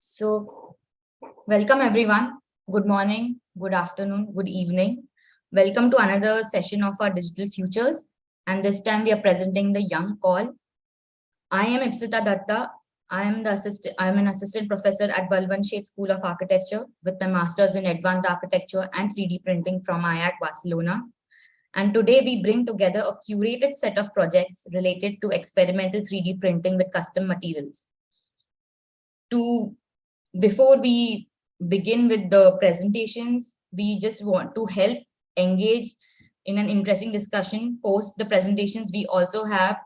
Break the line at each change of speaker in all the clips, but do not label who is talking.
So, welcome everyone. Good morning, good afternoon, good evening. Welcome to another session of our Digital Futures. And this time we are presenting the Young Call. I am Ipsita Datta. I am an assistant professor at Balwanshade School of Architecture with my master's in advanced architecture and 3D printing from IAC Barcelona. And today we bring together a curated set of projects related to experimental 3D printing with custom materials. Before we begin with the presentations, we just want to help engage in an interesting discussion. Post the presentations, we also have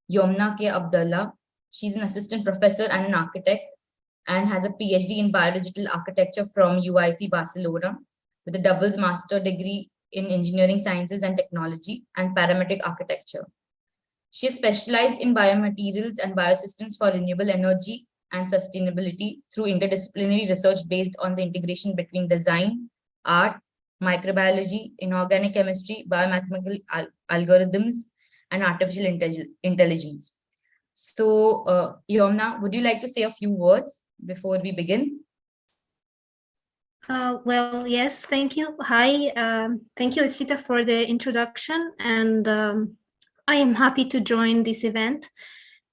Yomna Abdallah. She's an assistant professor and an architect and has a PhD in biodigital architecture from UIC Barcelona with a doubles master degree in engineering sciences and technology and parametric architecture. She is specialized in biomaterials and biosystems for renewable energy and sustainability through interdisciplinary research based on the integration between design, art, microbiology, inorganic chemistry, biomathematical algorithms, and artificial intelligence. So, Yomna, would you like to say a few words before we begin?
Well, yes, thank you. Hi, thank you, Ipsita, for the introduction, and I am happy to join this event.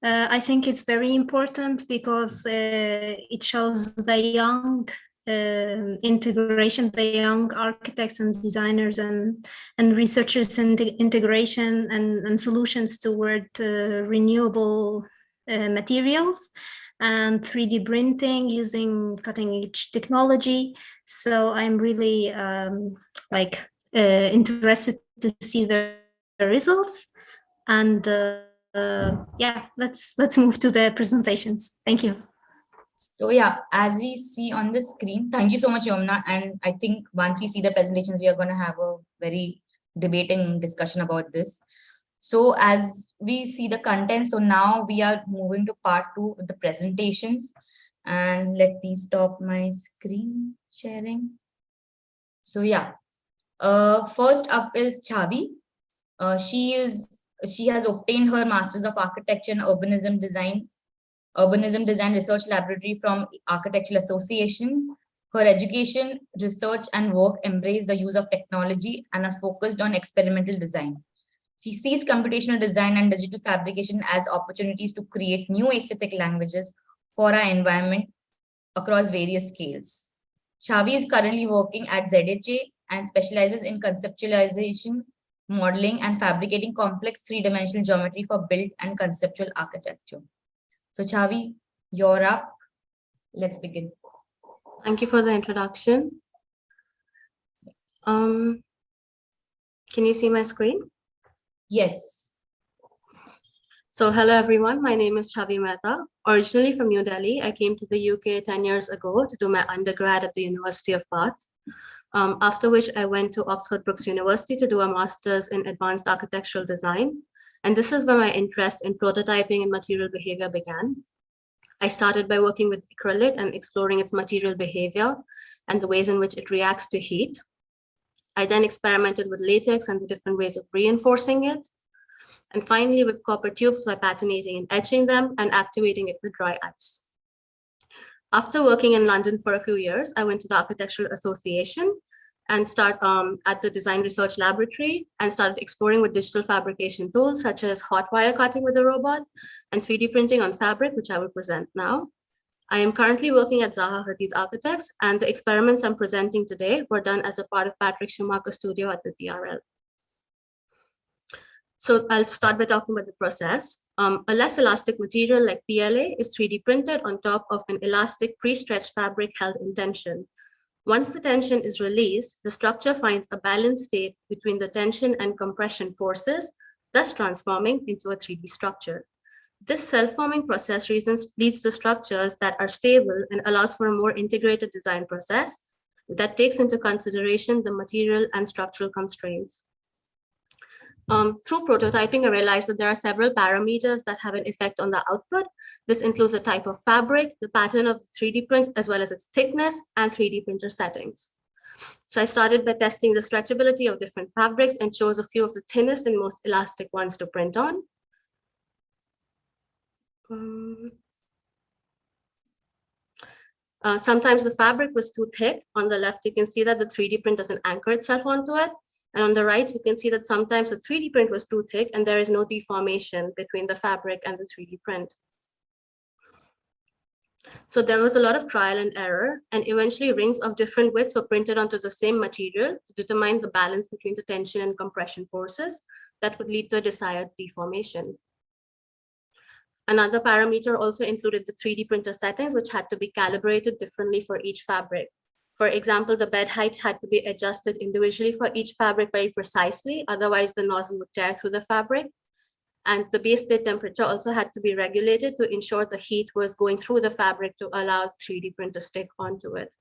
I think it's very important because it shows the young integration, the young architects and designers and researchers in the integration and solutions toward renewable materials and 3D printing using cutting-edge technology. So I'm really interested to see the results. And yeah, let's move to the presentations. Thank you.
So yeah, as we see on the screen, thank you so much, Yomna. And I think once we see the presentations, we are going to have a very debating discussion about this. So as we see the content, so now we are moving to part 2 of the presentations. And let me stop my screen sharing. So yeah, first up is Chhavi. She has obtained her Masters of Architecture and Urbanism Design Research Laboratory from Architectural Association. Her education, research, and work embrace the use of technology and are focused on experimental design. She sees computational design and digital fabrication as opportunities to create new aesthetic languages for our environment across various scales. Chhavi is currently working at ZHA and specializes in conceptualization, modeling, and fabricating complex three-dimensional geometry for built and conceptual architecture. So Chhavi, you're up. Let's begin.
Thank you for the introduction. Can you see my screen?
Yes.
So hello everyone, my name is Chhavi Mehta. Originally from New Delhi, I came to the UK 10 years ago to do my undergrad at the University of Bath. After which I went to Oxford Brookes University to do a master's in advanced architectural design. And this is where my interest in prototyping and material behavior began. I started by working with acrylic and exploring its material behavior and the ways in which it reacts to heat. I then experimented with latex and the different ways of reinforcing it. And finally with copper tubes by patinating and etching them and activating it with dry ice. After working in London for a few years, I went to the Architectural Association and start at the Design Research Laboratory and started exploring with digital fabrication tools such as hot wire cutting with a robot and 3D printing on fabric, which I will present now. I am currently working at Zaha Hadid Architects, and the experiments I'm presenting today were done as a part of Patrick Schumacher's studio at the DRL. So I'll start by talking about the process. A less elastic material like PLA is 3D printed on top of an elastic pre-stretched fabric held in tension. Once the tension is released, the structure finds a balanced state between the tension and compression forces, thus transforming into a 3D structure. This self-forming process leads to structures that are stable and allows for a more integrated design process that takes into consideration the material and structural constraints. Through prototyping, I realized that there are several parameters that have an effect on the output. This includes the type of fabric, the pattern of the 3D print, as well as its thickness and 3D printer settings. So I started by testing the stretchability of different fabrics and chose a few of the thinnest and most elastic ones to print on. Sometimes the fabric was too thick. On the left, you can see that the 3D print doesn't anchor itself onto it. And on the right, you can see that sometimes the 3D print was too thick and there is no deformation between the fabric and the 3D print. So there was a lot of trial and error, and eventually rings of different widths were printed onto the same material to determine the balance between the tension and compression forces that would lead to a desired deformation. Another parameter also included the 3D printer settings, which had to be calibrated differently for each fabric. For example, the bed height had to be adjusted individually for each fabric very precisely, otherwise the nozzle would tear through the fabric. And the base plate temperature also had to be regulated to ensure the heat was going through the fabric to allow the 3D print to stick onto it.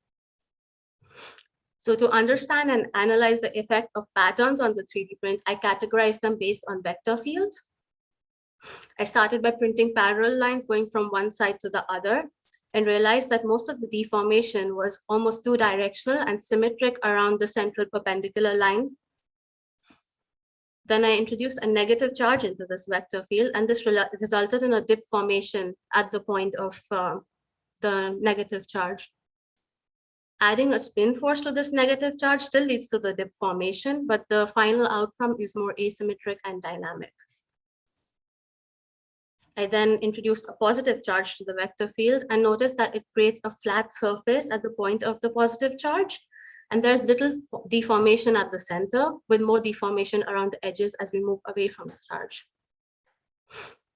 So to understand and analyze the effect of patterns on the 3D print, I categorized them based on vector fields. I started by printing parallel lines going from one side to the other and realized that most of the deformation was almost two directional and symmetric around the central perpendicular line. Then I introduced a negative charge into this vector field, and this resulted in a dip formation at the point of the negative charge. Adding a spin force to this negative charge still leads to the dip formation, but the final outcome is more asymmetric and dynamic. I then introduced a positive charge to the vector field and noticed that it creates a flat surface at the point of the positive charge. And there's little deformation at the center, with more deformation around the edges as we move away from the charge.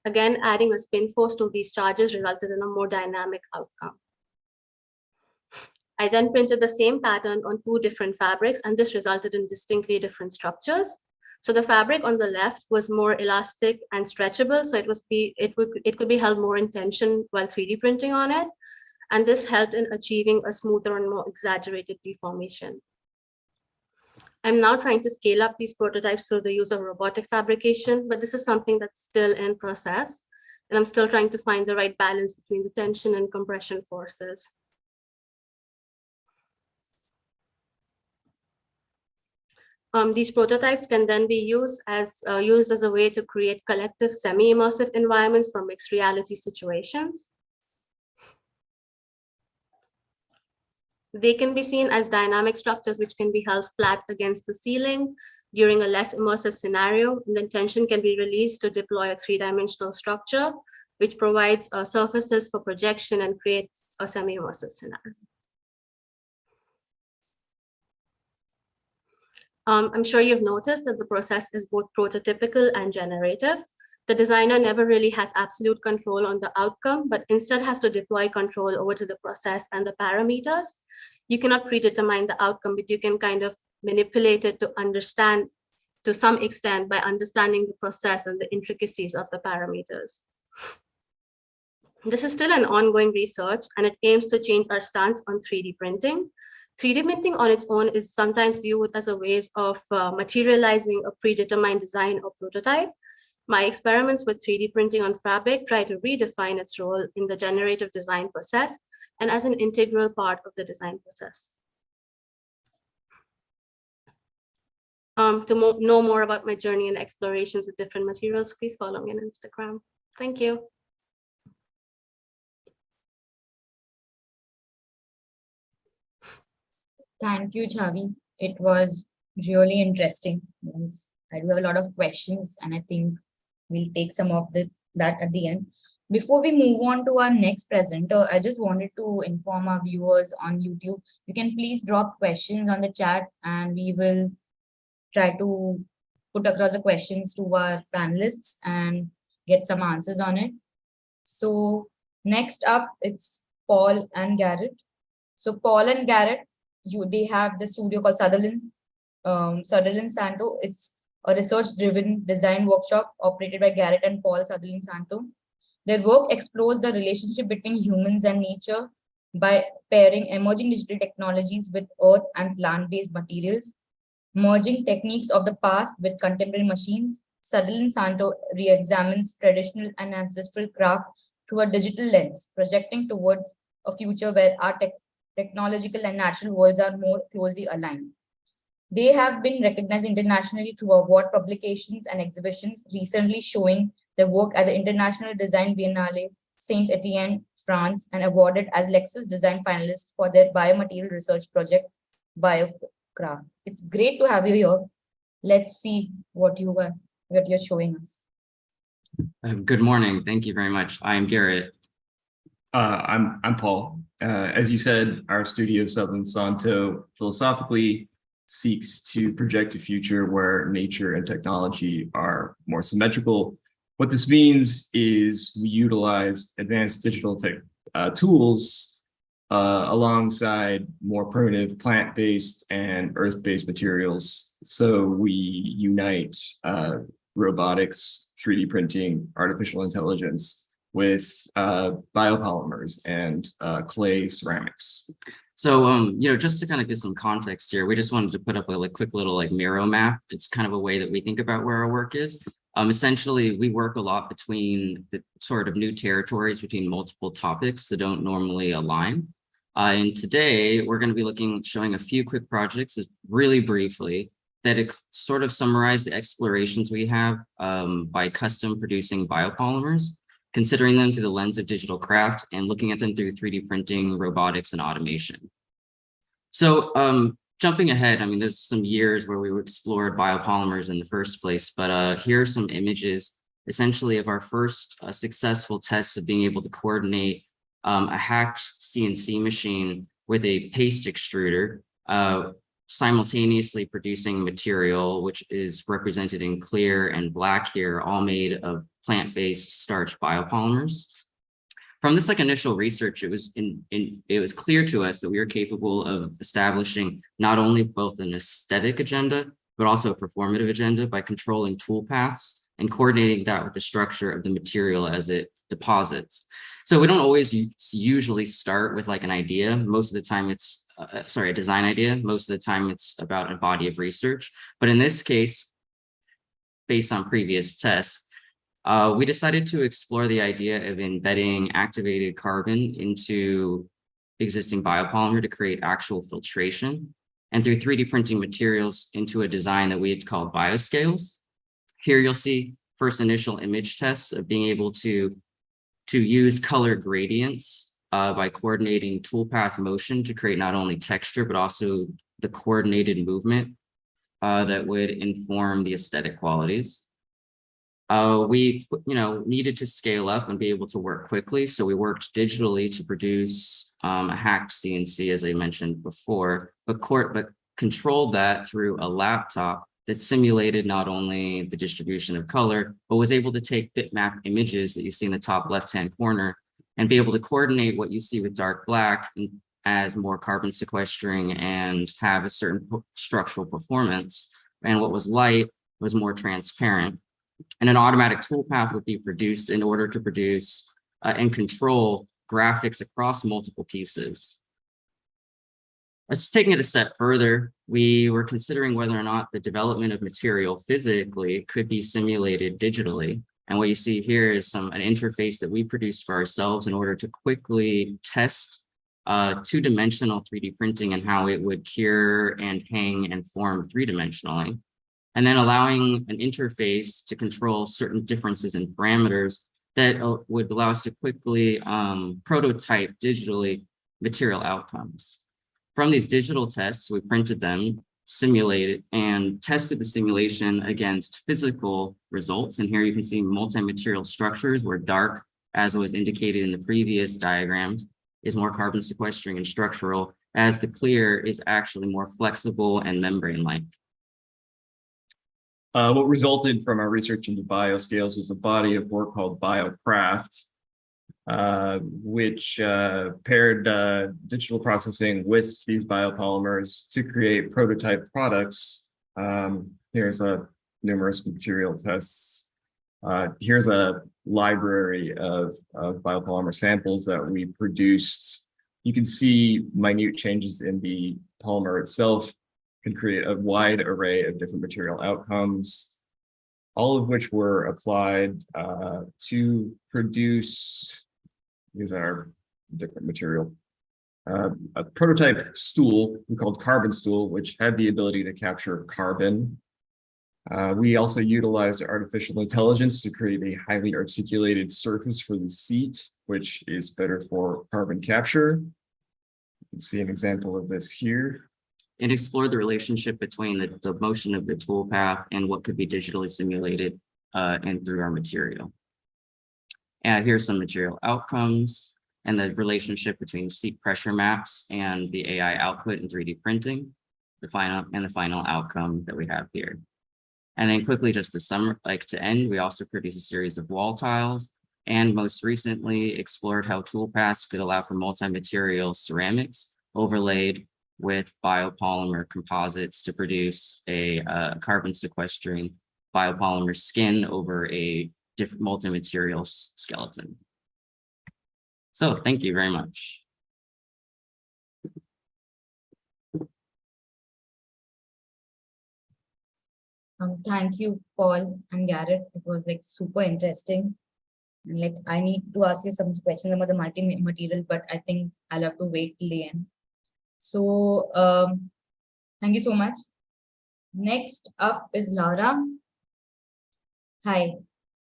Again, adding a spin force to these charges resulted in a more dynamic outcome. I then printed the same pattern on two different fabrics, and this resulted in distinctly different structures. So the fabric on the left was more elastic and stretchable, so it could be held more in tension while 3D printing on it. And this helped in achieving a smoother and more exaggerated deformation. I'm now trying to scale up these prototypes through the use of robotic fabrication, but this is something that's still in process. And I'm still trying to find the right balance between the tension and compression forces. These prototypes can then be used as a way to create collective semi-immersive environments for mixed reality situations. They can be seen as dynamic structures which can be held flat against the ceiling during a less immersive scenario, and then tension can be released to deploy a three-dimensional structure, which provides surfaces for projection and creates a semi-immersive scenario. I'm sure you've noticed that the process is both prototypical and generative. The designer never really has absolute control on the outcome, but instead has to deploy control over to the process and the parameters. You cannot predetermine the outcome, but you can kind of manipulate it to understand to some extent by understanding the process and the intricacies of the parameters. This is still an ongoing research, and it aims to change our stance on 3D printing. 3D printing on its own is sometimes viewed as a way of materializing a predetermined design or prototype. My experiments with 3D printing on fabric try to redefine its role in the generative design process and as an integral part of the design process. To know more about my journey and explorations with different materials, please follow me on Instagram. Thank you.
Thank you, Chhavi. It was really interesting. I do have a lot of questions, and I think we'll take some of that at the end. Before we move on to our next presenter, I just wanted to inform our viewers on YouTube. You can please drop questions on the chat, and we will try to put across the questions to our panelists and get some answers on it. So next up, it's Paul and Garrett. So Paul and Garrett, they have the studio called Sutherlin Santo. It's a research-driven design workshop operated by Garrett and Paul Sutherlin Santo. Their work explores the relationship between humans and nature by pairing emerging digital technologies with earth and plant-based materials, merging techniques of the past with contemporary machines. Sutherlin Santo re-examines traditional and ancestral craft through a digital lens, projecting towards a future where our technological and natural worlds are more closely aligned. They have been recognized internationally through award publications and exhibitions, recently showing their work at the International Design Biennale Saint-Étienne, France, and awarded as Lexus Design Finalist for their biomaterial research project, BioCraft. It's great to have you here. Let's see what you're showing us.
Good morning. Thank you very much. I am Garrett.
I'm Paul. As you said, our studio Sutherlin Santo philosophically seeks to project a future where nature and technology are more symmetrical. What this means is we utilize advanced digital tech tools alongside more primitive plant-based and earth-based materials. So we unite robotics, 3D printing, artificial intelligence with biopolymers and clay ceramics.
So, just to kind of give some context here, we just wanted to put up a quick little Miro map. It's kind of a way that we think about where our work is. Essentially, we work a lot between the sort of new territories between multiple topics that don't normally align. And today, we're going to be showing a few quick projects really briefly that sort of summarize the explorations we have by custom producing biopolymers, considering them through the lens of digital craft and looking at them through 3D printing, robotics, and automation. So jumping ahead, I mean, there's some years where we explored biopolymers in the first place, but here are some images essentially of our first successful tests of being able to coordinate a hacked CNC machine with a paste extruder, simultaneously producing material, which is represented in clear and black here, all made of plant-based starch biopolymers. From this initial research, it was clear to us that we were capable of establishing not only both an aesthetic agenda, but also a performative agenda by controlling tool paths and coordinating that with the structure of the material as it deposits. So we don't always usually start with an idea. Most of the time it's, a design idea. Most of the time it's about a body of research. But in this case, based on previous tests, we decided to explore the idea of embedding activated carbon into existing biopolymer to create actual filtration, and through 3D printing materials into a design that we had called bioscales. Here you'll see first initial image tests of being able to use color gradients by coordinating toolpath motion to create not only texture, but also the coordinated movement that would inform the aesthetic qualities. We needed to scale up and be able to work quickly. So we worked digitally to produce a hacked CNC, as I mentioned before, but controlled that through a laptop that simulated not only the distribution of color, but was able to take bitmap images that you see in the top left-hand corner and be able to coordinate what you see with dark black as more carbon sequestering and have a certain structural performance. And what was light was more transparent. And an automatic toolpath would be produced in order to produce and control graphics across multiple pieces. Let's take it a step further. We were considering whether or not the development of material physically could be simulated digitally. And what you see here is an interface that we produced for ourselves in order to quickly test two-dimensional 3D printing and how it would cure and hang and form three-dimensionally. And then allowing an interface to control certain differences in parameters that would allow us to quickly prototype digitally material outcomes. From these digital tests, we printed them, simulated, and tested the simulation against physical results. And here you can see multi-material structures where dark, as was indicated in the previous diagrams, is more carbon sequestering and structural, as the clear is actually more flexible and membrane-like.
What resulted from our research into bioscales was a body of work called BioCraft, which paired digital processing with these biopolymers to create prototype products. Here's numerous material tests. Here's a library of biopolymer samples that we produced. You can see minute changes in the polymer itself can create a wide array of different material outcomes, all of which were applied to produce, these are different material, a prototype stool we called carbon stool, which had the ability to capture carbon. We also utilized artificial intelligence to create a highly articulated surface for the seat, which is better for carbon capture. You can see an example of this here.
And explore the relationship between the motion of the toolpath and what could be digitally simulated and through our material. And here's some material outcomes and the relationship between seat pressure maps and the AI output in 3D printing, the final outcome that we have here. And then quickly, just to end, we also produced a series of wall tiles, and most recently explored how toolpaths could allow for multi-material ceramics overlaid with biopolymer composites to produce a carbon sequestering biopolymer skin over a different multi-material skeleton. So thank you very much.
Thank you, Paul and Garrett. It was like super interesting. And like I need to ask you some questions about the multi-material, but I think I'll have to wait till the end. So thank you so much. Next up is Laura. Hi.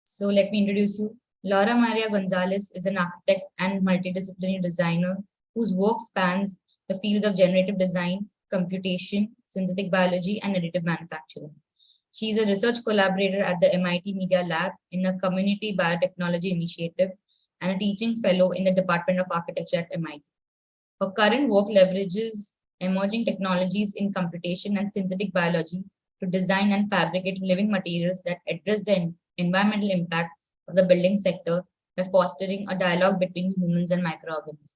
So let me introduce you. Laura Maria Gonzalez is an architect and multidisciplinary designer whose work spans the fields of generative design, computation, synthetic biology, and additive manufacturing. She is a research collaborator at the MIT Media Lab in a community biotechnology initiative and a teaching fellow in the Department of Architecture at MIT. Her current work leverages emerging technologies in computation and synthetic biology to design and fabricate living materials that address the environmental impact of the building sector by fostering a dialogue between humans and microorganisms.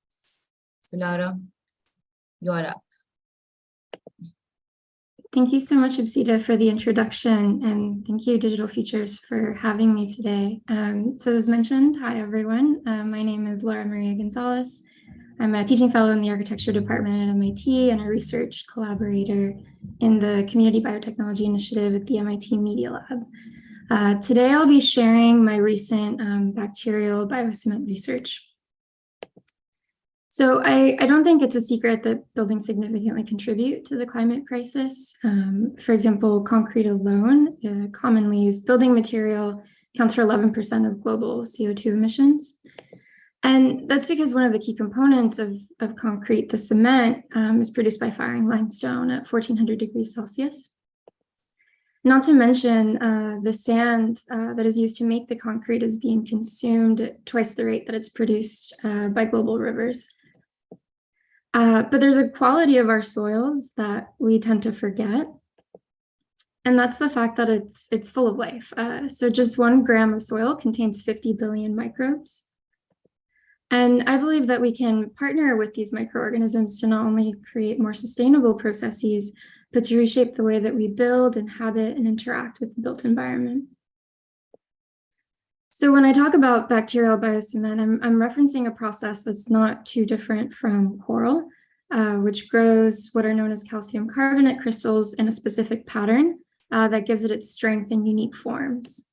So Laura, you are up.
Thank you so much, Ipsita, for the introduction, and thank you, Digital Futures, for having me today. So as mentioned, hi, everyone. My name is Laura Maria Gonzalez. I'm a teaching fellow in the architecture department at MIT and a research collaborator in the Community Biotechnology Initiative at the MIT Media Lab. Today, I'll be sharing my recent bacterial biocement research. So I don't think it's a secret that buildings significantly contribute to the climate crisis. For example, concrete alone, a commonly used building material, accounts for 11% of global CO2 emissions. And that's because one of the key components of concrete, the cement, is produced by firing limestone at 1400 degrees Celsius. Not to mention the sand that is used to make the concrete is being consumed at twice the rate that it's produced by global rivers. But there's a quality of our soils that we tend to forget. And that's the fact that it's full of life. So just 1 gram of soil contains 50 billion microbes. And I believe that we can partner with these microorganisms to not only create more sustainable processes, but to reshape the way that we build, inhabit, and interact with the built environment. So when I talk about bacterial biocement, I'm referencing a process that's not too different from coral, which grows what are known as calcium carbonate crystals in a specific pattern that gives it its strength and unique forms.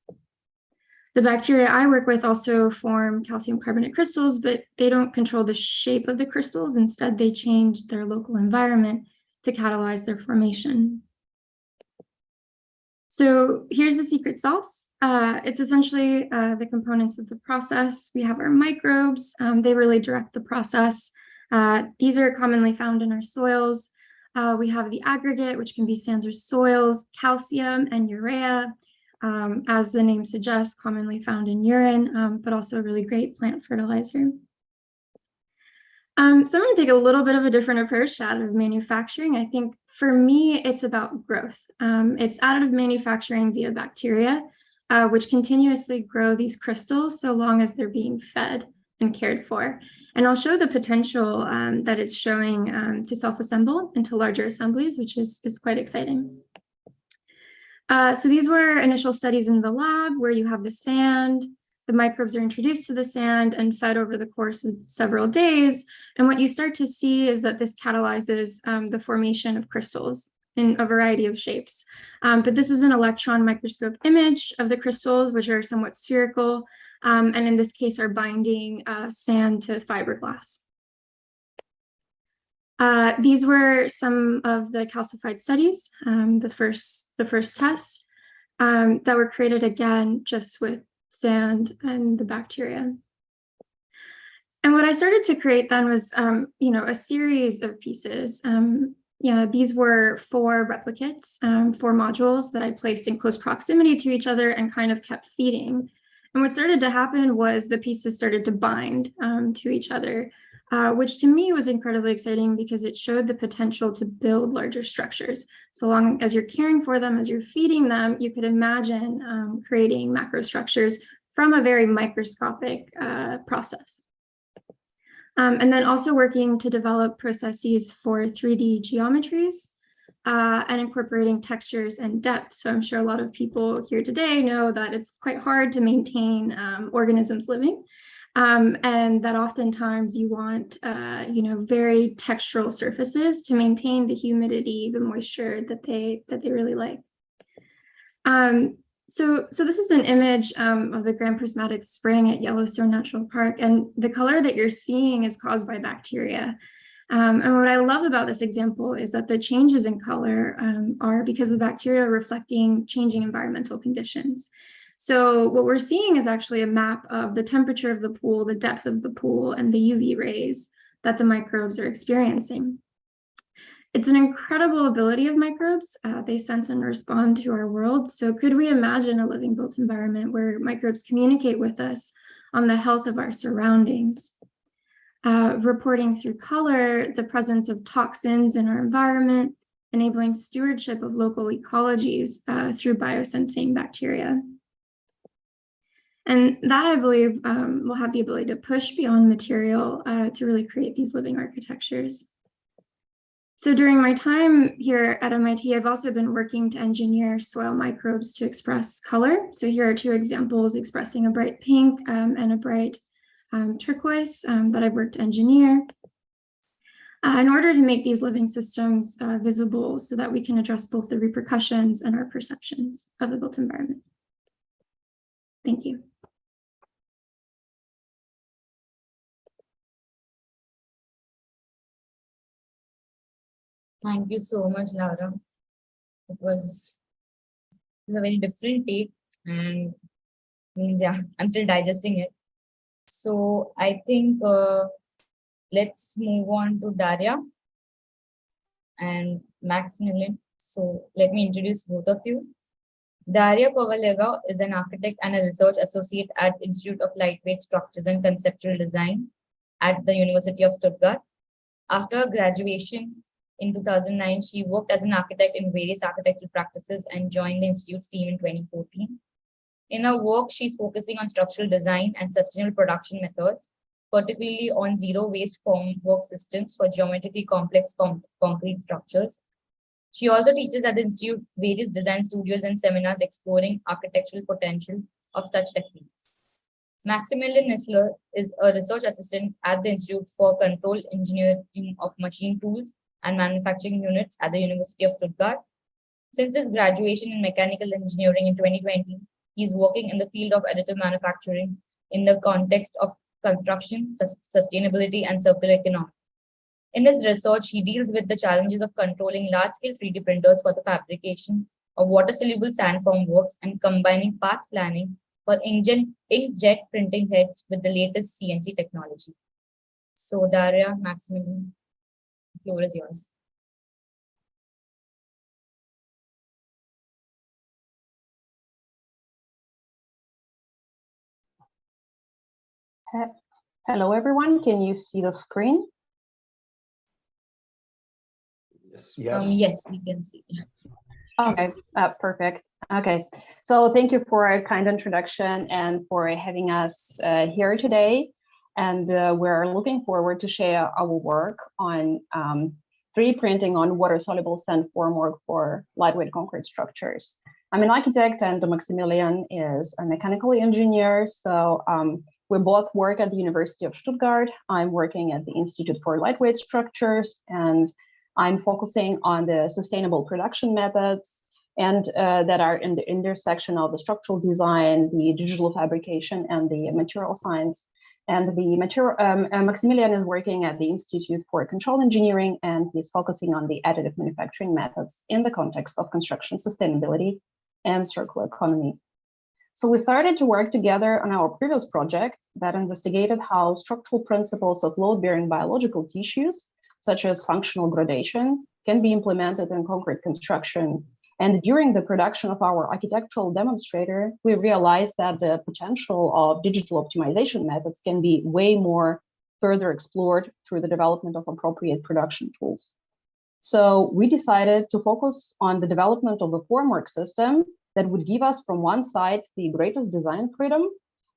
The bacteria I work with also form calcium carbonate crystals, but they don't control the shape of the crystals. Instead, they change their local environment to catalyze their formation. So here's the secret sauce. It's essentially the components of the process. We have our microbes. They really direct the process. These are commonly found in our soils. We have the aggregate, which can be sands or soils, calcium and urea, as the name suggests, commonly found in urine, but also a really great plant fertilizer. So I'm going to take a little bit of a different approach to additive manufacturing. I think for me, it's about growth. It's additive manufacturing via bacteria, which continuously grow these crystals so long as they're being fed and cared for. And I'll show the potential that it's showing to self-assemble into larger assemblies, which is quite exciting. So these were initial studies in the lab where you have the sand, the microbes are introduced to the sand and fed over the course of several days. And what you start to see is that this catalyzes the formation of crystals in a variety of shapes. But this is an electron microscope image of the crystals, which are somewhat spherical, and in this case are binding sand to fiberglass. These were some of the calcified studies, the first tests. that were created again just with sand and the bacteria. And what I started to create then was, a series of pieces. These were 4 replicates, 4 modules that I placed in close proximity to each other and kind of kept feeding. And what started to happen was the pieces started to bind to each other, which to me was incredibly exciting because it showed the potential to build larger structures. So long as you're caring for them, as you're feeding them, you could imagine creating macro structures from a very microscopic process. And then also working to develop processes for 3D geometries and incorporating textures and depth. So I'm sure a lot of people here today know that it's quite hard to maintain organisms living, and that oftentimes you want, very textural surfaces to maintain the humidity, the moisture that they really like. So this is an image of the Grand Prismatic Spring at Yellowstone National Park, and the color that you're seeing is caused by bacteria. And what I love about this example is that the changes in color are because of bacteria reflecting changing environmental conditions. So what we're seeing is actually a map of the temperature of the pool, the depth of the pool, and the UV rays that the microbes are experiencing. It's an incredible ability of microbes. They sense and respond to our world. So could we imagine a living built environment where microbes communicate with us on the health of our surroundings? Reporting through color the presence of toxins in our environment, enabling stewardship of local ecologies through biosensing bacteria. And that, I believe, will have the ability to push beyond material to really create these living architectures. So during my time here at MIT, I've also been working to engineer soil microbes to express color. So here are 2 examples expressing a bright pink and a bright turquoise that I've worked to engineer in order to make these living systems visible so that we can address both the repercussions and our perceptions of the built environment. Thank you.
Thank you so much, Laura. It was a very different take, and means, yeah, I'm still digesting it. So I think let's move on to Daria and Maximilian. So let me introduce both of you. Daria Kovaleva is an architect and a research associate at Institute of Lightweight Structures and Conceptual Design at the University of Stuttgart. After graduation in 2009, she worked as an architect in various architectural practices and joined the Institute's team in 2014. In her work, she's focusing on structural design and sustainable production methods, particularly on zero-waste formwork systems for geometrically complex concrete structures. She also teaches at the Institute various design studios and seminars exploring architectural potential of such techniques. Maximilian Nistler is a research assistant at the Institute for Control Engineering of Machine Tools and Manufacturing Units at the University of Stuttgart. Since his graduation in mechanical engineering in 2020, he's working in the field of additive manufacturing in the context of construction, sustainability, and circular economy. In his research, he deals with the challenges of controlling large-scale 3D printers for the fabrication of water-soluble sandform works and combining path planning for inkjet printing heads with the latest CNC technology. So, Daria, Maximilian, the floor is yours.
Hello, everyone. Can you see the screen?
Yes, we can see.
Okay, perfect. Okay, so thank you for a kind introduction and for having us here today. And we're looking forward to share our work on 3D printing on water-soluble sand formwork for lightweight concrete structures. I'm an architect and Maximilian is a mechanical engineer. So we both work at the University of Stuttgart. I'm working at the Institute for Lightweight Structures, and I'm focusing on the sustainable production methods and that are in the intersection of the structural design, the digital fabrication, and the material science. And the Maximilian is working at the Institute for Control Engineering, and he's focusing on the additive manufacturing methods in the context of construction sustainability and circular economy. So we started to work together on our previous project that investigated how structural principles of load-bearing biological tissues, such as functional gradation, can be implemented in concrete construction. And during the production of our architectural demonstrator, we realized that the potential of digital optimization methods can be way more further explored through the development of appropriate production tools. So we decided to focus on the development of the formwork system that would give us, from one side, the greatest design freedom,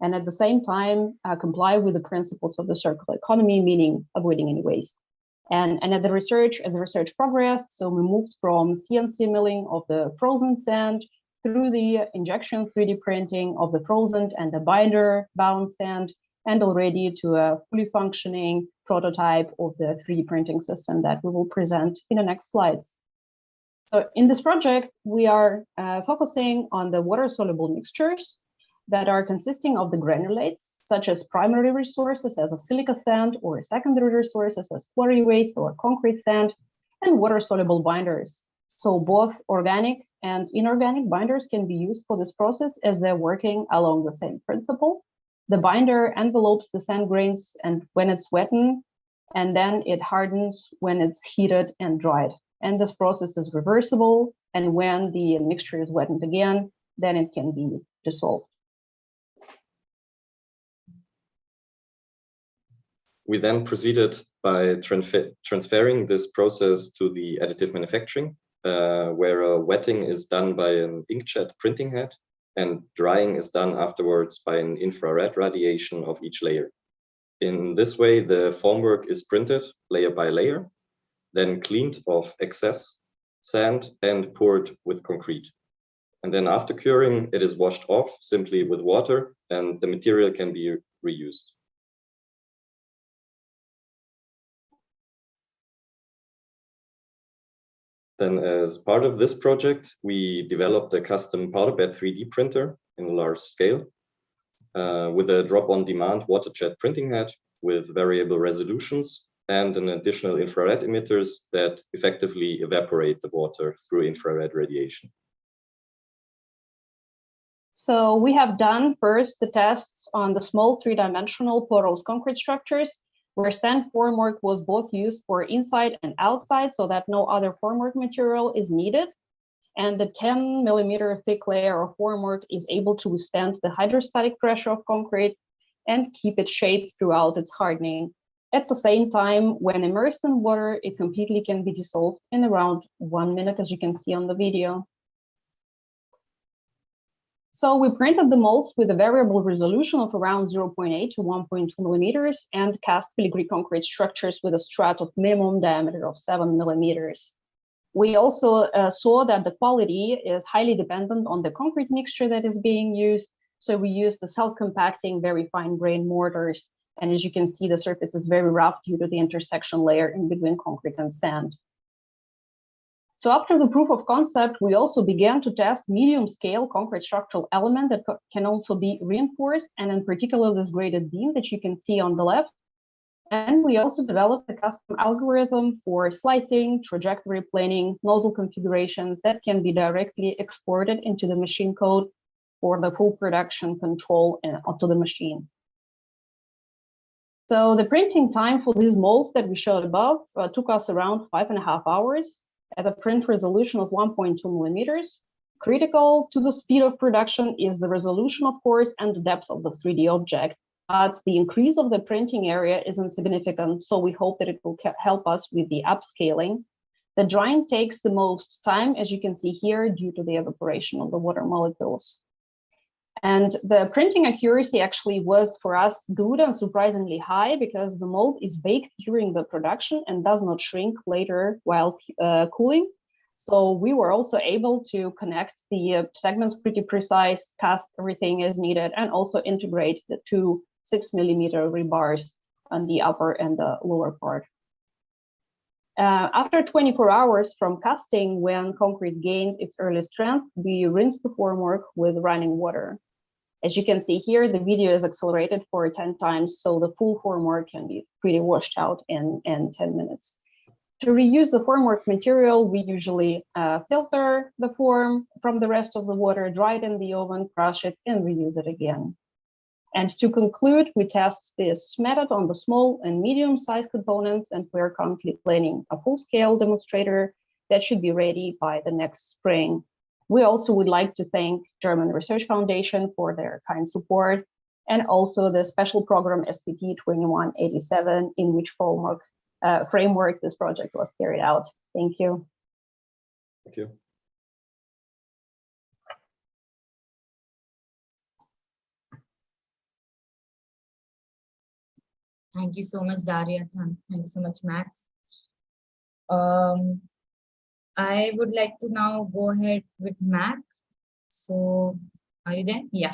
and at the same time comply with the principles of the circular economy, meaning avoiding any waste. And as the research progressed, so we moved from CNC milling of the frozen sand through the injection 3D printing of the frozen and the binder bound sand, and already to a fully functioning prototype of the 3D printing system that we will present in the next slides. So in this project, we are focusing on the water-soluble mixtures that are consisting of the granulates, such as primary resources as a silica sand, or secondary resources as quarry waste or concrete sand, and water-soluble binders. So both organic and inorganic binders can be used for this process, as they're working along the same principle. The binder envelopes the sand grains and when it's wetted, and then it hardens when it's heated and dried. And this process is reversible, and when the mixture is wetted again, then it can be dissolved.
We then proceeded by transferring this process to the additive manufacturing, where wetting is done by an inkjet printing head, and drying is done afterwards by an infrared radiation of each layer. In this way, the formwork is printed layer by layer, then cleaned of excess sand and poured with concrete. And then after curing, it is washed off simply with water, and the material can be reused. Then, as part of this project, we developed a custom powder bed 3D printer in a large scale with a drop-on-demand water jet printing head with variable resolutions and an additional infrared emitters that effectively evaporate the water through infrared radiation.
So we have done first the tests on the small 3-dimensional porous concrete structures, where sand formwork was both used for inside and outside, so that no other formwork material is needed. And the 10mm thick layer of formwork is able to withstand the hydrostatic pressure of concrete and keep its shape throughout its hardening. At the same time, when immersed in water, it completely can be dissolved in around 1 minute, as you can see on the video. So we printed the molds with a variable resolution of around 0.8 to 1.2 millimeters and cast filigree concrete structures with a strut of minimum diameter of 7 millimeters. We also saw that the quality is highly dependent on the concrete mixture that is being used. So we used the self-compacting, very fine grain mortars. And as you can see, the surface is very rough due to the intersection layer in between concrete and sand. So after the proof of concept, we also began to test medium-scale concrete structural element that can also be reinforced, and in particular this graded beam that you can see on the left. And we also developed a custom algorithm for slicing, trajectory planning, nozzle configurations that can be directly exported into the machine code for the full production control onto the machine. So the printing time for these molds that we showed above took us around 5.5 hours. At a print resolution of 1.2 millimeters. Critical to the speed of production is the resolution, of course, and the depth of the 3D object. But the increase of the printing area is insignificant, so we hope that it will help us with the upscaling. The drying takes the most time, as you can see here, due to the evaporation of the water molecules. And the printing accuracy actually was, for us, good and surprisingly high, because the mold is baked during the production and does not shrink later while cooling. So we were also able to connect the segments pretty precise, cast everything as needed, and also integrate the two 6mm rebars on the upper and the lower part. After 24 hours from casting, when concrete gained its early strength, we rinsed the formwork with running water. As you can see here, the video is accelerated for 10 times, so the full formwork can be pretty washed out in 10 minutes. To reuse the formwork material, we usually filter the form from the rest of the water, dry it in the oven, crush it, and reuse it again. And to conclude, we test this method on the small and medium-sized components, and we're currently planning a full-scale demonstrator that should be ready by the next spring. We also would like to thank German Research Foundation for their kind support, and also the special program SPP 2187, in which framework this project was carried out. Thank you.
Thank you.
Thank you so much, Daria. Thank you so much, Max. I would like to now go ahead with Mac. So, are you there? Yeah.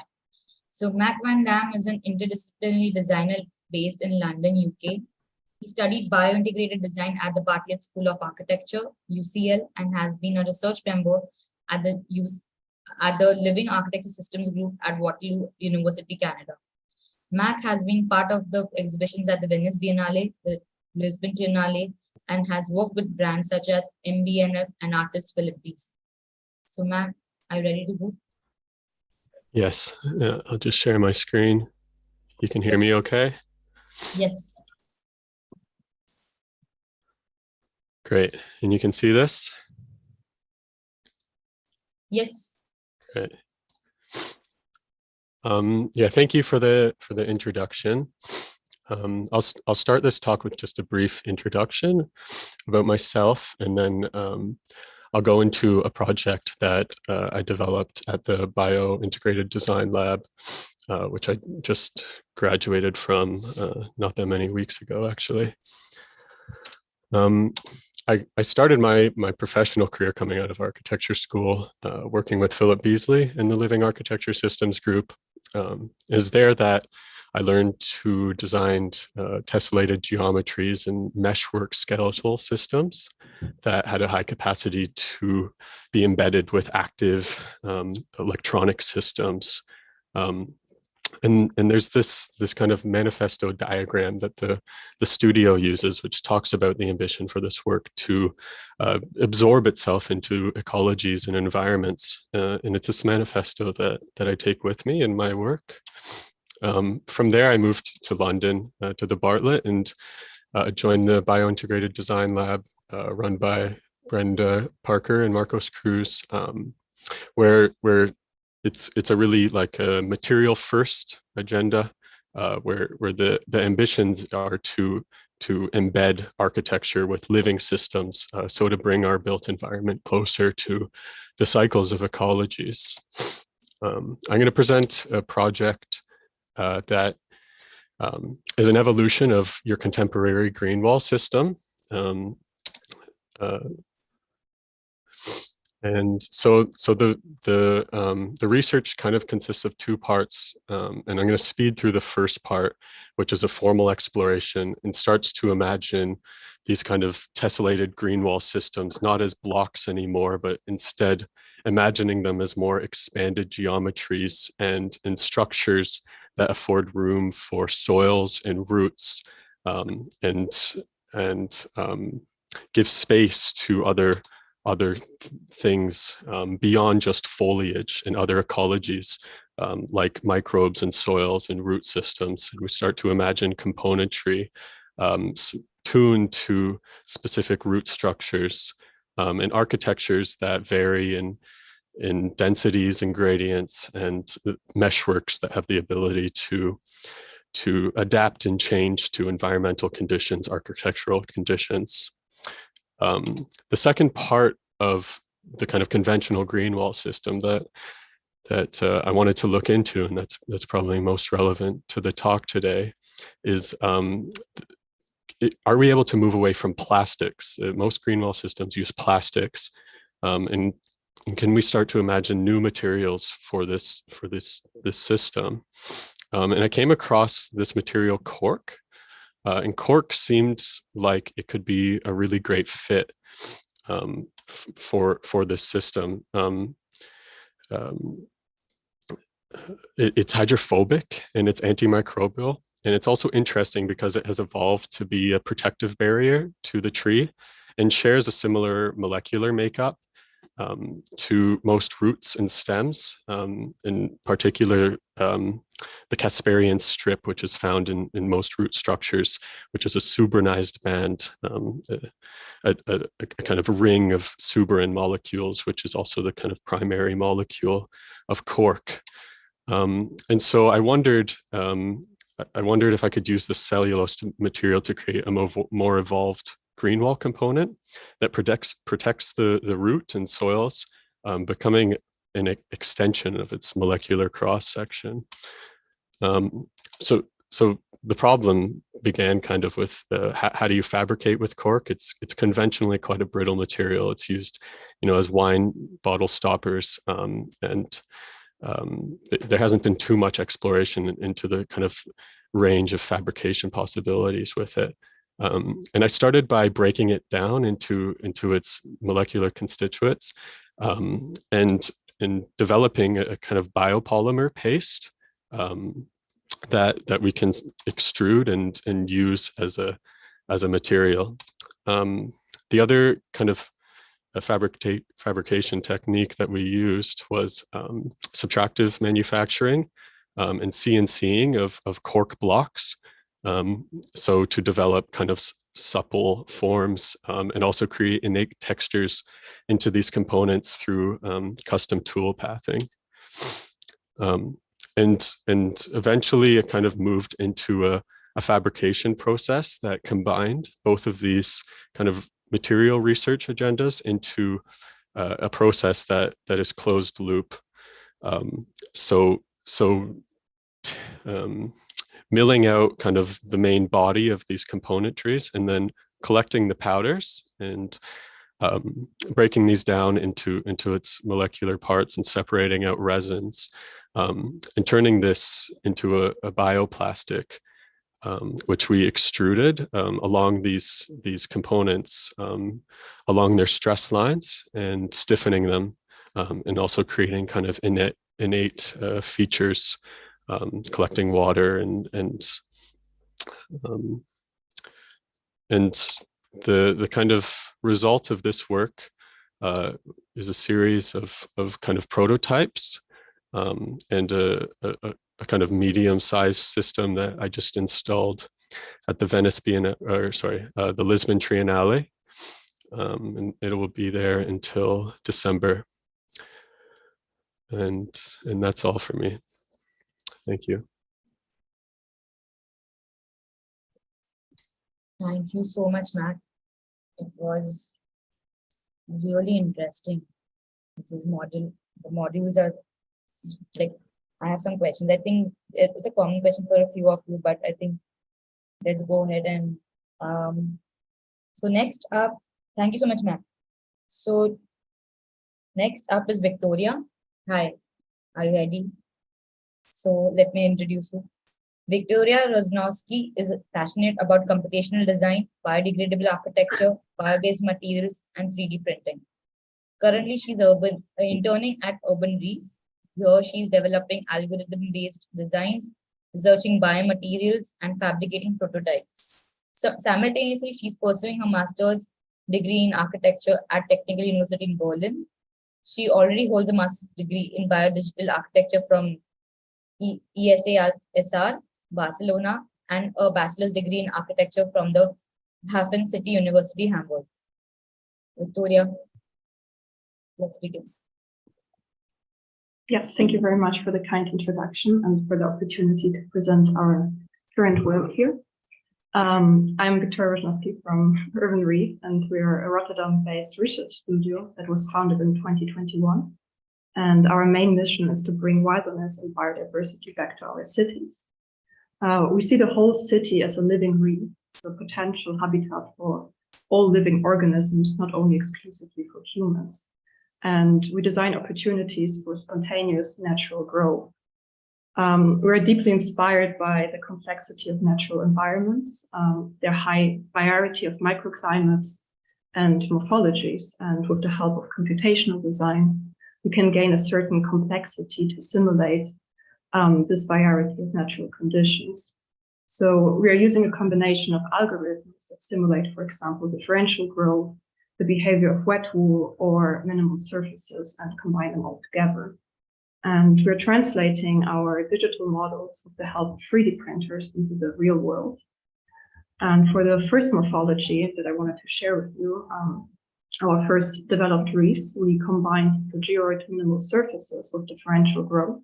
So, Mac Van Dam is an interdisciplinary designer based in London, UK. He studied biointegrated design at the Bartlett School of Architecture, UCL, and has been a research member at the Living Architecture Systems Group at Waterloo University, Canada. Mac has been part of the exhibitions at the Venice Biennale, the Lisbon Triennale, and has worked with brands such as MBNF and Artist Philippines. So Mac, are you ready to go?
Yes, I'll just share my screen. You can hear me okay?
Yes.
Great, and you can see this?
Yes.
Great. Yeah, thank you for the introduction. I'll start this talk with just a brief introduction about myself, and then I'll go into a project that I developed at the Bio-Integrated Design Lab, which I just graduated from not that many weeks ago, actually. I started my professional career coming out of architecture school, working with Philip Beasley in the Living Architecture Systems Group. It was there that I learned to design tessellated geometries and meshwork skeletal systems that had a high capacity to be embedded with active electronic systems. And there's this kind of manifesto diagram that the studio uses, which talks about the ambition for this work to absorb itself into ecologies and environments. And it's this manifesto that I take with me in my work. From there, I moved to London, to the Bartlett, and joined the Bio-Integrated Design Lab run by Brenda Parker and Marcos Cruz, where it's a really like a material first agenda, where the ambitions are to embed architecture with living systems, so to bring our built environment closer to the cycles of ecologies. I'm going to present a project that is an evolution of your contemporary green wall system. And so the research kind of consists of two parts, and I'm going to speed through the first part, which is a formal exploration and starts to imagine these kind of tessellated green wall systems, not as blocks anymore, but instead imagining them as more expanded geometries and structures that afford room for soils and roots, and give space to other things beyond just foliage and other ecologies, like microbes and soils and root systems. And we start to imagine componentry tuned to specific root structures, and architectures that vary in densities and gradients, and meshworks that have the ability to adapt and change to environmental conditions, architectural conditions. The second part of the kind of conventional green wall system that I wanted to look into, and that's probably most relevant to the talk today, is are we able to move away from plastics? Most green wall systems use plastics, and can we start to imagine new materials for this system? And I came across this material cork. And cork seemed like it could be a really great fit for this system. It's hydrophobic and it's antimicrobial. And it's also interesting because it has evolved to be a protective barrier to the tree. and shares a similar molecular makeup to most roots and stems, in particular the Casparian strip, which is found in most root structures, which is a subrinized band, a kind of ring of suberin molecules, which is also the kind of primary molecule of cork. And so I wondered if I could use the cellulose material to create a more evolved green wall component that protects the root and soils, becoming an extension of its molecular cross section. So the problem began kind of with how do you fabricate with cork? It's conventionally quite a brittle material. It's used, as wine bottle stoppers, and there hasn't been too much exploration into the kind of range of fabrication possibilities with it. And I started by breaking it down into its molecular constituents, and in developing a kind of biopolymer paste that we can extrude and use as a material. The other kind of fabrication technique that we used was subtractive manufacturing and CNCing of cork blocks. So to develop kind of supple forms and also create innate textures into these components through custom tool pathing. And eventually it kind of moved into a fabrication process that combined both of these kind of material research agendas into a process that is closed loop. Milling out kind of the main body of these componentries and then collecting the powders and breaking these down into its molecular parts and separating out resins, and turning this into a bioplastic, which we extruded along these components, along their stress lines and stiffening them, and also creating kind of innate features, collecting water and the kind of result of this work is a series of kind of prototypes, and a kind of medium-sized system that I just installed at the the Lisbon Triennale, and it will be there until December. And that's all for me. Thank you.
Thank you so much, Matt. It was really interesting. The modules are like, I have some questions. I think it's a common question for a few of you, but I think let's go ahead and so next up, thank you so much, Matt. So next up is Victoria. Hi, are you ready? So let me introduce you. Victoria Roznowski is passionate about computational design, biodegradable architecture, bio-based materials, and 3D printing. Currently, she's interning at Urban Reef. Here, she's developing algorithm-based designs, researching biomaterials, and fabricating prototypes. So simultaneously, she's pursuing her master's degree in architecture at Technical University in Berlin. She already holds a master's degree in biodigital architecture from ESASR, Barcelona, and a bachelor's degree in architecture from the Hafen City University, Hamburg. Victoria, let's begin.
Yes, thank you very much for the kind introduction and for the opportunity to present our current work here. I'm Victoria Roznowski from Urban Reef, and we are a Rotterdam-based research studio that was founded in 2021. And our main mission is to bring wilderness and biodiversity back to our cities. We see the whole city as a living reef, so potential habitat for all living organisms, not only exclusively for humans. And we design opportunities for spontaneous natural growth. We're deeply inspired by the complexity of natural environments, their high variety of microclimates and morphologies, and with the help of computational design, we can gain a certain complexity to simulate this variety of natural conditions. So we are using a combination of algorithms that simulate, for example, differential growth, the behavior of wet wool or minimal surfaces and combine them all together. And we're translating our digital models with the help of 3D printers into the real world. And for the first morphology that I wanted to share with you, our first developed reefs, we combined the geoid minimal surfaces with differential growth.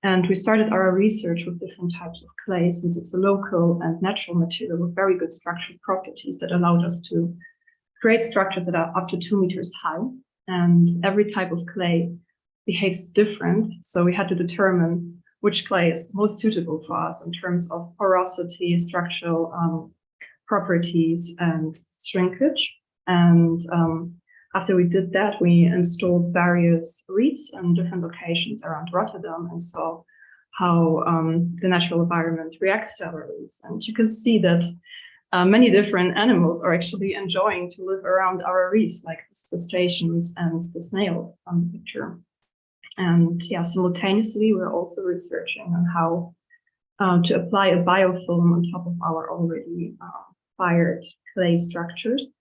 And we started our research with different types of clay, since it's a local and natural material with very good structural properties that allowed us to create structures that are up to 2 meters high. And every type of clay behaves different. So we had to determine which clay is most suitable for us in terms of porosity, structural properties, and shrinkage. And after we did that, we installed various reefs in different locations around Rotterdam and saw how the natural environment reacts to our reefs. And you can see that many different animals are actually enjoying to live around our reefs, like the crustaceans and the snail on the picture. And yeah, simultaneously, we're also researching on how to apply a biofilm on top of our already fired clay structures,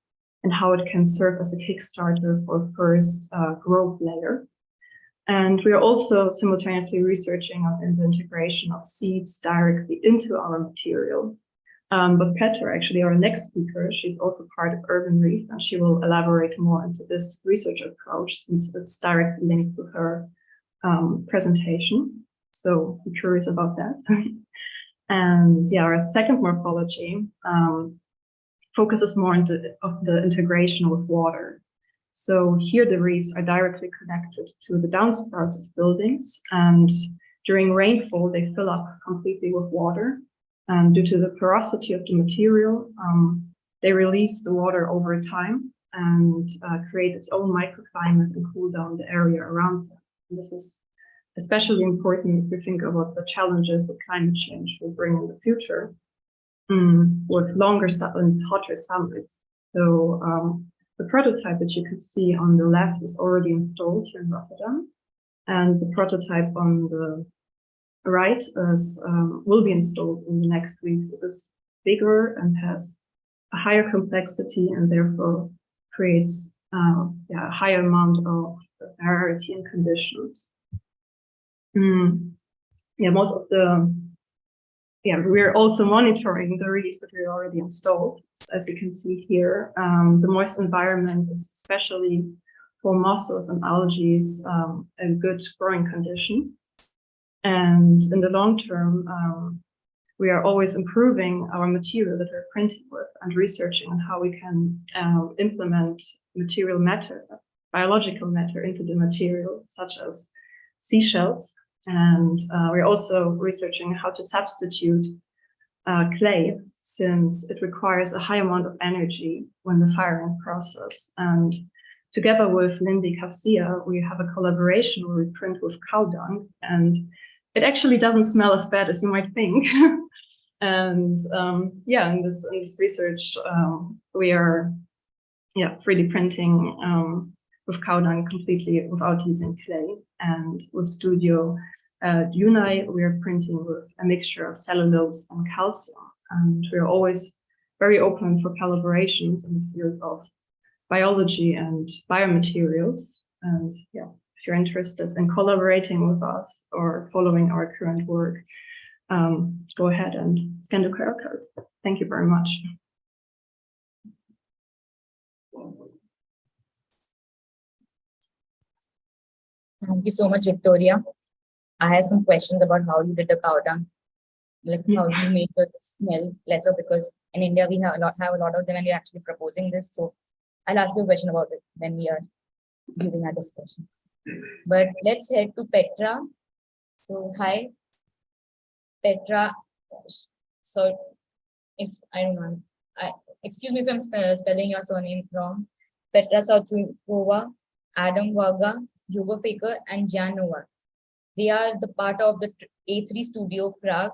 and how it can serve as a Kickstarter for first growth layer. And we are also simultaneously researching on the integration of seeds directly into our material. But Petra, actually our next speaker, she's also part of Urban Reef, and she will elaborate more into this research approach since it's directly linked to her presentation. So I'm curious about that. And yeah, our second morphology focuses more on the integration with water. So here the reefs are directly connected to the downspouts of buildings, and during rainfall they fill up completely with water. And due to the porosity of the material, they release the water over time and create its own microclimate and cool down the area around them. And this is especially important if we think about the challenges that climate change will bring in the future. With longer and hotter summers. So the prototype that you can see on the left is already installed here in Rotterdam, and the prototype on the right is, will be installed in the next weeks. It is bigger and has a higher complexity, and therefore creates a higher amount of variety and conditions. Most of the we're also monitoring the reefs that we already installed. As you can see here, the moist environment is especially for mosses and algae a good growing condition. And in the long term, we are always improving our material that we're printing with and researching on how we can implement material matter, biological matter into the material, such as seashells. And we're also researching how to substitute clay, since it requires a high amount of energy when the firing process. And together with Lindy Kafsia, we have a collaboration where we print with cow dung, and it actually doesn't smell as bad as you might think. And in this research, we are 3D printing with cow dung completely without using clay. And with Studio Yomna, we are printing with a mixture of cellulose and calcium. And we're always very open for collaborations in the field of biology and biomaterials. And if you're interested in collaborating with us or following our current work, go ahead and scan the QR code. Thank you very much.
Thank you so much, Victoria. I have some questions about how you did the cow dung, like how you made the smell lesser, because in India we have a lot of them, and we're actually proposing this. So I'll ask you a question about it when we are during our discussion. But let's head to Petra. So hi, Petra. So if I don't know, excuse me if I'm spelling your surname wrong. Petra Sochůrková, Adam Varga, Hugo Fekar, and Jan Novák. They are the part of the A3 Studio Prague.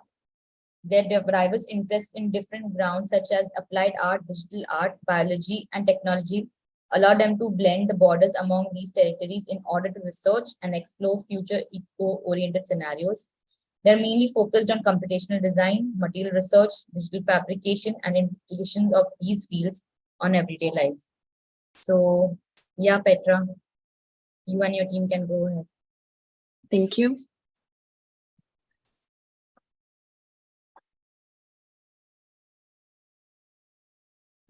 Their diverse interests in different grounds such as applied art, digital art, biology, and technology allow them to blend the borders among these territories in order to research and explore future eco-oriented scenarios. They're mainly focused on computational design, material research, digital fabrication, and implications of these fields on everyday life. So yeah, Petra, you and your team can go ahead.
Thank you.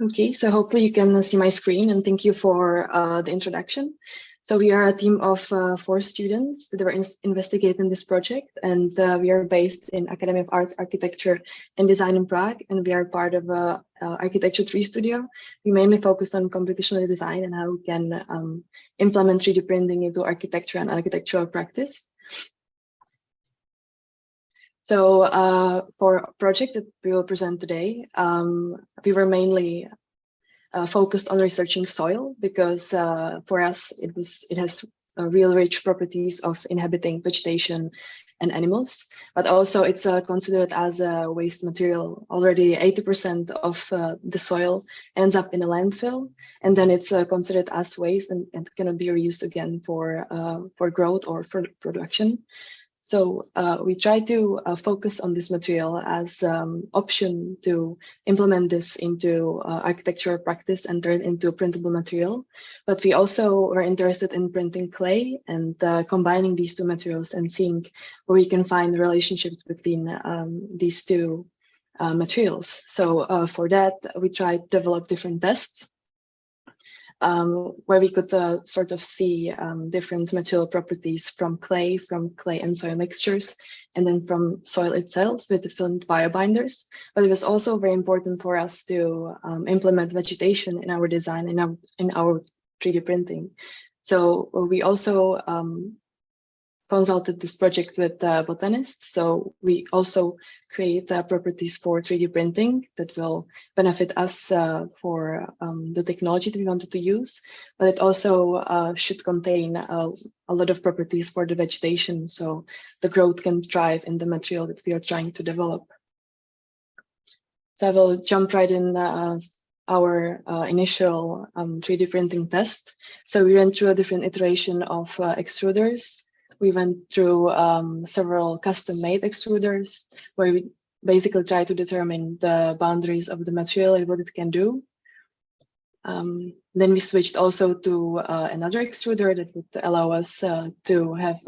Okay, so hopefully you can see my screen, and thank you for the introduction. So we are a team of 4 students that were investigating this project, and we are based in Academy of Arts, Architecture and Design in Prague, and we are part of a Architecture 3 studio. We mainly focus on computational design and how we can implement 3D printing into architecture and architectural practice. So for a project that we will present today, we were mainly focused on researching soil because for us it has real rich properties of inhabiting vegetation and animals, but also it's considered as a waste material. Already 80% of the soil ends up in a landfill, and then it's considered as waste and cannot be reused again for growth or for production. So we try to focus on this material as option to implement this into architectural practice and turn into printable material. But we also were interested in printing clay and combining these 2 materials and seeing where we can find relationships between these 2 materials. So for that, we tried to develop different tests where we could sort of see different material properties from clay and soil mixtures, and then from soil itself with different biobinders. But it was also very important for us to implement vegetation in our design, in our 3D printing. So we also consulted this project with botanists. So we also create properties for 3D printing that will benefit us for the technology that we wanted to use, but it also should contain a lot of properties for the vegetation, so the growth can thrive in the material that we are trying to develop. So I will jump right in our initial 3D printing test. So we ran through a different iteration of extruders. We went through several custom-made extruders where we basically try to determine the boundaries of the material and what it can do. Then we switched also to another extruder that would allow us to have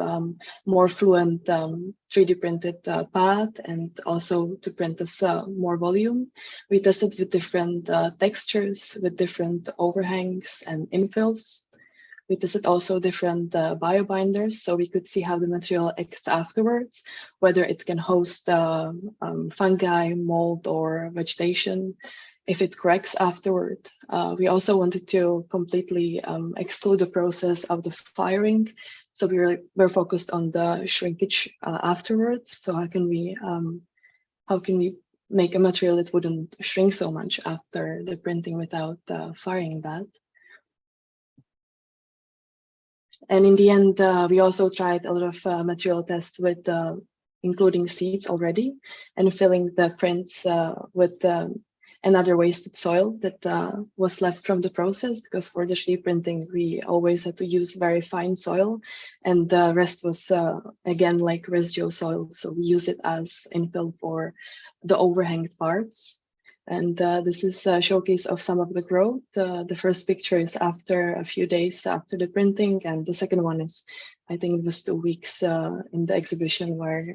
more fluent 3D printed path and also to print us more volume. We tested with different textures, with different overhangs and infills. We tested also different biobinders, so we could see how the material acts afterwards, whether it can host fungi, mold, or vegetation, if it cracks afterward. We also wanted to completely exclude the process of the firing, so we were focused on the shrinkage afterwards. So how can we make a material that wouldn't shrink so much after the printing without firing that? And in the end, we also tried a lot of material tests with including seeds already and filling the prints with another wasted soil that was left from the process, because for the 3D printing, we always had to use very fine soil, and the rest was again like residual soil. So we use it as infill for the overhanged parts. And this is a showcase of some of the growth. The first picture is after a few days after the printing, and the second one is, I think it was 2 weeks in the exhibition where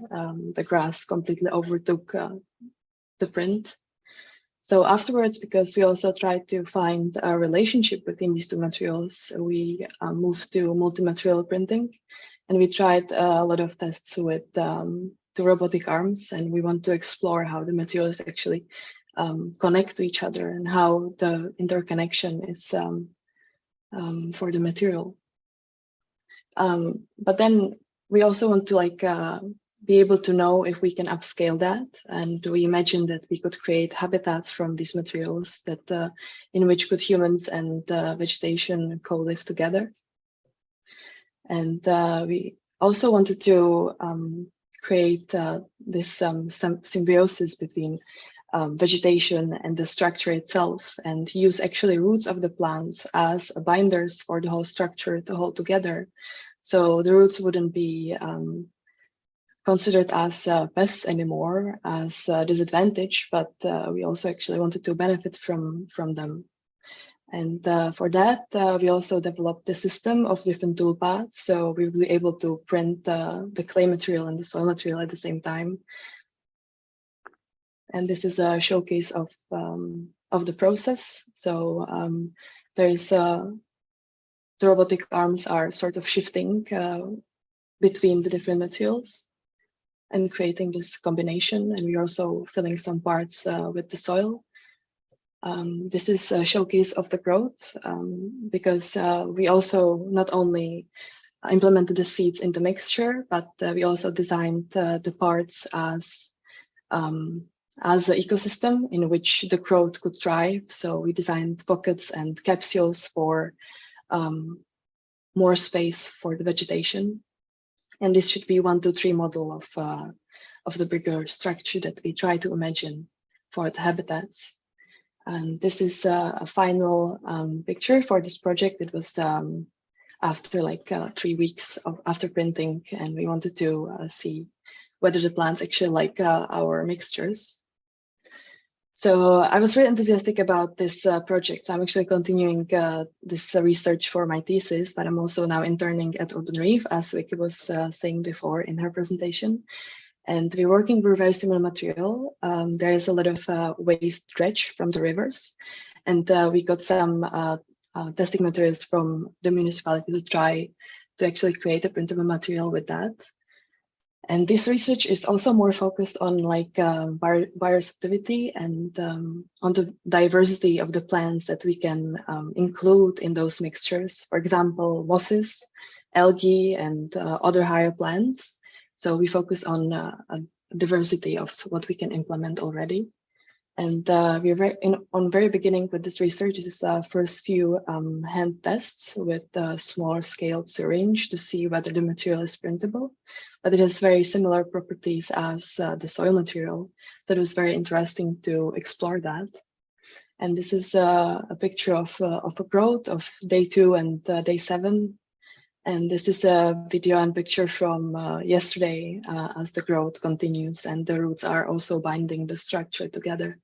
the grass completely overtook the print. So afterwards, because we also tried to find a relationship between these 2 materials, we moved to multi-material printing, and we tried a lot of tests with 2 robotic arms, and we want to explore how the materials actually connect to each other and how the interconnection is for the material. But then we also want to be able to know if we can upscale that, and we imagined that we could create habitats from these materials that in which could humans and vegetation co-live together. And we also wanted to create this symbiosis between vegetation and the structure itself, and use actually roots of the plants as binders for the whole structure to hold together. So the roots wouldn't be considered as pests anymore, as a disadvantage, but we also actually wanted to benefit from them. And for that, we also developed the system of different toolpaths. So we will be able to print the clay material and the soil material at the same time. And this is a showcase of the process. So there's the robotic arms are sort of shifting between the different materials and creating this combination. And we're also filling some parts with the soil. This is a showcase of the growth because we also not only implemented the seeds in the mixture, but we also designed the parts as an ecosystem in which the growth could thrive. So we designed pockets and capsules for more space for the vegetation. And this should be 1, 2, 3 model of the bigger structure that we try to imagine for the habitats. And this is a final picture for this project. It was after like 3 weeks after printing, and we wanted to see whether the plants actually like our mixtures. So I was really enthusiastic about this project. So I'm actually continuing this research for my thesis, but I'm also now interning at Urban Reef, as Vicky was saying before in her presentation. And we're working with a very similar material. There is a lot of waste dredge from the rivers. And we got some testing materials from the municipality to try to actually create a printable material with that. And this research is also more focused on like bioreceptivity and on the diversity of the plants that we can include in those mixtures. For example, mosses, algae, and other higher plants. So we focus on a diversity of what we can implement already. And we're on very beginning with this research. This is our first few hand tests with a smaller scale syringe to see whether the material is printable. But it has very similar properties as the soil material. So it was very interesting to explore that. And this is a picture of a growth of day 2 and day 7. And this is a video and picture from yesterday as the growth continues and the roots are also binding the structure together.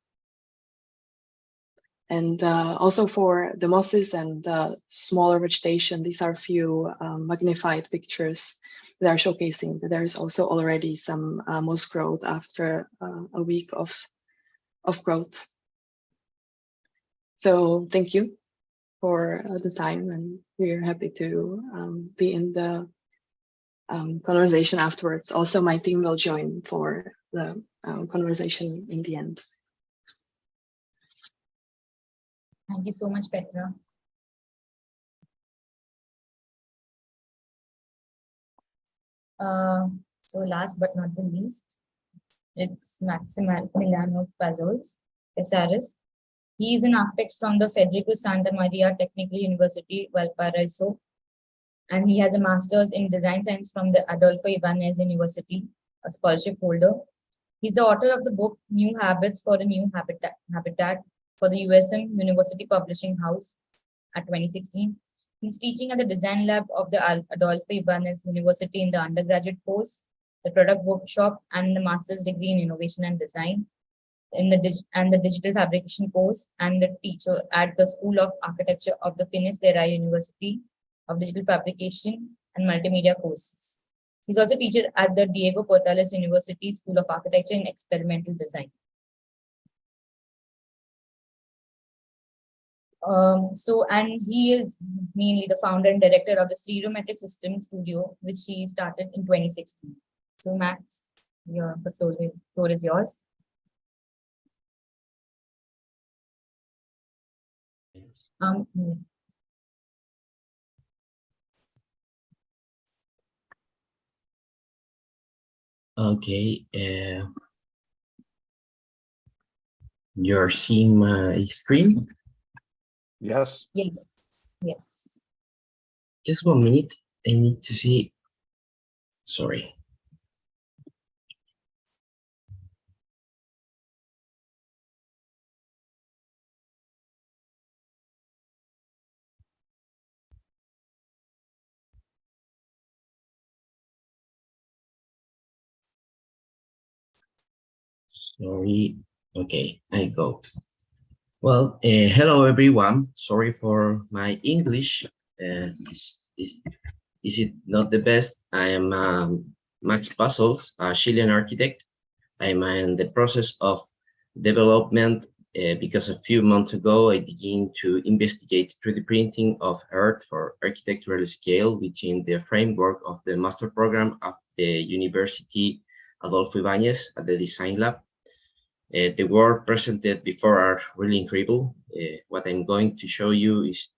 And also for the mosses and smaller vegetation, these are a few magnified pictures that are showcasing that there is also already some moss growth after a week of growth. So thank you for the time, and we're happy to be in the conversation afterwards. Also, my team will join for the conversation in the end.
Thank you so much, Petra. So last but not the least, it's Maximiliano Pazols, SRS. He is an architect from the Federico Santa Maria Technical University, Valparaiso, and he has a master's in design science from the Adolfo Ibáñez University, a scholarship holder. He's the author of the book New Habits for a New Habitat for the USM University Publishing House at 2016. He's teaching at the design lab of the Adolfo Ibáñez University in the undergraduate course, the product workshop, and the master's degree in innovation and design in the digital fabrication course, and the teacher at the School of Architecture of the Finnish Daria University of Digital Fabrication and Multimedia courses. He's also teacher at the Diego Portales University School of Architecture and Experimental Design. And he is mainly the founder and director of the stereometric.system.studio, which he started in 2016. So Max, the floor is yours.
Okay, you're seeing my screen?
Yes.
Yes. Yes.
Just 1 minute. I need to see. Sorry. Sorry. Okay, I go. Well, hello everyone. Sorry for my English. Is it not the best? I am Max Pazols, a Chilean architect. I am in the process of development because a few months ago I began to investigate 3D printing of Earth for architectural scale within the framework of the master program of the University Adolfo Ibáñez at the Design Lab. The work presented before are really incredible. What I'm going to show you is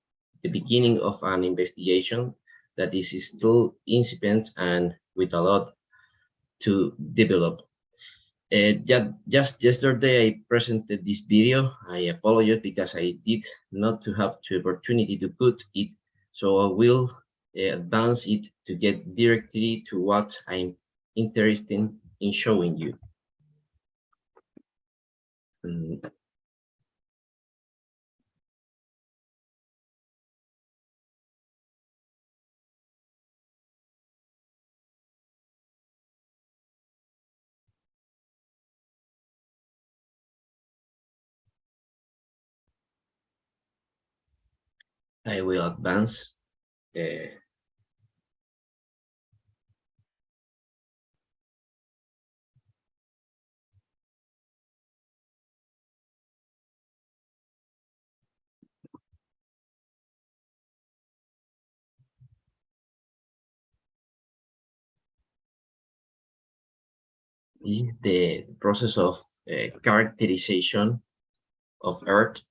the beginning of an investigation that is still incipient and with a lot to develop. Just yesterday I presented this video. I apologize because I did not have the opportunity to put it, so I will advance it to get directly to what I'm interested in showing you. I will advance. The process of characterization of Earth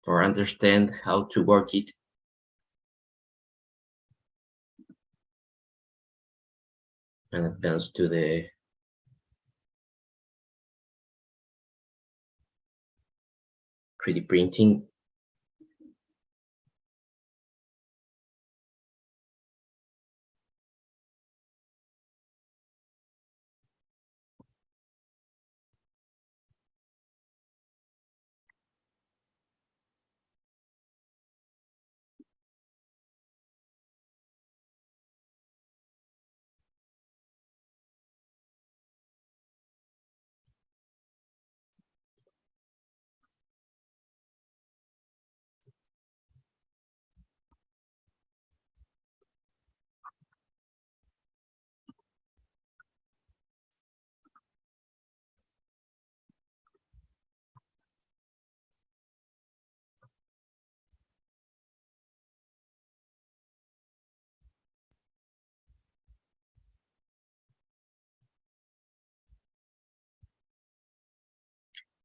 for understand how to work it. And advance to the .3D printing.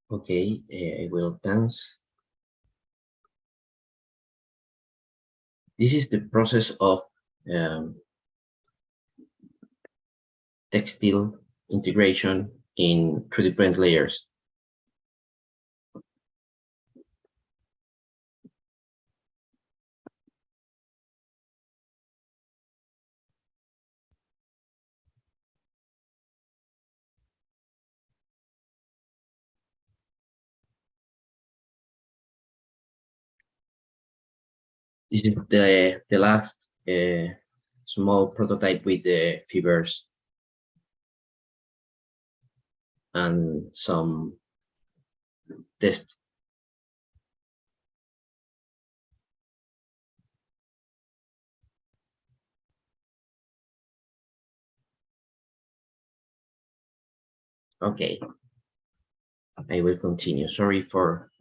Okay, I will advance. This is the process of textile integration in 3D print layers. This is the last small prototype with the fibers and some test. Okay, I will continue. Sorry for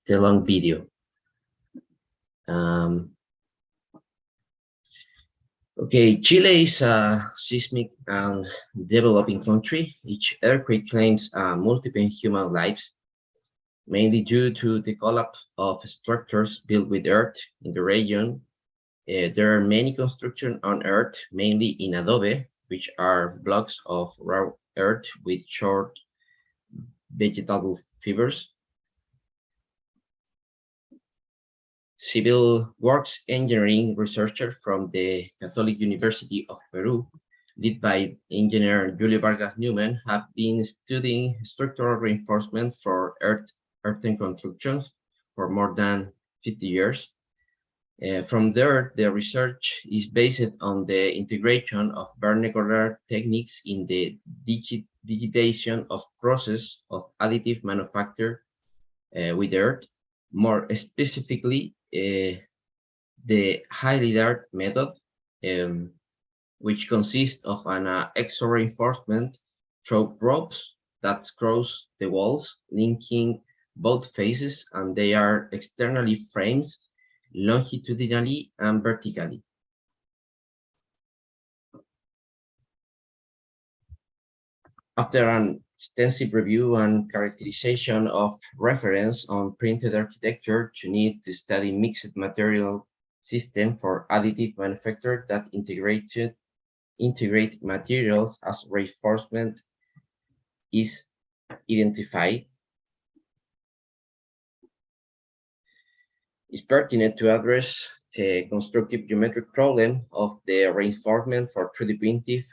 the long video. Okay, Chile is a seismic and developing country. Each earthquake claims multiple human lives, mainly due to the collapse of structures built with earth in the region. There are many constructions on earth, mainly in adobe, which are blocks of raw earth with short vegetable fibers. Civil works engineering researchers from the Catholic University of Peru, led by engineer Julio Vargas Newman, have been studying structural reinforcement for earthen constructions for more than 50 years. From there, the research is based on the integration of vernacular techniques in the digitization of process of additive manufacture with earth, more specifically the highly dart method, which consists of an extra reinforcement through ropes that cross the walls, linking both faces, and they are externally framed longitudinally and vertically. After an extensive review and characterization of reference on printed architecture to need to study mixed material system for additive manufacture that integrate materials as reinforcement is identified, it's pertinent to address the constructive geometric problem of the reinforcement for 3D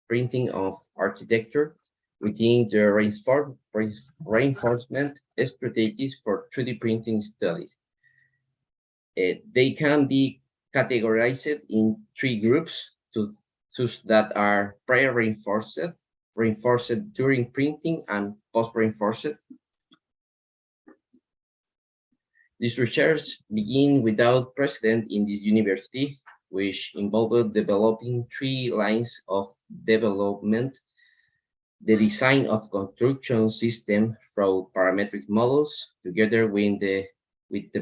printing of architecture within the reinforcement strategies for 3D printing studies. They can be categorized in 3 groups, those that are prior reinforced during printing, and post-reinforced. This research began without precedent in this university, which involved developing 3 lines of development: the design of construction system through parametric models, together with the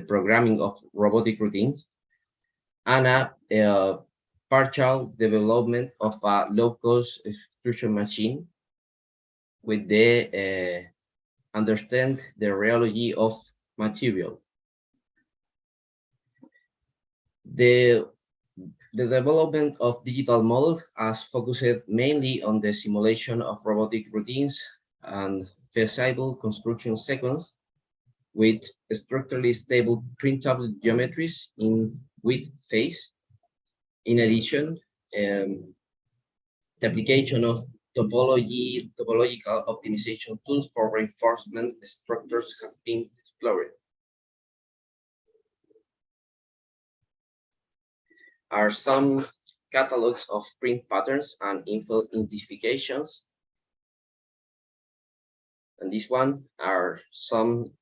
programming of robotic routines, and a partial development of a low-cost extrusion machine with the understand the rheology of material. The development of digital models has focused mainly on the simulation of robotic routines and feasible construction sequence with structurally stable printable geometries in width phase. In addition, the application of topological optimization tools for reinforcement structures has been explored. Are some catalogs of print patterns and info identifications. And this one are some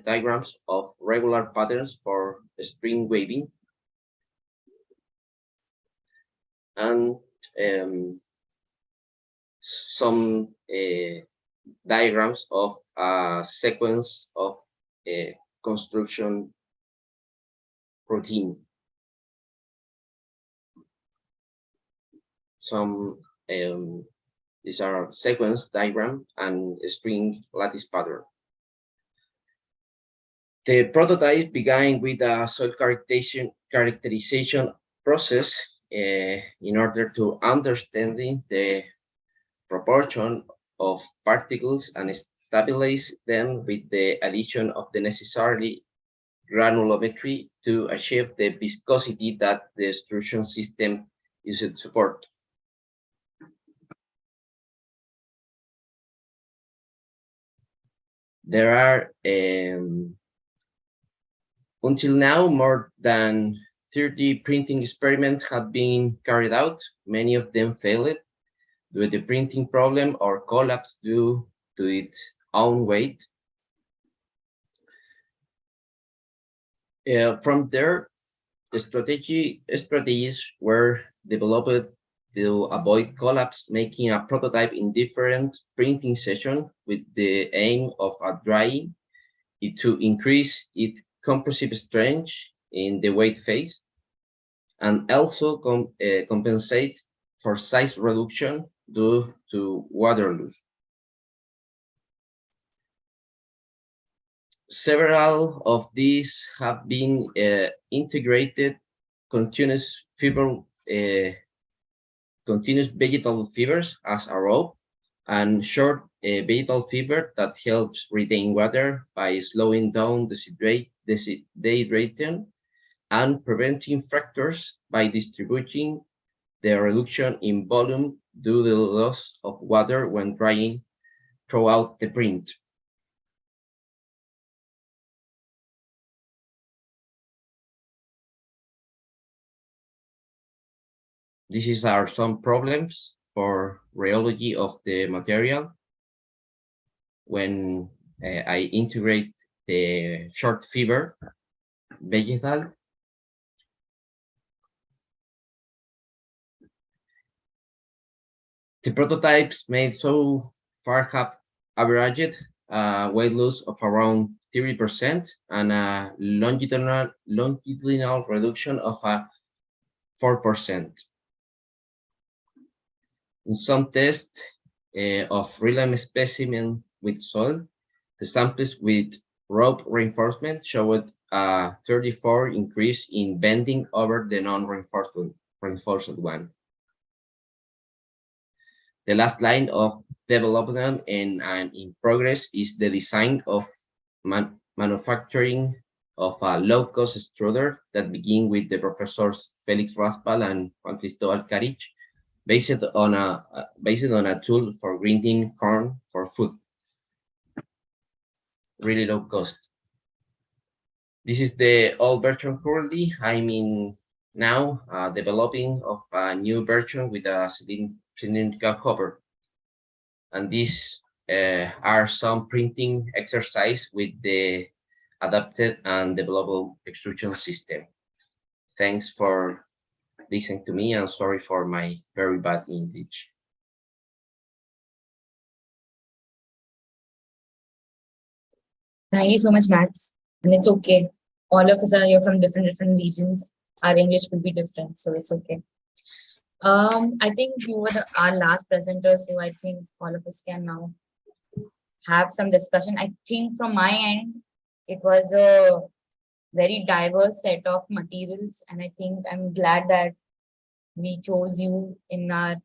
diagrams of regular patterns for string waving. And some diagrams of a sequence of construction routine. Some these are sequence diagram and string lattice pattern. The prototype began with a soil characterization process in order to understanding the proportion of particles and stabilize them with the addition of the necessary granulometry to achieve the viscosity that the extrusion system should support. There are, until now, more than 30 printing experiments have been carried out. Many of them failed due to the printing problem or collapse due to its own weight. From there, the strategies were developed to avoid collapse, making a prototype in different printing sessions with the aim of drying it to increase its compressive strength in the weight phase, and also compensate for size reduction due to water loss. Several of these have been integrated continuous vegetal fibers as a rope, and short vegetal fiber that helps retain water by slowing down dehydration and preventing fractures by distributing the reduction in volume due to the loss of water when drying throughout the print. These are some problems for rheology of the material. when I integrate the short fiber vegetal. The prototypes made so far have averaged weight loss of around 30% and a longitudinal reduction of 4%. In some tests of real-time specimen with soil, the samples with rope reinforcement showed a 34 increase in bending over the non-reinforced one. The last line of development and in progress is the design of manufacturing of a low-cost extruder that begin with the professors Felix Raspal and Juan Cristobal Carich, based on a tool for grinding corn for food. Really low cost. This is the old version currently. I'm in now developing of a new version with a cylindrical cover. And these are some printing exercise with the adapted and developable extrusion system. Thanks for listening to me and sorry for my very bad English.
Thank you so much, Max. And it's okay. All of us are here from different regions. Our English will be different, so it's okay. I think you were our last presenter, so I think all of us can now have some discussion. I think from my end, it was a very diverse set of materials, and I think I'm glad that we chose you in our,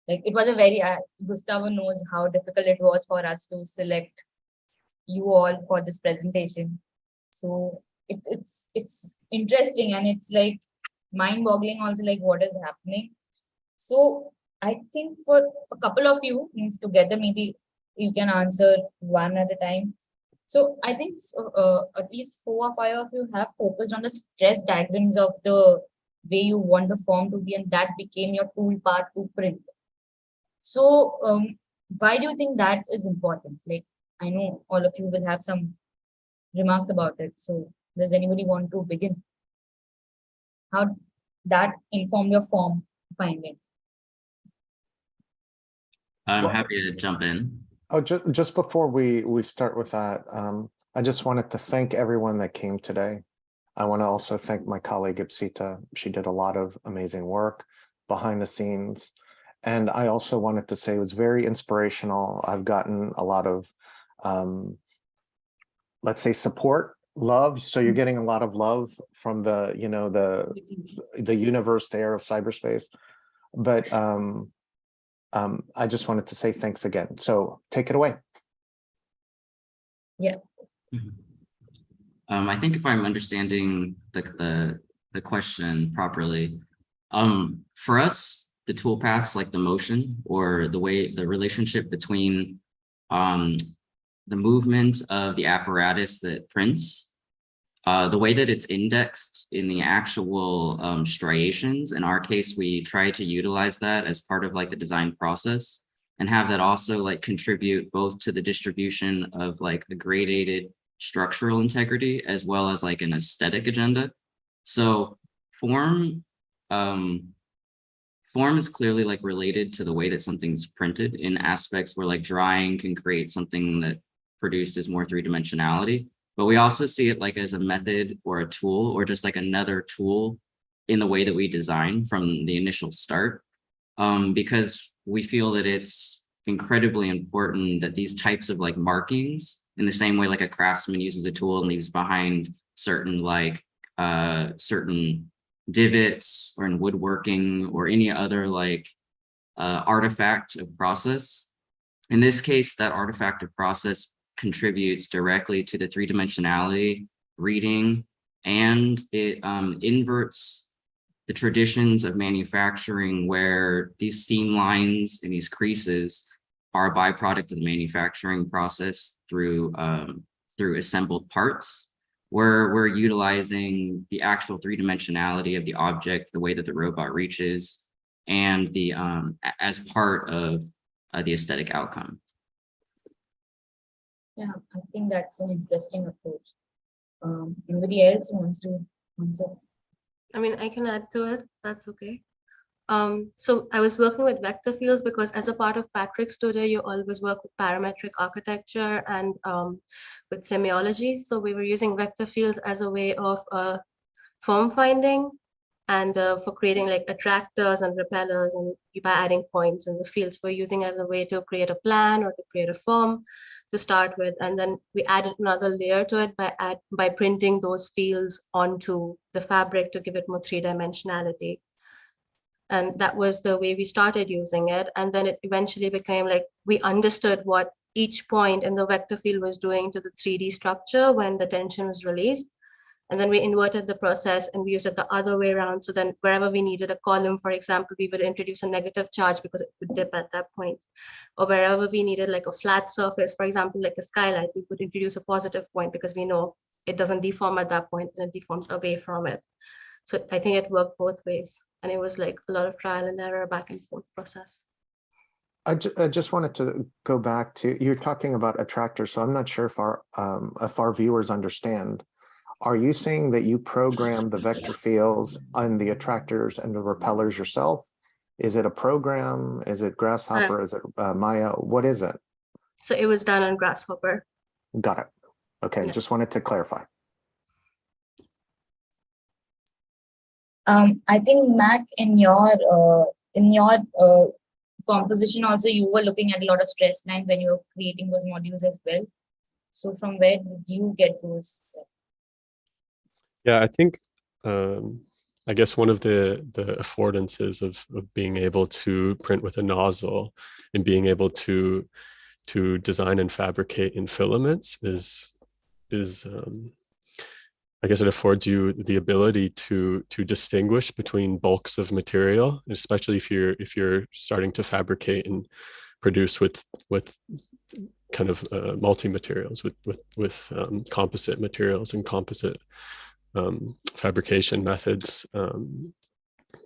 like, it was a very, Gustavo knows how difficult it was for us to select you all for this presentation. So it's interesting, and it's like mind-boggling also, like what is happening. So I think for a couple of you, means together, maybe you can answer one at a time. So I think at least 4 or 5 of you have focused on the stress diagrams of the way you want the form to be, and that became your tool part to print. So why do you think that is important? Like, I know all of you will have some remarks about it. So does anybody want to begin? How that inform your form finding?
I'm happy to jump in.
Oh, just before we start with that, I just wanted to thank everyone that came today. I want to also thank my colleague Ipsita. She did a lot of amazing work behind the scenes. And I also wanted to say it was very inspirational. I've gotten a lot of, let's say, support, love. So you're getting a lot of love from the, you know, the universe there of cyberspace. But I just wanted to say thanks again. So take it away.
Yeah.
I think if I'm understanding the question properly, for us, the toolpaths, like the motion or the relationship between the movement of the apparatus that prints, the way that it's indexed in the actual striations. In our case, we try to utilize that as part of like the design process and have that also like contribute both to the distribution of like a gradated structural integrity as well as like an aesthetic agenda. So form is clearly like related to the way that something's printed in aspects where like drying can create something that produces more 3-dimensionality. But we also see it like as a method or a tool or just like another tool in the way that we design from the initial start, because we feel that it's incredibly important that these types of like markings, in the same way like a craftsman uses a tool and leaves behind certain like certain divots or in woodworking or any other like artifact of process. In this case, that artifact of process contributes directly to the 3-dimensionality reading, and it inverts the traditions of manufacturing where these seam lines and these creases are a byproduct of the manufacturing process through assembled parts, where we're utilizing the actual 3-dimensionality of the object, the way that the robot reaches, and the as part of the aesthetic outcome.
Yeah, I think that's an interesting approach. Anybody else wants to answer?
I mean, I can add to it. That's okay. So I was working with vector fields because as a part of Patrick's studio, you always work with parametric architecture and with semiology. So we were using vector fields as a way of form finding and for creating like attractors and repellers, and by adding points in the fields, we're using as a way to create a plan or to create a form to start with. And then we added another layer to it by printing those fields onto the fabric to give it more three-dimensionality. And that was the way we started using it. And then it eventually became like, we understood what each point in the vector field was doing to the 3D structure when the tension was released. And then we inverted the process and we used it the other way around. So then wherever we needed a column, for example, we would introduce a negative charge because it would dip at that point. Or wherever we needed like a flat surface, for example, like a skylight, we would introduce a positive point because we know it doesn't deform at that point and it deforms away from it. So I think it worked both ways. And it was like a lot of trial and error, back and forth process.
I just wanted to go back to, you're talking about attractors, so I'm not sure if our viewers understand. Are you saying that you program the vector fields and the attractors and the repellers yourself? Is it a program? Is it Grasshopper? Is it Maya? What is it?
So it was done on Grasshopper.
Got it. Okay, yeah. Just wanted to clarify.
I think Mac, in your composition also, you were looking at a lot of stress lines when you were creating those modules as well. So from where did you get those?
Yeah, I think I guess one of the affordances of being able to print with a nozzle and being able to design and fabricate in filaments is I guess it affords you the ability to distinguish between bulks of material, especially if you're starting to fabricate and produce with kind of multi-materials with composite materials and composite fabrication methods.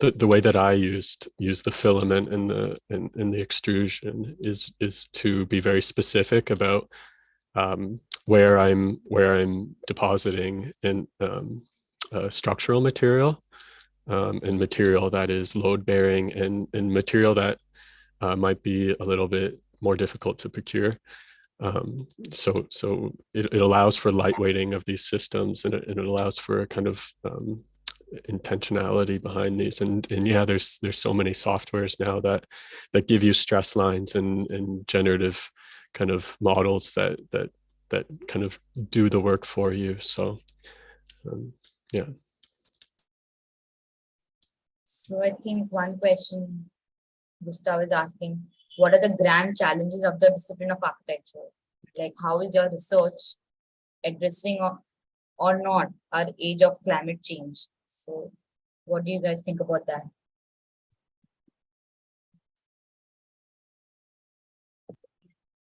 The way that I use the filament and the extrusion is to be very specific about where I'm depositing in structural material and material that is load bearing and material that might be a little bit more difficult to procure. So it allows for lightweighting of these systems, and it allows for a kind of intentionality behind these. And yeah, there's so many softwares now that give you stress lines and generative kind of models that kind of do the work for you. So yeah.
So I think one question Gustavo is asking, what are the grand challenges of the discipline of architecture? Like, how is your research addressing or not our age of climate change? So what do you guys think about that?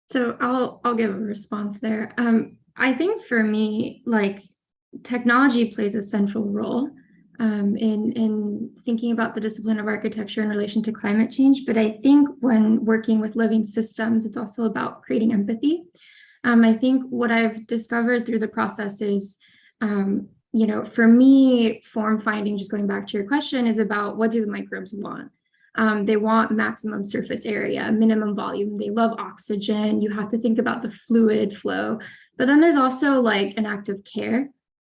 So I'll give a response there. I think for me, like, technology plays a central role in thinking about the discipline of architecture in relation to climate change. But I think when working with living systems, it's also about creating empathy. I think what I've discovered through the process is, for me, form finding, just going back to your question, is about what do the microbes want? They want maximum surface area, minimum volume. They love oxygen. You have to think about the fluid flow. But then there's also like an act of care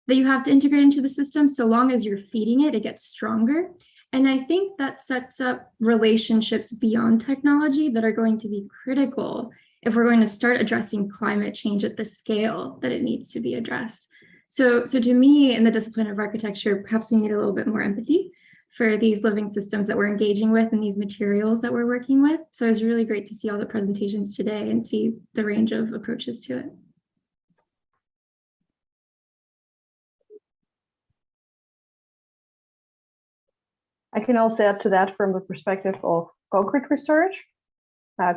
that you have to integrate into the system. So long as you're feeding it, it gets stronger. And I think that sets up relationships beyond technology that are going to be critical if we're going to start addressing climate change at the scale that it needs to be addressed. So to me, in the discipline of architecture, perhaps we need a little bit more empathy for these living systems that we're engaging with and these materials that we're working with. So it's really great to see all the presentations today and see the range of approaches to it.
I can also add to that from the perspective of concrete research.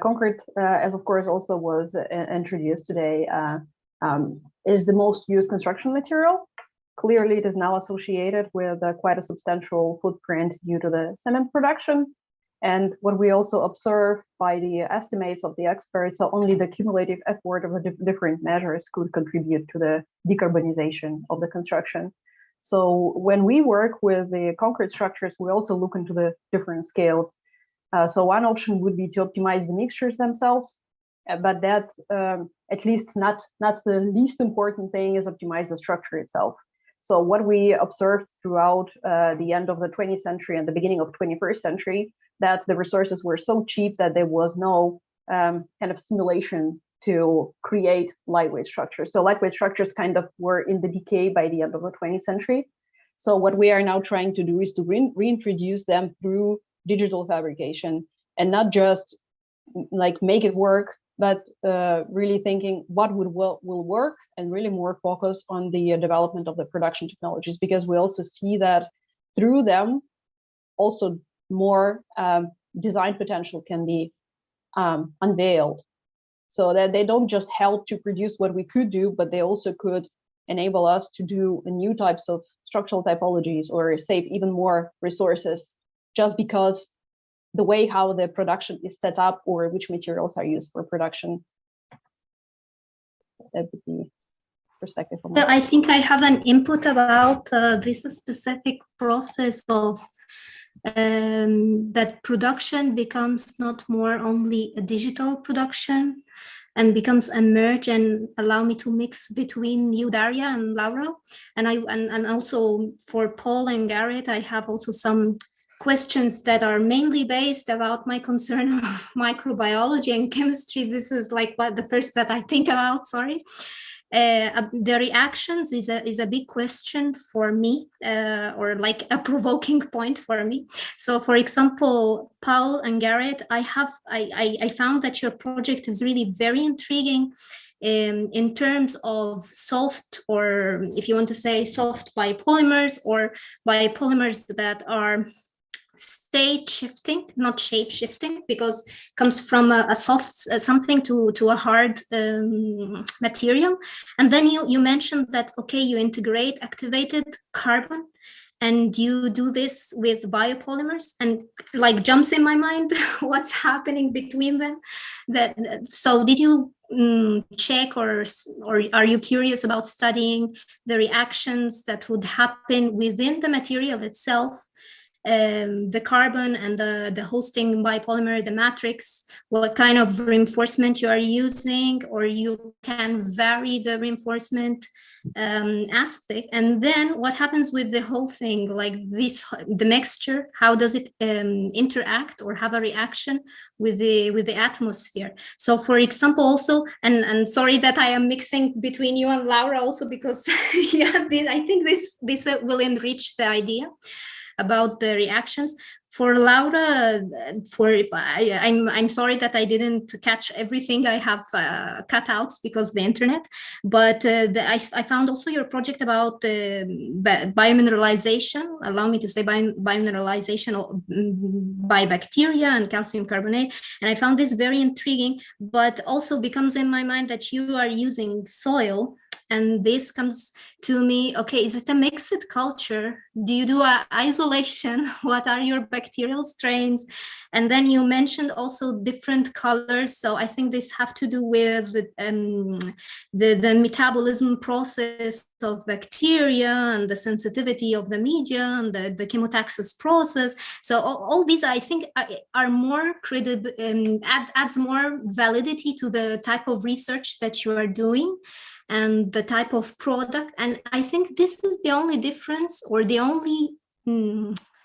Concrete, as of course also was introduced today, is the most used construction material. Clearly, it is now associated with quite a substantial footprint due to the cement production. And what we also observe by the estimates of the experts, so only the cumulative effort of the different measures could contribute to the decarbonization of the construction. So when we work with the concrete structures, we also look into the different scales. So one option would be to optimize the mixtures themselves, but that at least not the least important thing is optimize the structure itself. So what we observed throughout the end of the 20th century and the beginning of 21st century, that the resources were so cheap that there was no kind of stimulation to create lightweight structures. So lightweight structures kind of were in the decay by the end of the 20th century. So what we are now trying to do is to reintroduce them through digital fabrication, and not just like make it work, but really thinking what will work, and really more focus on the development of the production technologies, because we also see that through them also more design potential can be unveiled, so that they don't just help to produce what we could do, but they also could enable us to do new types of structural typologies or save even more resources, just because the way how the production is set up or which materials are used for production. That would be perspective from
I think I have an input about this specific process of that production becomes not more only a digital production and becomes a merge, and allow me to mix between you, Daria, and Laura. And also for Paul and Garrett, I have also some questions that are mainly based about my concern of microbiology and chemistry. This is like what the first that I think about, sorry. The reactions is a big question for me, or like a provoking point for me. So for example, Paul and Garrett, I found that your project is really very intriguing in terms of soft, or if you want to say soft biopolymers, or biopolymers that are state shifting, not shape shifting, because it comes from a soft something to a hard material. And then you mentioned that, okay, you integrate activated carbon and you do this with biopolymers, and like jumps in my mind what's happening between them. So did you check or are you curious about studying the reactions that would happen within the material itself, the carbon and the hosting biopolymer, the matrix, what kind of reinforcement you are using, or you can vary the reinforcement aspect, and then what happens with the whole thing, like the mixture, how does it interact or have a reaction with the atmosphere? So for example, also, and sorry that I am mixing between you and Laura also, because yeah, I think this will enrich the idea about the reactions. For Laura, I'm sorry that I didn't catch everything. I have cutouts because of the internet, but I found also your project about biomineralization, allow me to say biomineralization by bacteria and calcium carbonate. And I found this very intriguing, but also becomes in my mind that you are using soil. And this comes to me, okay, is it a mixed culture? Do you do isolation? What are your bacterial strains? And then you mentioned also different colors. So I think this have to do with the metabolism process of bacteria and the sensitivity of the media and the chemotaxis process. So all these, I think, are more credible and adds more validity to the type of research that you are doing and the type of product. And I think this is the only difference, or the only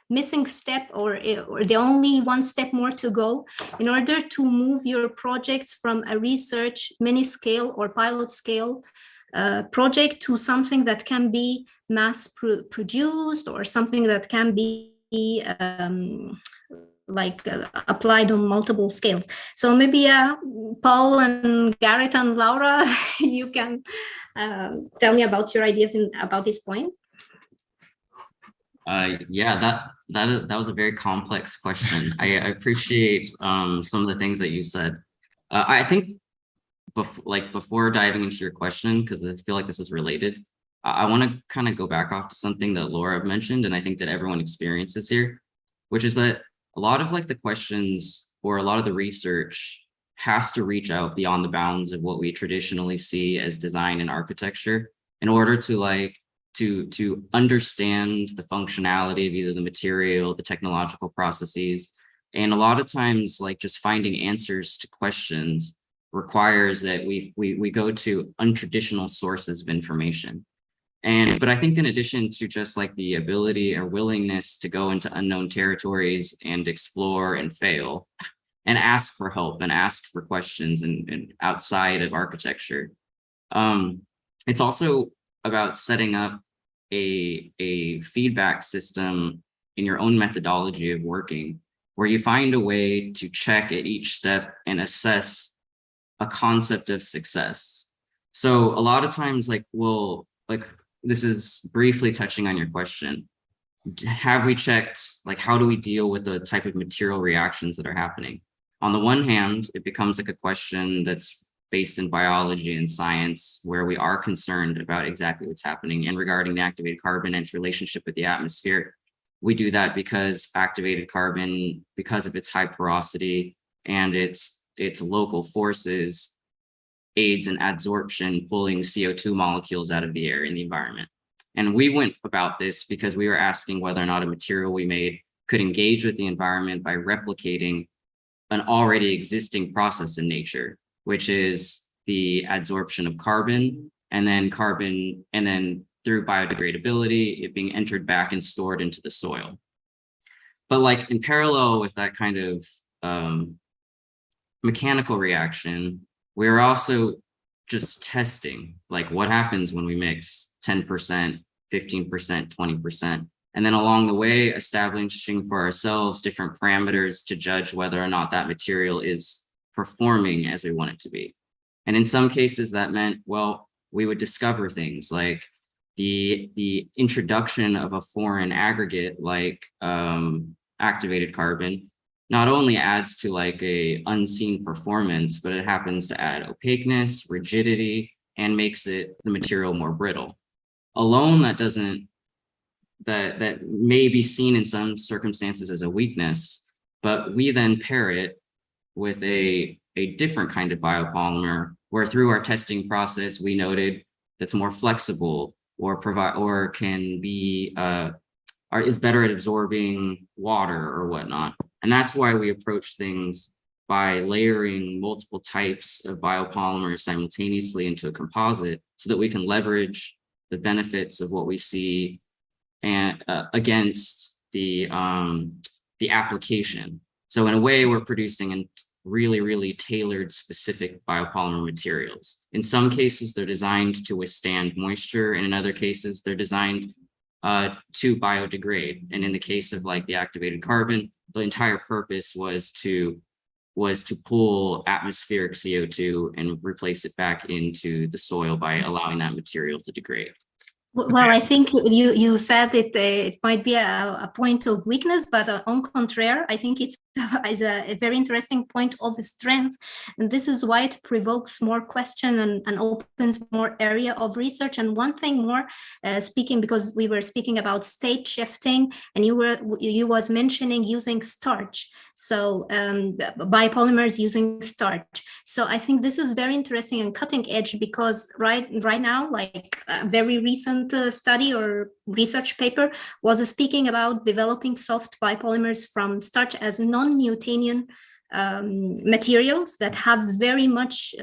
missing step, or the only one step more to go in order to move your projects from a research mini scale or pilot scale project to something that can be mass produced, or something that can be applied on multiple scales. So maybe Paul and Garrett and Laura, you can tell me about your ideas about this point.
Yeah, that was a very complex question. I appreciate some of the things that you said. I think before diving into your question, because I feel like this is related, I want to kind of go back off to something that Laura mentioned, and I think that everyone experiences here, which is that a lot of like the questions or a lot of the research has to reach out beyond the bounds of what we traditionally see as design and architecture in order to like to understand the functionality of either the material, the technological processes. And a lot of times, like just finding answers to questions requires that we go to untraditional sources of information. But I think in addition to just like the ability or willingness to go into unknown territories and explore and fail and ask for help and ask for questions and outside of architecture, it's also about setting up a feedback system in your own methodology of working, where you find a way to check at each step and assess a concept of success. So a lot of times, like, this is briefly touching on your question. Have we checked, like, how do we deal with the type of material reactions that are happening? On the one hand, it becomes like a question that's based in biology and science, where we are concerned about exactly what's happening. And regarding the activated carbon and its relationship with the atmosphere, we do that because activated carbon, because of its high porosity and its local forces, aids in adsorption, pulling CO2 molecules out of the air in the environment. And we went about this because we were asking whether or not a material we made could engage with the environment by replicating an already existing process in nature, which is the adsorption of carbon, and then through biodegradability, it being entered back and stored into the soil. But like in parallel with that kind of mechanical reaction, we're also just testing, like, what happens when we mix 10%, 15%, 20%, and then along the way, establishing for ourselves different parameters to judge whether or not that material is performing as we want it to be. And in some cases that meant, well, we would discover things like the introduction of a foreign aggregate like activated carbon not only adds to like a unseen performance, but it happens to add opaqueness, rigidity, and makes the material more brittle. Alone, that may be seen in some circumstances as a weakness, but we then pair it with a different kind of biopolymer, where through our testing process, we noted that's more flexible or can be is better at absorbing water or whatnot. And that's why we approach things by layering multiple types of biopolymers simultaneously into a composite, so that we can leverage the benefits of what we see and against the application. So in a way, we're producing really, really tailored specific biopolymer materials. In some cases, they're designed to withstand moisture, and in other cases, they're designed to biodegrade. And in the case of like the activated carbon, the entire purpose was to pull atmospheric CO2 and replace it back into the soil by allowing that material to degrade.
Well, I think you said it might be a point of weakness, but on contrary, I think it's a very interesting point of strength. And this is why it provokes more question and opens more area of research. And one thing more, speaking, because we were speaking about state shifting, and you was mentioning using starch. So biopolymers using starch. So I think this is very interesting and cutting edge, because right now, like a very recent study or research paper was speaking about developing soft biopolymers from starch as non-Newtonian materials that have very much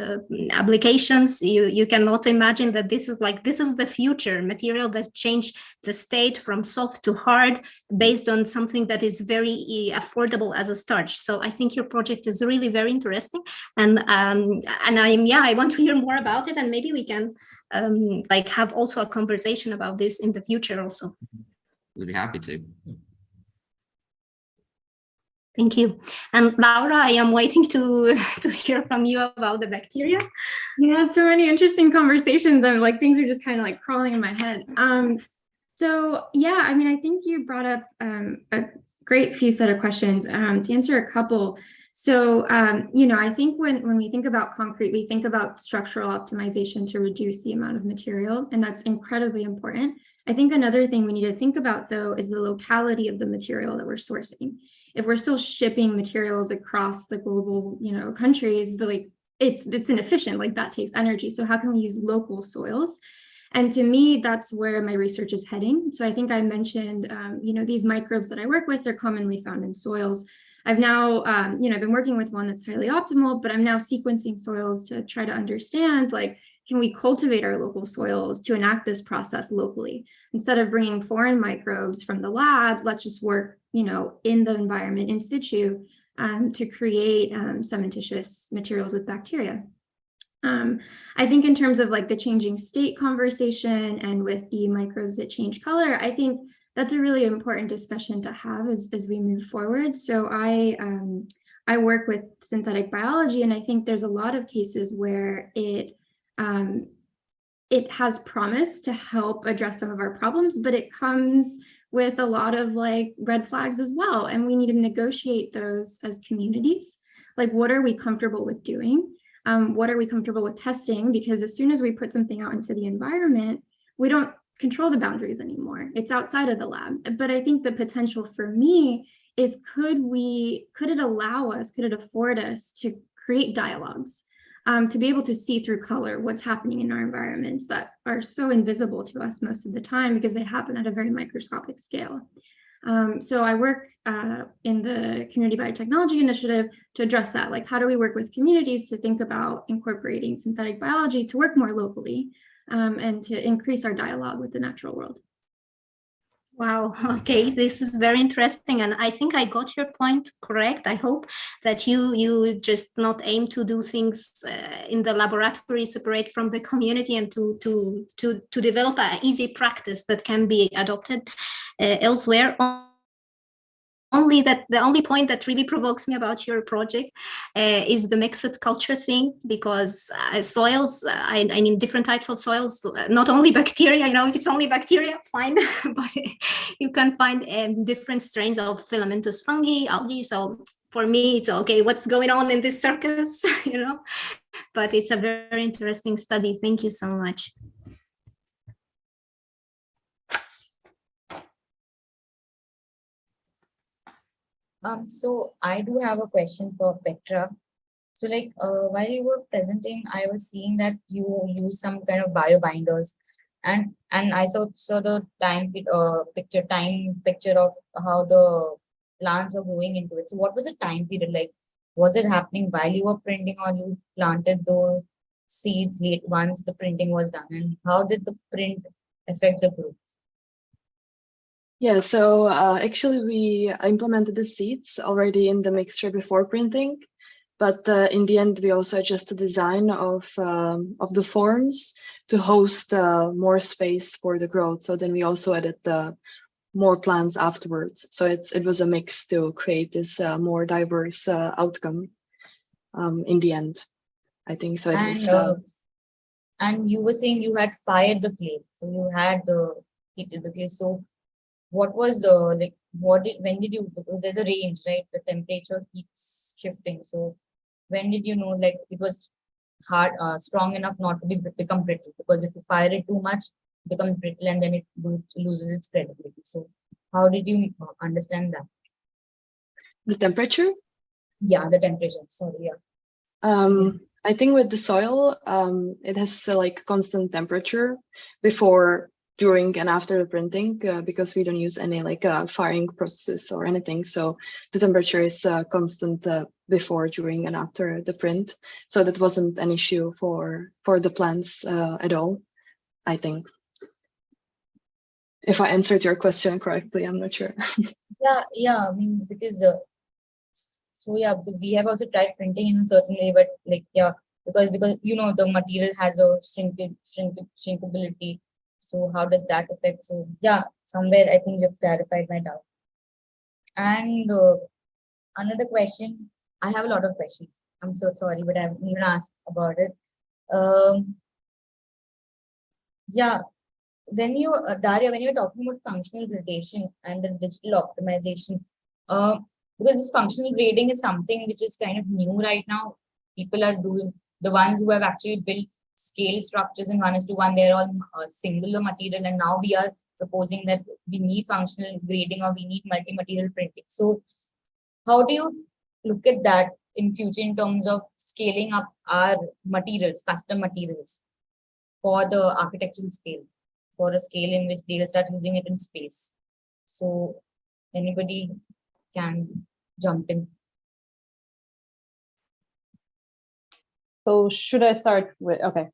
applications. You cannot imagine that this is the future material that change the state from soft to hard based on something that is very affordable as a starch. So I think your project is really very interesting, and I want to hear more about it, and maybe we can like have also a conversation about this in the future also.
We'd be happy to.
Thank you. And Laura, I am waiting to hear from you about the bacteria.
Yeah, so many interesting conversations. I'm like, things are just kind of like crawling in my head. So yeah, I mean, I think you brought up a great few set of questions. To answer a couple. So, I think when we think about concrete, we think about structural optimization to reduce the amount of material, and that's incredibly important. I think another thing we need to think about, though, is the locality of the material that we're sourcing. if we're still shipping materials across the global, countries, it's inefficient, like that takes energy. So how can we use local soils? And to me, that's where my research is heading. So I think I mentioned, these microbes that I work with, they're commonly found in soils. I've now, I've been working with one that's highly optimal, but I'm now sequencing soils to try to understand, can we cultivate our local soils to enact this process locally? Instead of bringing foreign microbes from the lab, let's just work, in the environment in situ to create cementitious materials with bacteria. I think in terms of the changing state conversation and with the microbes that change color, I think that's a really important discussion to have as we move forward. So I work with synthetic biology, and I think there's a lot of cases where it has promise to help address some of our problems, but it comes with a lot of red flags as well. And we need to negotiate those as communities. What are we comfortable with doing? What are we comfortable with testing? Because as soon as we put something out into the environment, we don't control the boundaries anymore. It's outside of the lab. But I think the potential for me is could it afford us to create dialogues, to be able to see through color what's happening in our environments that are so invisible to us most of the time because they happen at a very microscopic scale. So I work in the Community Biotechnology Initiative to address that. How do we work with communities to think about incorporating synthetic biology to work more locally and to increase our dialogue with the natural world?
Wow, okay, this is very interesting, and I think I got your point correct. I hope that you just not aim to do things in the laboratory separate from the community, and to develop an easy practice that can be adopted elsewhere. The only point that really provokes me about your project is the mixed culture thing, because soils, I mean, different types of soils, not only bacteria, if it's only bacteria, fine, but you can find different strains of filamentous fungi, algae. So for me, it's okay, what's going on in this circus, but it's a very interesting study. Thank you so much.
So I do have a question for Petra. So while you were presenting, I was seeing that you use some kind of biobinders, and I saw the time picture of how the plants were growing into it. So what was the time period like? Was it happening while you were printing, or you planted those seeds late once the printing was done? And how did the print affect the growth?
Yeah, so actually we implemented the seeds already in the mixture before printing, but in the end we also adjusted the design of the forms to host more space for the growth. So then we also added more plants afterwards. So it was a mix to create this more diverse outcome in the end, I think. So
and you were saying you had fired the clay, so you had heated the clay. So what was when did you, because there's a range, right? The temperature keeps shifting. So when did you know it was strong enough not to become brittle? Because if you fire it too much, it becomes brittle and then it loses its credibility. So how did you understand that?
The temperature?
Yeah, the temperature. Sorry, yeah.
I think with the soil, it has constant temperature before, during, and after the printing, because we don't use any firing processes or anything. So the temperature is constant before, during, and after the print. So that wasn't an issue for the plants at all, I think. If I answered your question correctly, I'm not sure.
Yeah, means because because we have also tried printing in a certain way, but because the material has a shrinkability. So how does that affect? So yeah, somewhere I think you've clarified my doubt. And another question, I have a lot of questions. I'm so sorry, but I haven't even asked about it. Yeah, Daria, when you're talking about functional gradation and the digital optimization, because this functional grading is something which is kind of new right now. People are doing, the ones who have actually built scale structures in 1:1, they're all singular material, and now we are proposing that we need functional grading or we need multi-material printing. So how do you look at that in future in terms of scaling up our materials, custom materials for the architectural scale, for a scale in which they'll start using it in space? So anybody can jump in.
So should I start with, okay.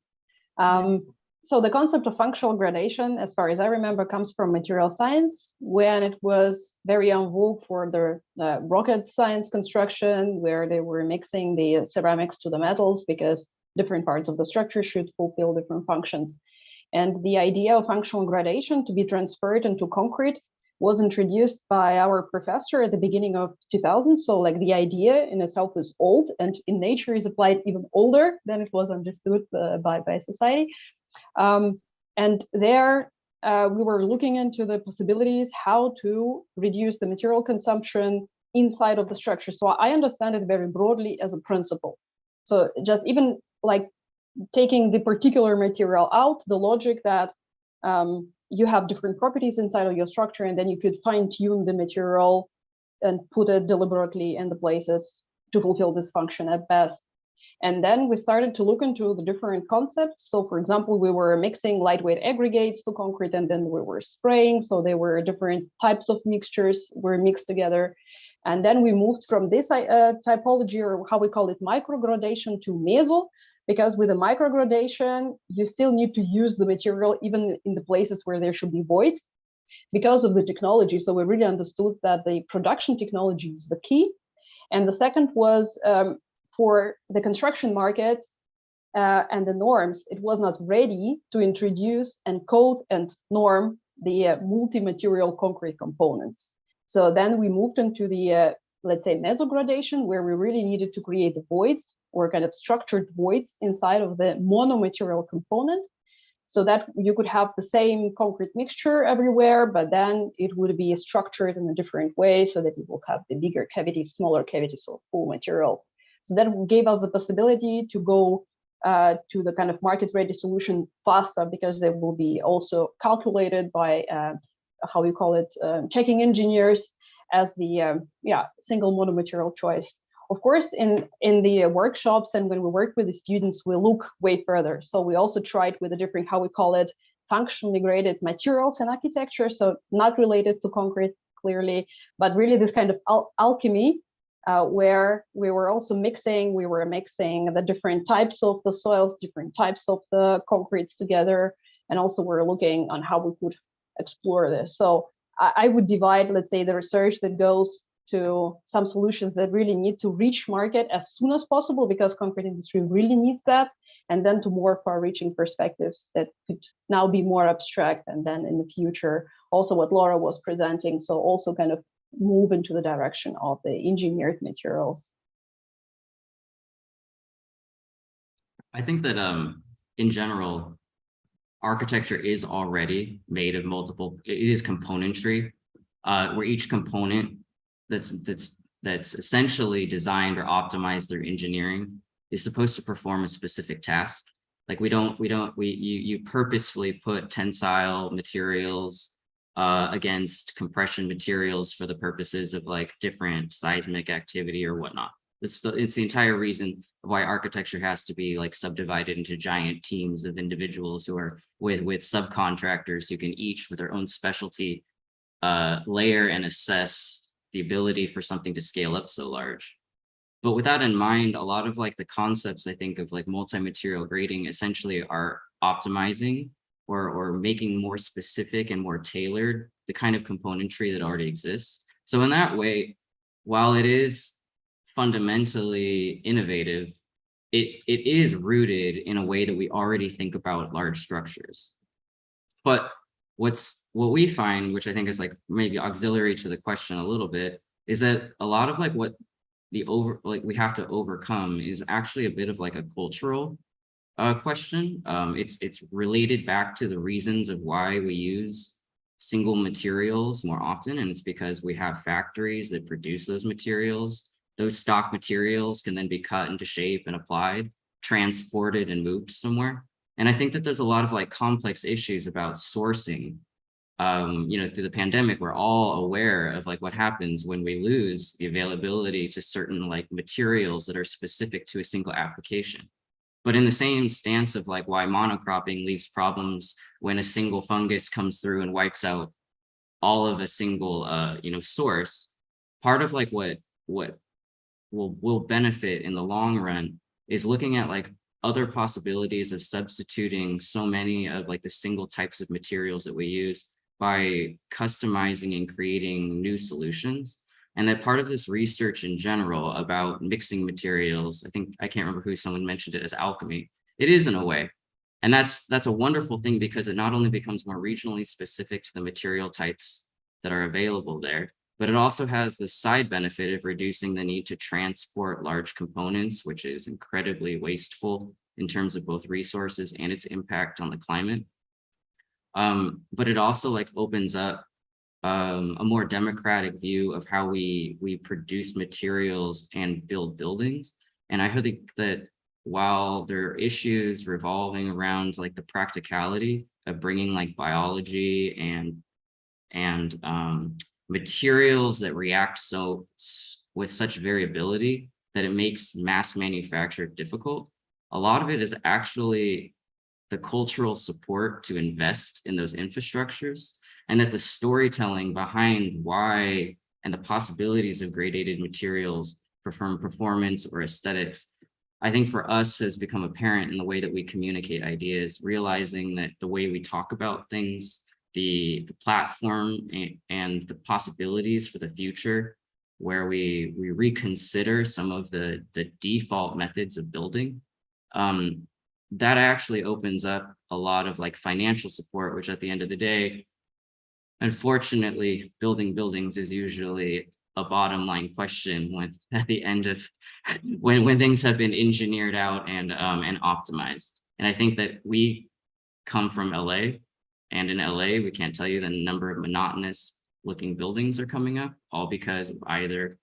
So the concept of functional gradation, as far as I remember, comes from material science, when it was very en vogue for the rocket science construction, where they were mixing the ceramics to the metals because different parts of the structure should fulfill different functions. And the idea of functional gradation to be transferred into concrete was introduced by our professor at the beginning of 2000. So like the idea in itself is old, and in nature is applied even older than it was understood by society. And there we were looking into the possibilities how to reduce the material consumption inside of the structure. So I understand it very broadly as a principle. So just even like taking the particular material out, the logic that you have different properties inside of your structure, and then you could fine-tune the material and put it deliberately in the places to fulfill this function at best. And then we started to look into the different concepts. So for example, we were mixing lightweight aggregates to concrete, and then we were spraying. So there were different types of mixtures were mixed together. And then we moved from this typology, or how we call it, microgradation, to meso, because with a microgradation, you still need to use the material even in the places where there should be void because of the technology. So we really understood that the production technology is the key. And the second was for the construction market and the norms, it was not ready to introduce and code and norm the multi-material concrete components. So then we moved into the, let's say, mesogradation, where we really needed to create the voids, or kind of structured voids inside of the monomaterial component, so that you could have the same concrete mixture everywhere, but then it would be structured in a different way so that you will have the bigger cavities, smaller cavities, or full material. So that gave us the possibility to go to the kind of market-ready solution faster, because they will be also calculated by, how you call it, checking engineers as the single monomaterial choice. Of course, in the workshops and when we work with the students, we look way further. So we also tried with the different, how we call it, functionally graded materials and architecture. So not related to concrete clearly, but really this kind of alchemy, where we were also mixing, the different types of the soils, different types of the concretes together. And also we're looking on how we could explore this. So I would divide, let's say, the research that goes to some solutions that really need to reach market as soon as possible, because concrete industry really needs that, and then to more far-reaching perspectives that could now be more abstract, and then in the future also what Laura was presenting, so also kind of move into the direction of the engineered materials.
I think that in general, architecture is already made of multiple, it is componentry, where each component that's essentially designed or optimized through engineering is supposed to perform a specific task. Like you purposefully put tensile materials against compression materials for the purposes of like different seismic activity or whatnot. It's the entire reason why architecture has to be like subdivided into giant teams of individuals who are with subcontractors who can each with their own specialty layer and assess the ability for something to scale up so large. But with that in mind, a lot of like the concepts I think of like multi-material grading essentially are optimizing or making more specific and more tailored the kind of componentry that already exists. So in that way, while it is fundamentally innovative, it is rooted in a way that we already think about large structures. But what we find, which I think is like maybe auxiliary to the question a little bit, is that a lot of like what we have to overcome is actually a bit of like a cultural question. It's related back to the reasons of why we use single materials more often, and it's because we have factories that produce those materials. Those stock materials can then be cut into shape and applied, transported and moved somewhere. And I think that there's a lot of like complex issues about sourcing through the pandemic, we're all aware of like what happens when we lose the availability to certain like materials that are specific to a single application. But in the same stance of like why monocropping leaves problems when a single fungus comes through and wipes out all of a single source, part of like what will benefit in the long run is looking at like other possibilities of substituting so many of like the single types of materials that we use by customizing and creating new solutions. And that part of this research in general about mixing materials, I can't remember someone mentioned it as alchemy. It is in a way. And that's a wonderful thing because it not only becomes more regionally specific to the material types that are available there, but it also has the side benefit of reducing the need to transport large components, which is incredibly wasteful in terms of both resources and its impact on the climate. But it also like opens up a more democratic view of how we produce materials and build buildings. And I think that while there are issues revolving around like the practicality of bringing like biology and materials that react with such variability that it makes mass manufacture difficult, a lot of it is actually the cultural support to invest in those infrastructures, and that the storytelling behind why and the possibilities of gradated materials from performance or aesthetics, I think for us has become apparent in the way that we communicate ideas, realizing that the way we talk about things, the platform and the possibilities for the future, where we reconsider some of the default methods of building, that actually opens up a lot of like financial support, which at the end of the day, unfortunately, building buildings is usually a bottom line question when at the end of when things have been engineered out and optimized. And I think that we come from LA, and in LA, we can't tell you the number of monotonous looking buildings are coming up, all because of either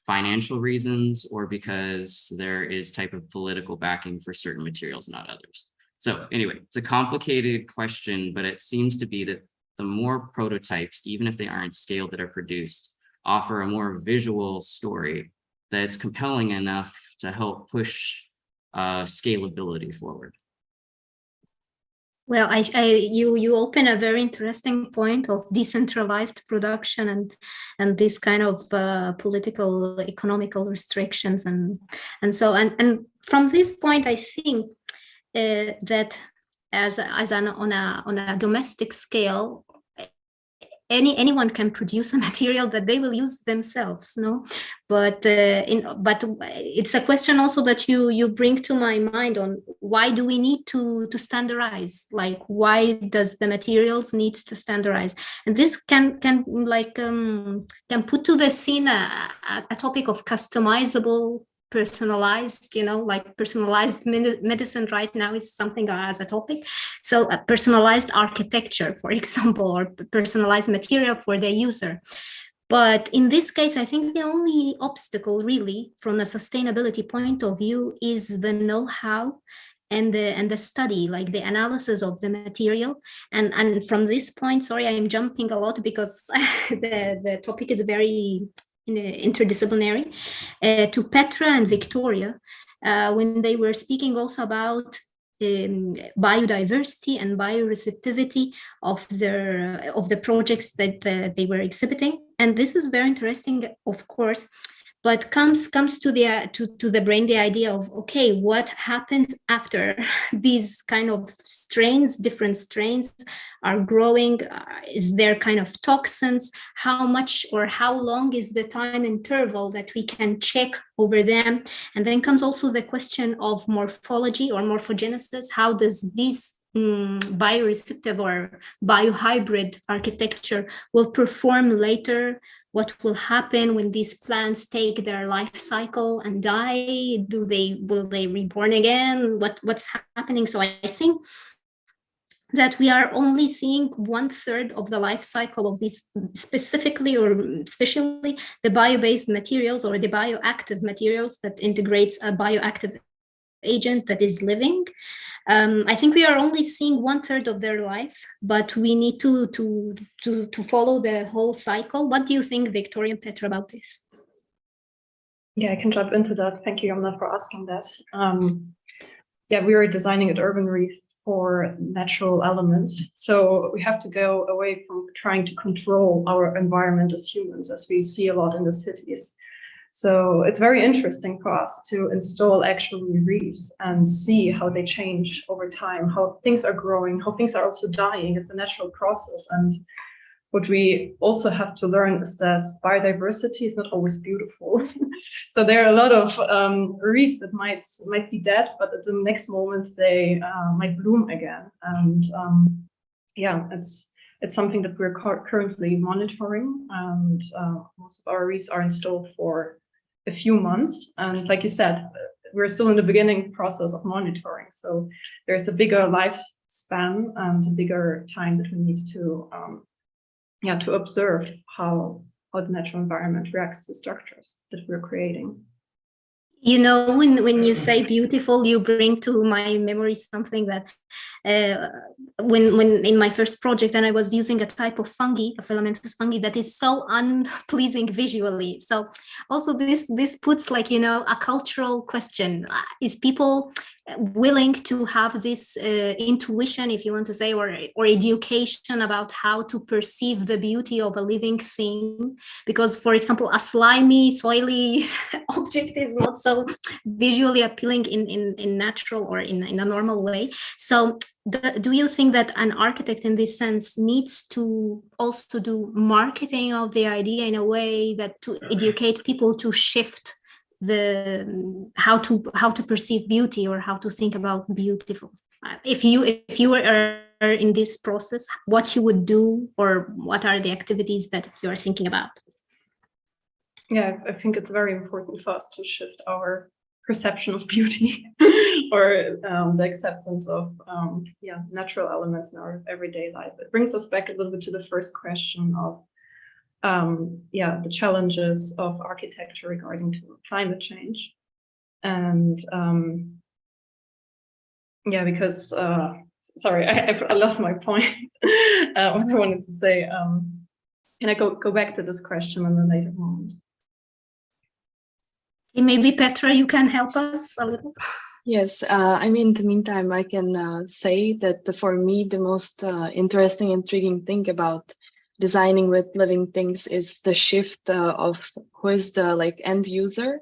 financial reasons or because there is type of political backing for certain materials, not others. So anyway, it's a complicated question, but it seems to be that the more prototypes, even if they aren't scaled, that are produced, offer a more visual story that's compelling enough to help push scalability forward.
Well, you open a very interesting point of decentralized production and this kind of political, economical restrictions and so and from this point, I think that on a domestic scale, anyone can produce a material that they will use themselves, no? But it's a question also that you bring to my mind on why do we need to standardize? Like, why does the materials need to standardize? And this can put to the scene a topic of customizable, personalized, like personalized medicine right now is something as a topic. So a personalized architecture, for example, or personalized material for the user. But in this case, I think the only obstacle really from a sustainability point of view is the know-how and the study, like the analysis of the material. And from this point, sorry, I'm jumping a lot because the topic is very interdisciplinary, to Petra and Victoria, when they were speaking also about biodiversity and bioreceptivity of the projects that they were exhibiting. And this is very interesting, of course, but comes to the brain the idea of, okay, what happens after these kind of strains, different strains are growing? Is there kind of toxins? How much or how long is the time interval that we can check over them? And then comes also the question of morphology or morphogenesis. How does this bioreceptive or biohybrid architecture will perform later? What will happen when these plants take their life cycle and die? Will they reborn again? What's happening? So I think that we are only seeing 1/3 of the life cycle of these, specifically or especially the bio-based materials or the bioactive materials that integrates a bioactive agent that is living. I think we are only seeing 1/3 of their life, but we need to follow the whole cycle. What do you think, Victoria and Petra, about this?
Yeah, I can jump into that. Thank you, Yomna, for asking that. Yeah, we are designing at Urban Reef for natural elements. So we have to go away from trying to control our environment as humans, as we see a lot in the cities. So it's very interesting for us to install actually reefs and see how they change over time, how things are growing, how things are also dying. It's a natural process. And what we also have to learn is that biodiversity is not always beautiful. So there are a lot of reefs that might be dead, but at the next moment they might bloom again. And yeah, it's something that we're currently monitoring. And most of our reefs are installed for a few months. And like you said, we're still in the beginning process of monitoring. So there's a bigger lifespan and a bigger time that we need to to observe how the natural environment reacts to structures that we're creating.
You know, when you say beautiful, you bring to my memory something that when in my first project, and I was using a type of fungi, a filamentous fungi that is so unpleasing visually. So also this puts, like, you know, a cultural question. Is people willing to have this intuition, if you want to say, or education about how to perceive the beauty of a living thing? Because, for example, a slimy, soily object is not so visually appealing in natural or in a normal way. So do you think that an architect in this sense needs to also do marketing of the idea in a way that to educate people to shift the how to perceive beauty or how to think about beautiful? If you were in this process, what you would do, or what are the activities that you are thinking about?
Yeah, I think it's very important for us to shift our perception of beauty or the acceptance of natural elements in our everyday life. It brings us back a little bit to the first question of the challenges of architecture regarding to climate change. And because sorry, I lost my point. What I wanted to say, can I go back to this question in a later moment?
Maybe Petra, you can help us a little.
Yes, I mean, in the meantime, I can say that for me, the most interesting, intriguing thing about designing with living things is the shift of who is the end user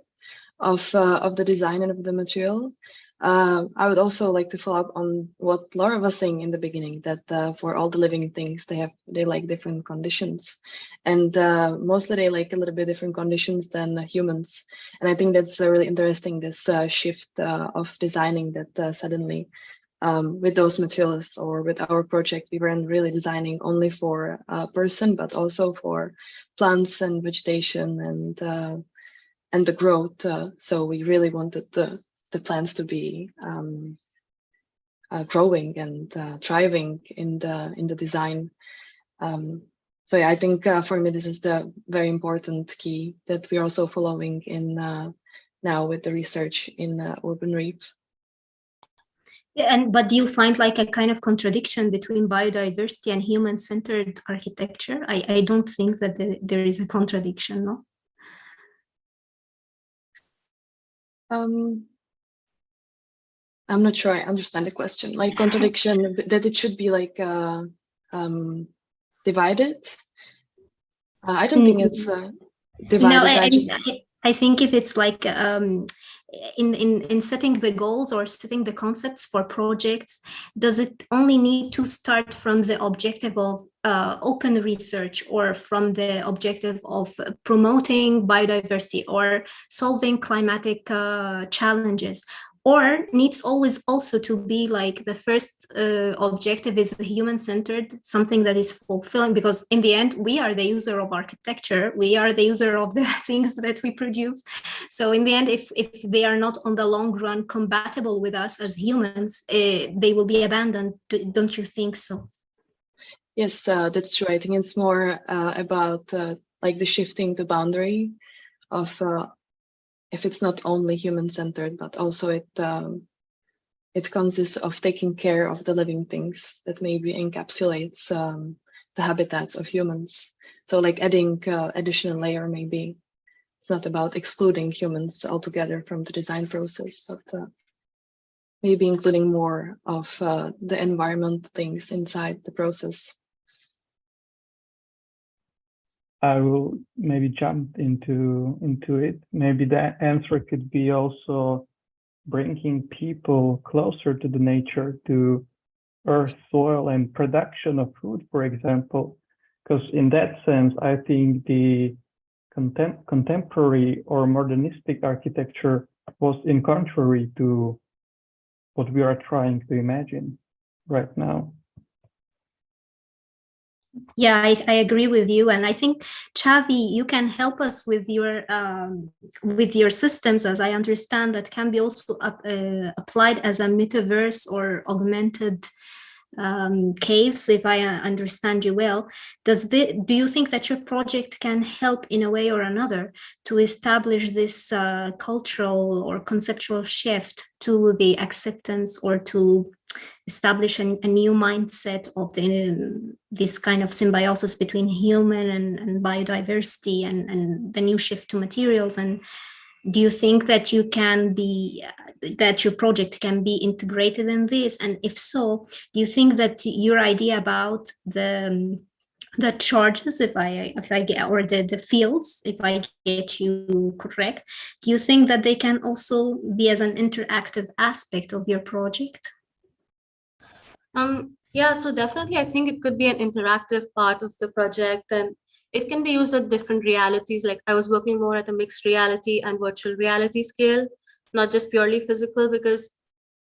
of the design and of the material. I would also like to follow up on what Laura was saying in the beginning, that for all the living things, they like different conditions, and mostly they like a little bit different conditions than humans. And I think that's really interesting, this shift of designing, that suddenly with those materials or with our project, we weren't really designing only for a person, but also for plants and vegetation and the growth. So we really wanted the plants to be growing and thriving in the design. So yeah, I think for me this is the very important key that we're also following in now with the research in Urban Reef.
Yeah, but do you find like a kind of contradiction between biodiversity and human-centered architecture? I don't think that there is a contradiction, no?
I'm not sure I understand the question. Like contradiction, that it should be like divided. I don't think it's divided.
No, I think if it's like in setting the goals or setting the concepts for projects, does it only need to start from the objective of open research, or from the objective of promoting biodiversity or solving climatic challenges? Or needs always also to be like the first objective is human-centered, something that is fulfilling, because in the end, we are the user of architecture. We are the user of the things that we produce. So in the end, if they are not on the long run compatible with us as humans, they will be abandoned. Don't you think so?
Yes, that's true. I think it's more about like the shifting the boundary of if it's not only human-centered, but also it consists of taking care of the living things that maybe encapsulates the habitats of humans. So like adding additional layer, maybe it's not about excluding humans altogether from the design process, but maybe including more of the environment things inside the process.
I will maybe jump into it. Maybe the answer could be also bringing people closer to the nature, to earth, soil, and production of food, for example. Because in that sense, I think the contemporary or modernistic architecture was in contrary to what we are trying to imagine right now.
Yeah, I agree with you, and I think Chhavi, you can help us with your systems, as I understand that can be also applied as a metaverse or augmented caves, if I understand you well. Do you think that your project can help in a way or another to establish this cultural or conceptual shift to the acceptance, or to establish a new mindset of this kind of symbiosis between human and biodiversity, and the new shift to materials? And do you think that you can be, that your project can be integrated in this? And if so, do you think that your idea about the charges, if I get, or the fields, if I get you correct, do you think that they can also be as an interactive aspect of your project?
Yeah, so definitely I think it could be an interactive part of the project, and it can be used at different realities. Like I was working more at a mixed reality and virtual reality scale, not just purely physical, because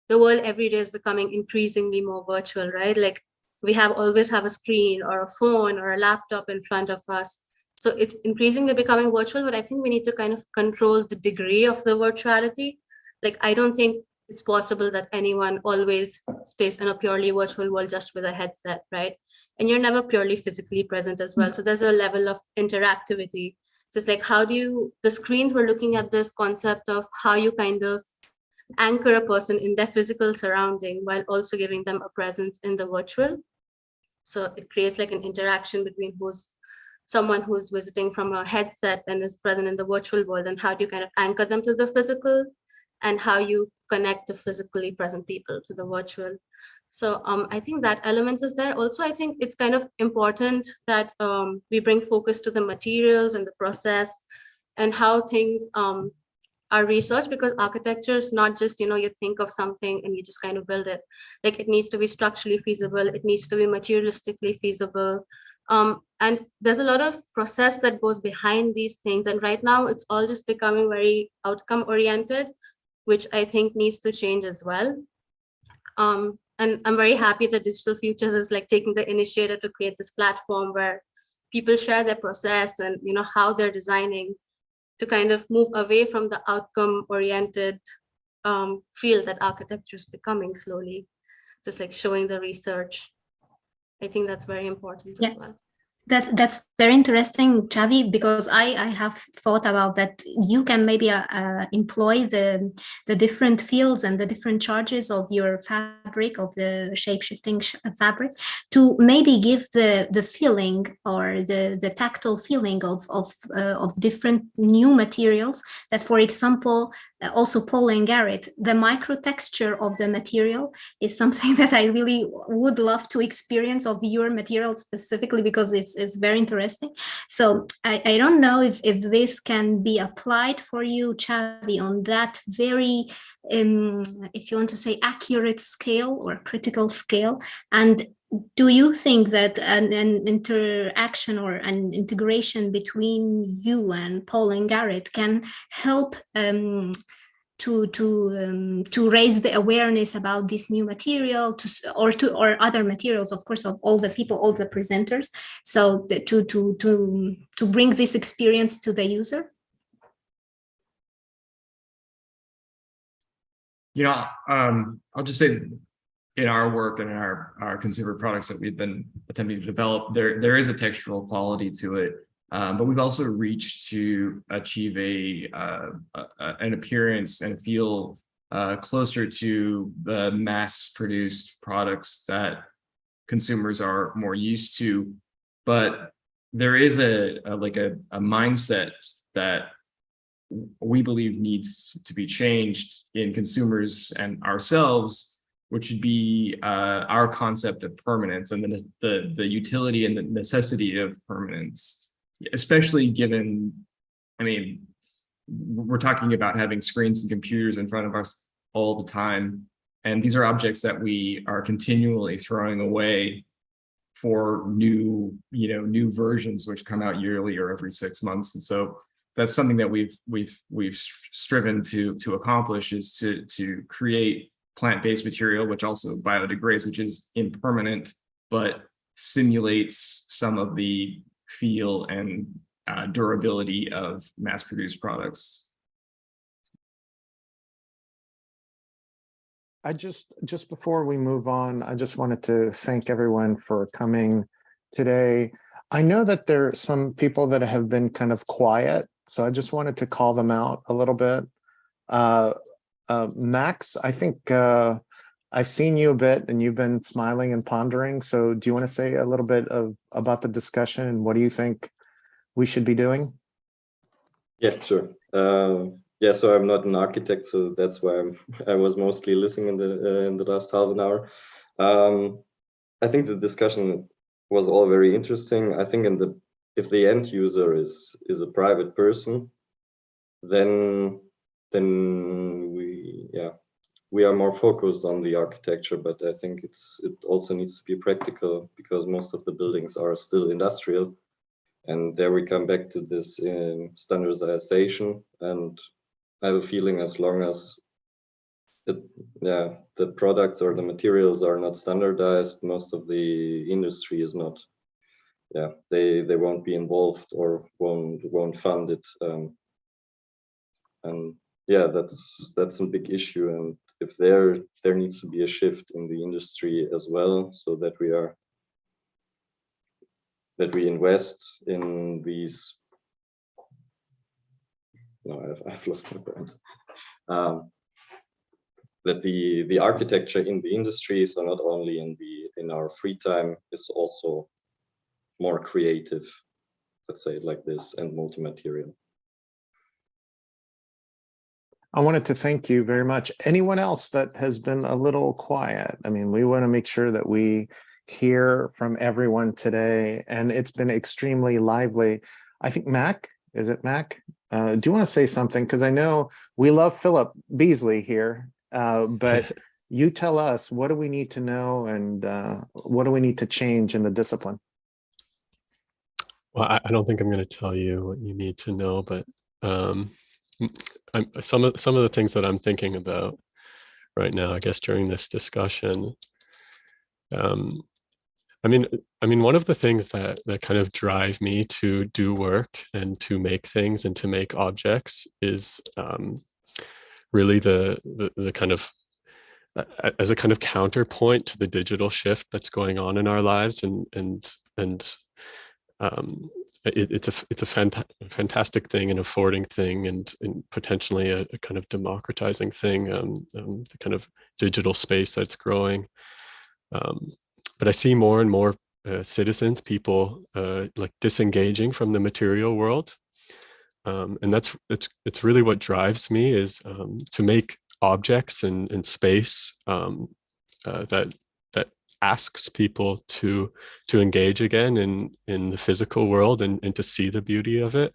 the world every day is becoming increasingly more virtual, right? Like we always have a screen or a phone or a laptop in front of us. So it's increasingly becoming virtual, but I think we need to kind of control the degree of the virtuality. Like I don't think it's possible that anyone always stays in a purely virtual world just with a headset, right? And you're never purely physically present as well. So there's a level of interactivity. Just like the screens were looking at this concept of how you kind of anchor a person in their physical surrounding while also giving them a presence in the virtual. So it creates like an interaction between someone who's visiting from a headset and is present in the virtual world, and how do you kind of anchor them to the physical, and how you connect the physically present people to the virtual. So I think that element is there. Also, I think it's kind of important that we bring focus to the materials and the process and how things are researched, because architecture is not just, you think of something and you just kind of build it. Like it needs to be structurally feasible. It needs to be materialistically feasible. And there's a lot of process that goes behind these things. And right now it's all just becoming very outcome oriented, which I think needs to change as well. And I'm very happy that Digital Futures is like taking the initiative to create this platform where people share their process and how they're designing, to kind of move away from the outcome oriented field that architecture is becoming slowly, just like showing the research. I think that's very important as well.
That's very interesting, Chhavi, because I have thought about that. You can maybe employ the different fields and the different charges of your fabric, of the shape-shifting fabric, to maybe give the feeling or the tactile feeling of different new materials. That, for example, also Paul and Garrett, the micro texture of the material is something that I really would love to experience of your material specifically, because it's very interesting. So I don't know if this can be applied for you, Chhavi, on that very, if you want to say, accurate scale or critical scale. And do you think that an interaction or an integration between you and Paul and Garrett can help to raise the awareness about this new material, or other materials, of course, of all the people, all the presenters, so to bring this experience to the user?
I'll just say, in our work and in our consumer products that we've been attempting to develop, there is a textural quality to it. But we've also reached to achieve an appearance and feel closer to the mass-produced products that consumers are more used to. But there is a mindset that we believe needs to be changed in consumers and ourselves, which would be our concept of permanence and the utility and the necessity of permanence, especially given, I mean, we're talking about having screens and computers in front of us all the time. And these are objects that we are continually throwing away for new versions, which come out yearly or every 6 months. And so that's something that we've striven to accomplish, is to create plant-based material, which also biodegrades, which is impermanent, but simulates some of the feel and durability of mass-produced products.
I just before we move on, I just wanted to thank everyone for coming today. I know that there are some people that have been kind of quiet, so I just wanted to call them out a little bit. Max, I think I've seen you a bit and you've been smiling and pondering. So do you want to say a little bit about the discussion and what do you think we should be doing?
Yeah, sure. Yeah, so I'm not an architect, so that's why I was mostly listening in the last half an hour. I think the discussion was all very interesting. I think if the end user is a private person, then we are more focused on the architecture. But I think it also needs to be practical, because most of the buildings are still industrial, and there we come back to this standardization. And I have a feeling, as long as the products or the materials are not standardized, most of the industry is not. They won't be involved or won't fund it. And yeah, that's a big issue. And if there needs to be a shift in the industry as well, so that we invest in these. No, I've lost my point. That the architecture in the industry, so not only in our free time, is also more creative, let's say it like this, and multi-material.
I wanted to thank you very much. Anyone else that has been a little quiet? I mean, we want to make sure that we hear from everyone today, and it's been extremely lively. I think Mac, is it Mac? Do you want to say something? Because I know we love Philip Beasley here, but you tell us, what do we need to know, and what do we need to change in the discipline?
Well, I don't think I'm going to tell you what you need to know, but some of the things that I'm thinking about right now, I guess, during this discussion. I mean, one of the things that kind of drive me to do work and to make things and to make objects is really the kind of, as a kind of counterpoint to the digital shift that's going on in our lives, it's a fantastic thing, an affording thing, and potentially a kind of democratizing thing, the kind of digital space that's growing. But I see more and more citizens, people like disengaging from the material world, and it's really what drives me, is to make objects and space that asks people to engage again in the physical world and to see the beauty of it.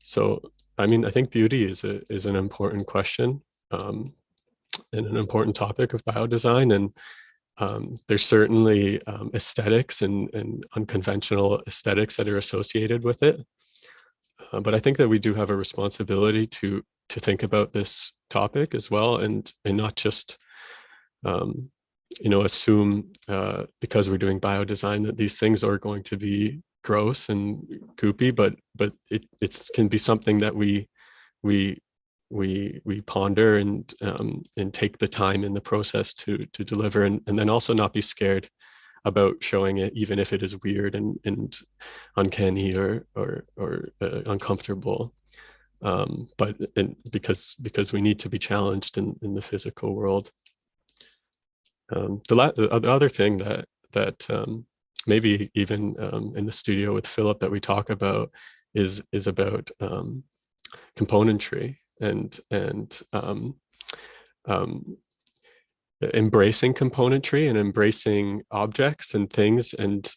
So I mean, I think beauty is an important question, and an important topic of biodesign, and there's certainly aesthetics and unconventional aesthetics that are associated with it. But I think that we do have a responsibility to think about this topic as well, and not just assume because we're doing biodesign that these things are going to be gross and goopy, but it can be something that we ponder and take the time in the process to deliver, and then also not be scared about showing it, even if it is weird and uncanny or uncomfortable. but because we need to be challenged in the physical world. The other thing that maybe even in the studio with Philip that we talk about is about componentry and embracing componentry and embracing objects and things and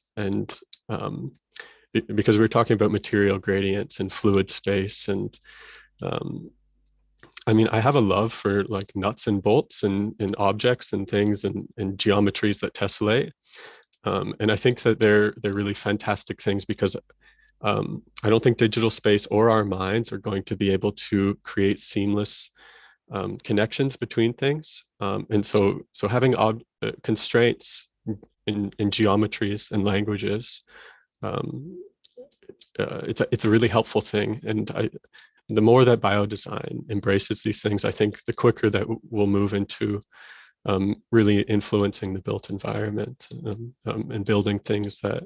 because we're talking about material gradients and fluid space and I mean, I have a love for like nuts and bolts and objects and things and geometries that tessellate. And I think that they're really fantastic things because I don't think digital space or our minds are going to be able to create seamless connections between things. And so having constraints in geometries and languages, it's a really helpful thing. And the more that biodesign embraces these things, I think the quicker that we'll move into really influencing the built environment and building things that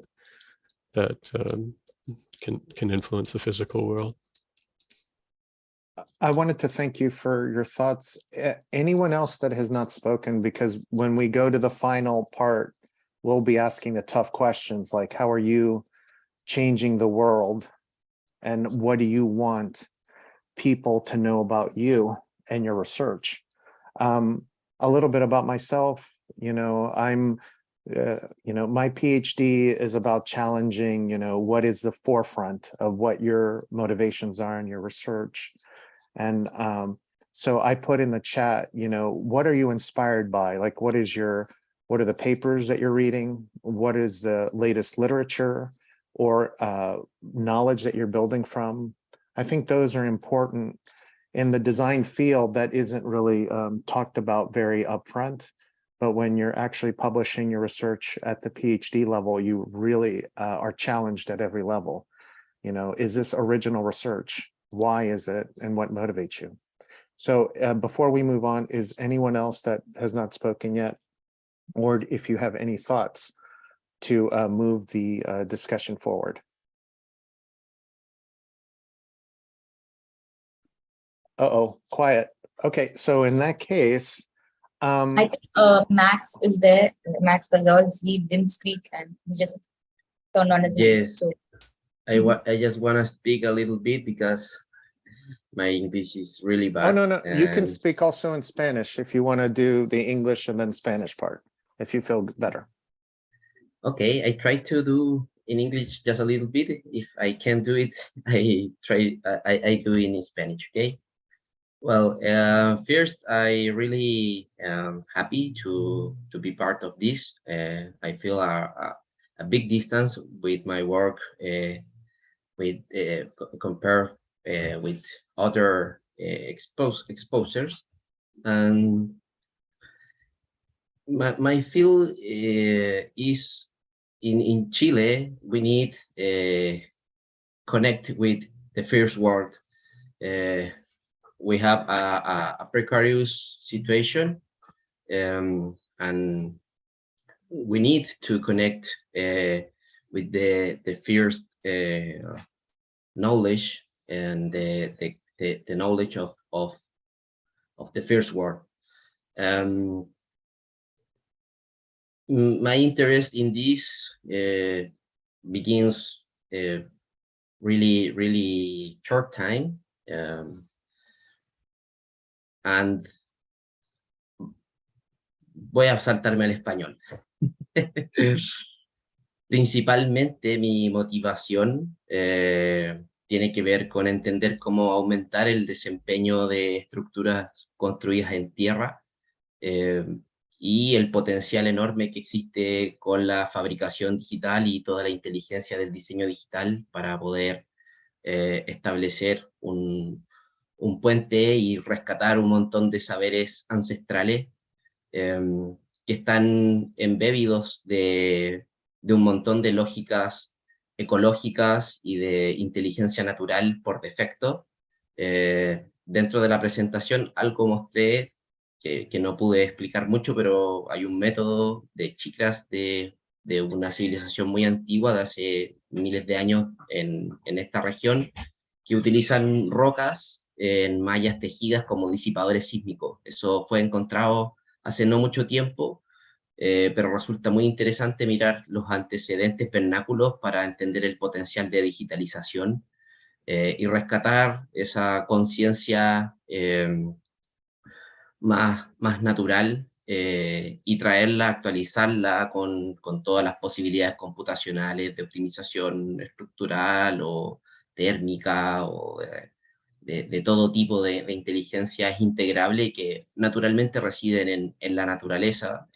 can influence the physical world.
I wanted to thank you for your thoughts. Anyone else that has not spoken, because when we go to the final part, we'll be asking the tough questions like, how are you changing the world? And what do you want people to know about you and your research? A little bit about myself, I'm, my PhD is about challenging, what is the forefront of what your motivations are in your research. And so I put in the chat, what are you inspired by? Like, what are the papers that you're reading? What is the latest literature or knowledge that you're building from? I think those are important in the design field that isn't really talked about very upfront. But when you're actually publishing your research at the PhD level, you really are challenged at every level. Is this original research? Why is it? And what motivates you? So before we move on, is anyone else that has not spoken yet? Or if you have any thoughts to move the discussion forward? Uh-oh, quiet. Okay, so in that case,
I think Max is there. Max Pazols, he didn't speak and he just turned on his mic.
Yes,
So.
I just want to speak a little bit because my English is really bad.
Oh, no, you can speak also in Spanish if you want to do the English and then Spanish part, if you feel better.
Okay, I try to do in English just a little bit. If I can't do it, I do it in Spanish, okay? Well, first, I really am happy to be part of this. I feel a big distance with my work compared with other exposures. And my field is in Chile. We need connect with the first world. We have a precarious situation, and we need to connect with the first knowledge and the knowledge of the first world. My interest in this begins really short time. And voy a saltarme al español. Principalmente mi motivación tiene que ver con entender cómo aumentar el desempeño de estructuras construidas en tierra y el potencial enorme que existe con la fabricación digital y toda la inteligencia del diseño digital para poder establecer un puente y rescatar un montón de saberes ancestrales que están embebidos de un montón de lógicas ecológicas y de inteligencia natural por defecto. Dentro de la presentación algo mostré que no pude explicar mucho, pero hay un método de chicras de una civilización muy antigua de hace miles de años en esta región que utilizan rocas en mallas tejidas como disipadores sísmicos. Eso fue encontrado hace no mucho tiempo, pero resulta muy interesante mirar los antecedentes vernáculos para entender el potencial de digitalización y rescatar esa conciencia más natural y traerla, actualizarla con todas las posibilidades computacionales de optimización estructural o térmica o de todo tipo de inteligencias integrable que naturalmente residen en la naturaleza.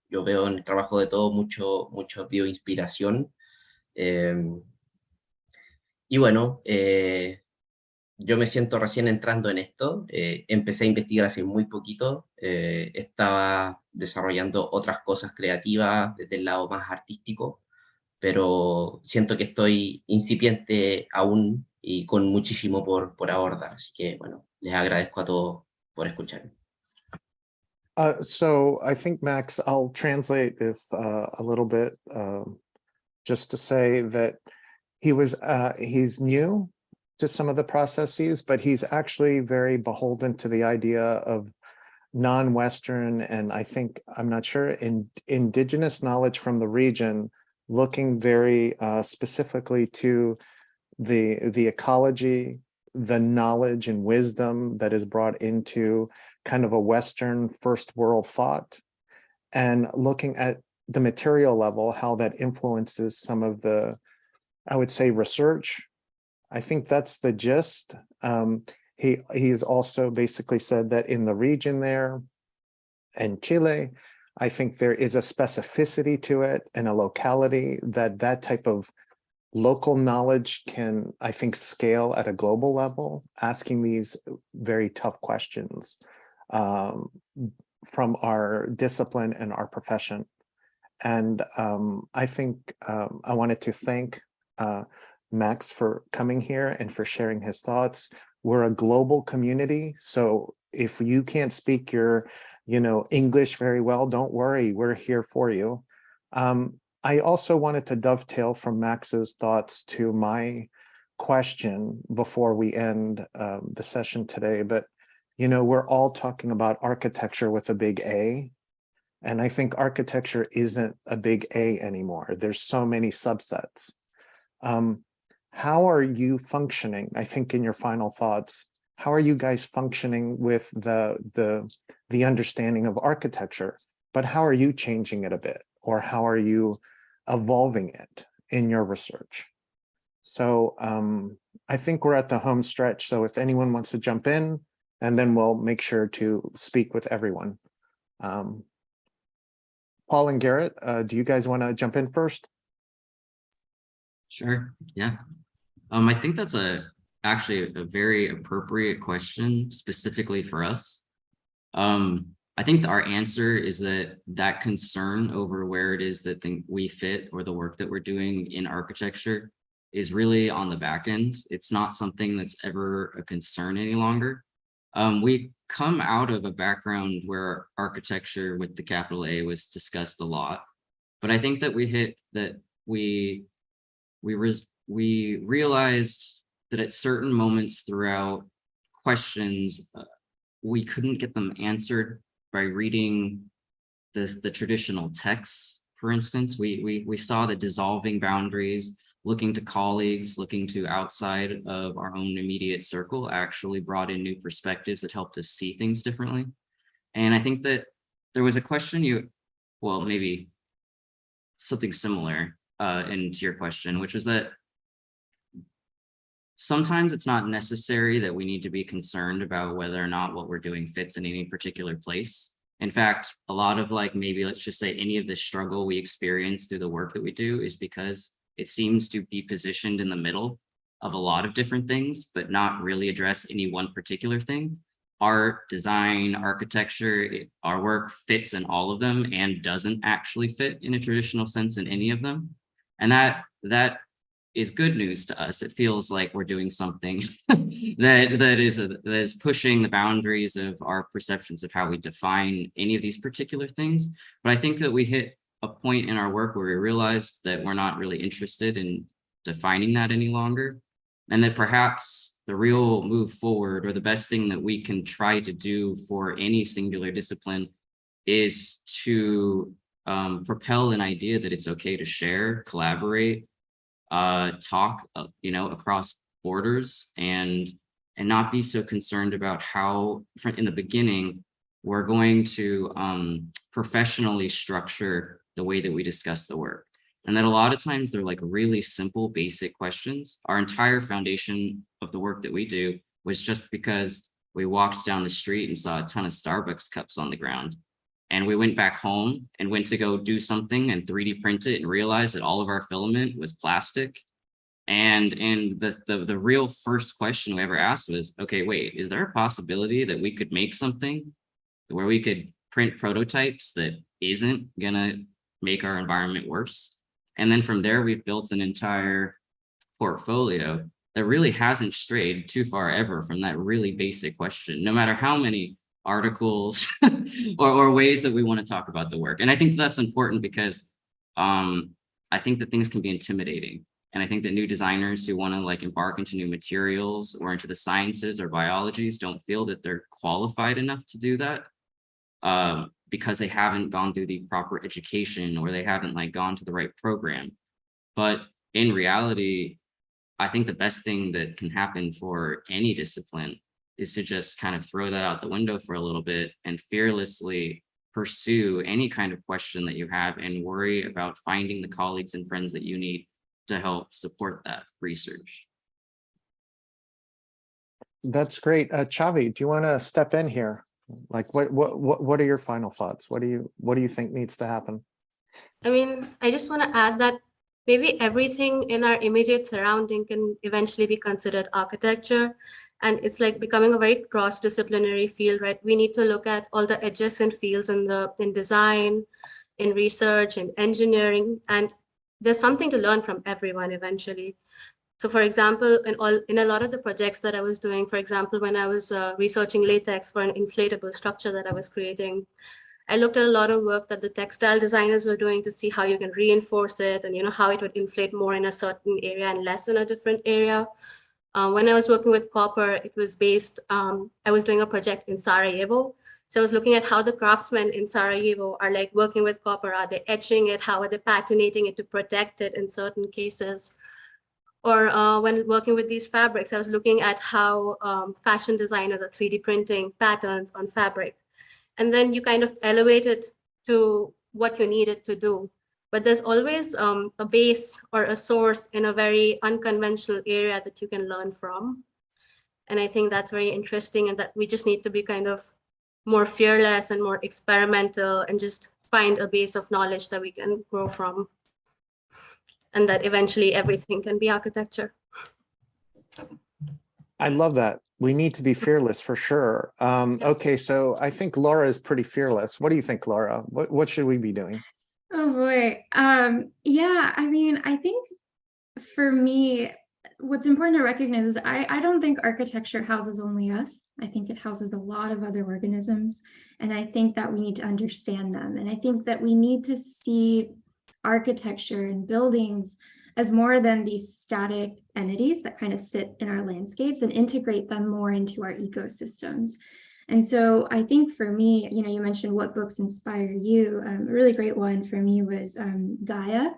Yo veo en el trabajo de todo mucho bioinspiración. Y bueno, yo me siento recién entrando en esto. Empecé a investigar hace muy poquito. Estaba desarrollando otras cosas creativas desde el lado más artístico, pero siento que estoy incipiente aún y con muchísimo por abordar. Así que, bueno, les agradezco a todos por escucharme.
So I think, Max, I'll translate if a little bit, just to say that he's new to some of the processes, but he's actually very beholden to the idea of non-Western and I'm not sure, indigenous knowledge from the region, looking very specifically to the ecology, the knowledge and wisdom that is brought into kind of a Western first world thought, and looking at the material level, how that influences some of the, I would say, research. I think that's the gist. He's also basically said that in the region there and Chile, I think there is a specificity to it and a locality that type of local knowledge can, I think, scale at a global level, asking these very tough questions from our discipline and our profession. And I think I wanted to thank Max for coming here and for sharing his thoughts. We're a global community, so if you can't speak your, English very well, don't worry, we're here for you. I also wanted to dovetail from Max's thoughts to my question before we end the session today, but we're all talking about architecture with a big A, and I think architecture isn't a big A anymore. There's so many subsets. How are you functioning? I think in your final thoughts, how are you guys functioning with the understanding of architecture, but how are you changing it a bit? Or how are you evolving it in your research? So I think we're at the home stretch. So if anyone wants to jump in, and then we'll make sure to speak with everyone. Paul and Garrett, do you guys want to jump in first?
Sure, yeah. I think that's actually a very appropriate question specifically for us. I think our answer is that concern over where it is that we fit or the work that we're doing in architecture is really on the back end. It's not something that's ever a concern any longer. We come out of a background where architecture with the capital A was discussed a lot, but I think that we realized that at certain moments throughout questions, we couldn't get them answered by reading the traditional texts. For instance, we saw that dissolving boundaries, looking to colleagues, looking to outside of our own immediate circle actually brought in new perspectives that helped us see things differently. And I think that there was a question maybe something similar into your question, which was that sometimes it's not necessary that we need to be concerned about whether or not what we're doing fits in any particular place. In fact, a lot of maybe let's just say any of the struggle we experience through the work that we do is because it seems to be positioned in the middle of a lot of different things, but not really address any one particular thing. Art, design, architecture, our work fits in all of them and doesn't actually fit in a traditional sense in any of them. And that is good news to us. It feels like we're doing something that is pushing the boundaries of our perceptions of how we define any of these particular things. But I think that we hit a point in our work where we realized that we're not really interested in defining that any longer, and that perhaps the real move forward, or the best thing that we can try to do for any singular discipline, is to propel an idea that it's okay to share, collaborate, talk, across borders, and not be so concerned about how, in the beginning, we're going to professionally structure the way that we discuss the work. And that a lot of times they're like really simple, basic questions. Our entire foundation of the work that we do was just because we walked down the street and saw a ton of Starbucks cups on the ground. And we went back home and went to go do something and 3D print it and realized that all of our filament was plastic. And the real first question we ever asked was, okay, wait, is there a possibility that we could make something where we could print prototypes that isn't gonna make our environment worse? And then from there, we've built an entire portfolio that really hasn't strayed too far ever from that really basic question, no matter how many articles or ways that we want to talk about the work. And I think that's important because I think that things can be intimidating. And I think that new designers who want to like embark into new materials or into the sciences or biologies don't feel that they're qualified enough to do that. Because they haven't gone through the proper education or they haven't like gone to the right program. But in reality, I think the best thing that can happen for any discipline is to just kind of throw that out the window for a little bit and fearlessly pursue any kind of question that you have and worry about finding the colleagues and friends that you need to help support that research.
That's great. Chhavi, do you want to step in here? Like, what are your final thoughts? What do you think needs to happen?
I mean, I just want to add that maybe everything in our immediate surrounding can eventually be considered architecture. And it's like becoming a very cross-disciplinary field, right? We need to look at all the adjacent fields in design, in research, in engineering, and there's something to learn from everyone eventually. So for example, in a lot of the projects that I was doing, for example, when I was researching latex for an inflatable structure that I was creating, I looked at a lot of work that the textile designers were doing to see how you can reinforce it and how it would inflate more in a certain area and less in a different area. When I was working with copper, it was based, I was doing a project in Sarajevo. So I was looking at how the craftsmen in Sarajevo are like working with copper. Are they etching it? How are they patinating it to protect it in certain cases? Or when working with these fabrics, I was looking at how fashion designers are 3D printing patterns on fabric. And then you kind of elevate it to what you need it to do. But there's always a base or a source in a very unconventional area that you can learn from. And I think that's very interesting, and that we just need to be kind of more fearless and more experimental and just find a base of knowledge that we can grow from. And that eventually everything can be architecture.
I love that. We need to be fearless for sure. Okay, so I think Laura is pretty fearless. What do you think, Laura? What should we be doing?
Oh boy. Yeah, I mean, I think for me, what's important to recognize is I don't think architecture houses only us. I think it houses a lot of other organisms. And I think that we need to understand them. And I think that we need to see architecture and buildings as more than these static entities that kind of sit in our landscapes and integrate them more into our ecosystems. And so I think for me, you mentioned what books inspire you. A really great one for me was Gaia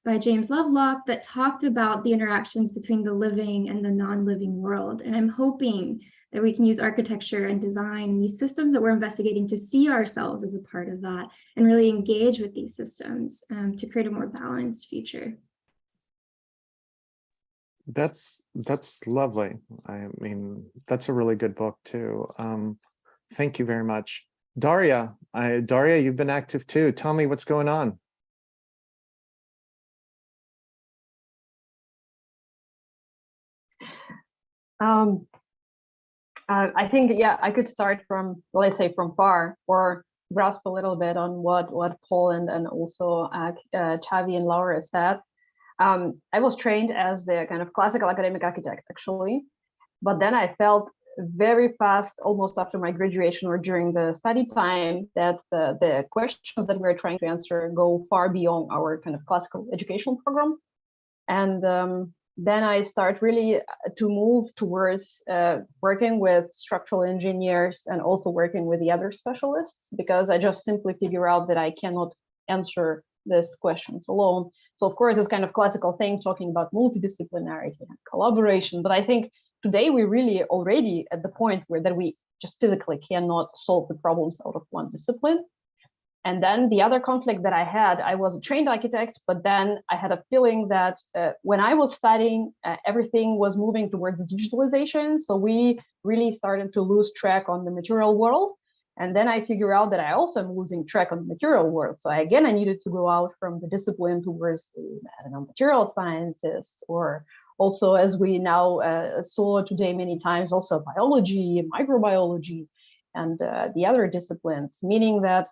by James Lovelock, that talked about the interactions between the living and the non-living world. And I'm hoping that we can use architecture and design and these systems that we're investigating to see ourselves as a part of that and really engage with these systems to create a more balanced future.
That's lovely. I mean, that's a really good book too. Thank you very much. Daria, you've been active too. Tell me what's going on.
I think, yeah, I could start from, let's say, from far, or grasp a little bit on what Paul and also Chhavi and Laura said. I was trained as the kind of classical academic architect, actually, but then I felt very fast, almost after my graduation or during the study time, that the questions that we're trying to answer go far beyond our kind of classical educational program. And then I start really to move towards working with structural engineers and also working with the other specialists, because I just simply figure out that I cannot answer these questions alone. So of course, it's kind of classical thing talking about multidisciplinarity and collaboration, but I think today we really already at the point where that we just physically cannot solve the problems out of one discipline. And then the other conflict that I had, I was a trained architect, but then I had a feeling that when I was studying, everything was moving towards digitalization. So we really started to lose track on the material world. And then I figured out that I also am losing track on the material world. So I needed to go out from the discipline towards the, I don't know, material scientists, or also, as we now saw today many times, also biology, microbiology, and the other disciplines, meaning that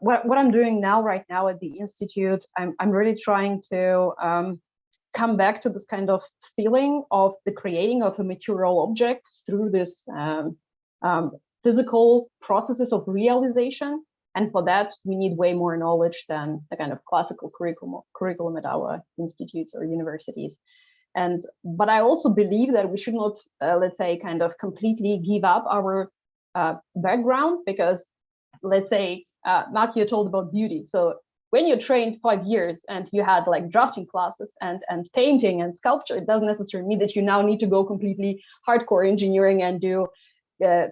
what I'm doing now, right now at the Institute, I'm really trying to come back to this kind of feeling of the creating of a material objects through this physical processes of realization. And for that, we need way more knowledge than the kind of classical curriculum at our institutes or universities. But I also believe that we should not, let's say, kind of completely give up our background, because let's say, Mark, you told about beauty. So when you trained 5 years and you had like drafting classes and painting and sculpture, it doesn't necessarily mean that you now need to go completely hardcore engineering and do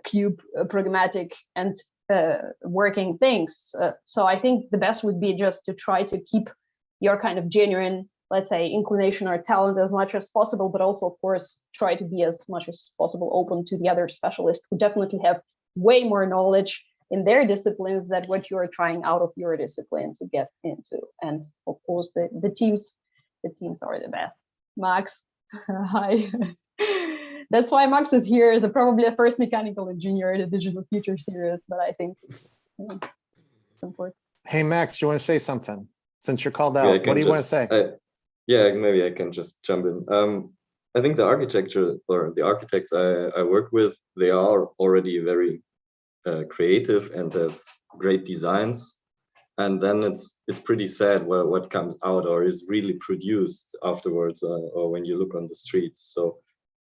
cube programmatic and working things. So I think the best would be just to try to keep your kind of genuine, let's say, inclination or talent as much as possible, but also, of course, try to be as much as possible open to the other specialists who definitely have way more knowledge in their disciplines than what you're trying out of your discipline to get into. And of course, the teams are the best. Max, hi. That's why Max is here as probably the first mechanical engineer in the Digital Future series, but I think it's important.
Hey, Max, you want to say something? Since you're called out, what do you want to say?
Yeah, maybe I can just jump in. I think the architecture or the architects I work with, they are already very creative and have great designs, and then it's pretty sad what comes out or is really produced afterwards, or when you look on the streets. So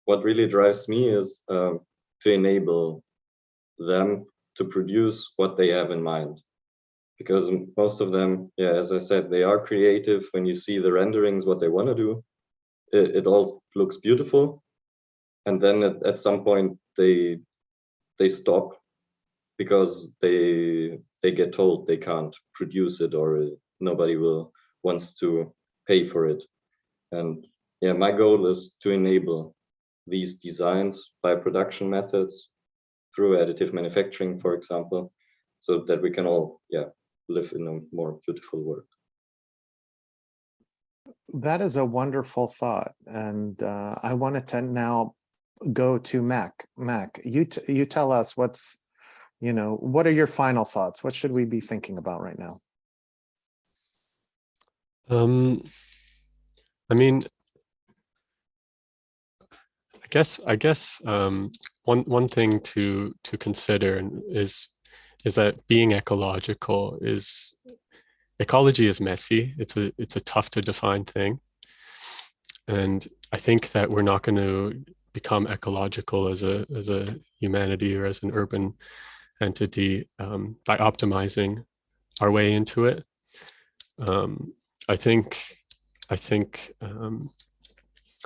what really drives me is to enable them to produce what they have in mind, because most of them, yeah, as I said, they are creative. When you see the renderings, what they want to do, it all looks beautiful, and then at some point they stop, because they get told they can't produce it, or nobody wants to pay for it. And yeah, my goal is to enable these designs by production methods through additive manufacturing, for example, so that we can all, yeah, live in a more beautiful world.
That is a wonderful thought, and I wanted to now go to Mac. Mac, you tell us what's, what are your final thoughts? What should we be thinking about right now?
I mean, I guess one thing to consider is that being ecological ecology is messy. It's a tough to define thing, and I think that we're not going to become ecological as a humanity or as an urban entity by optimizing our way into it. I think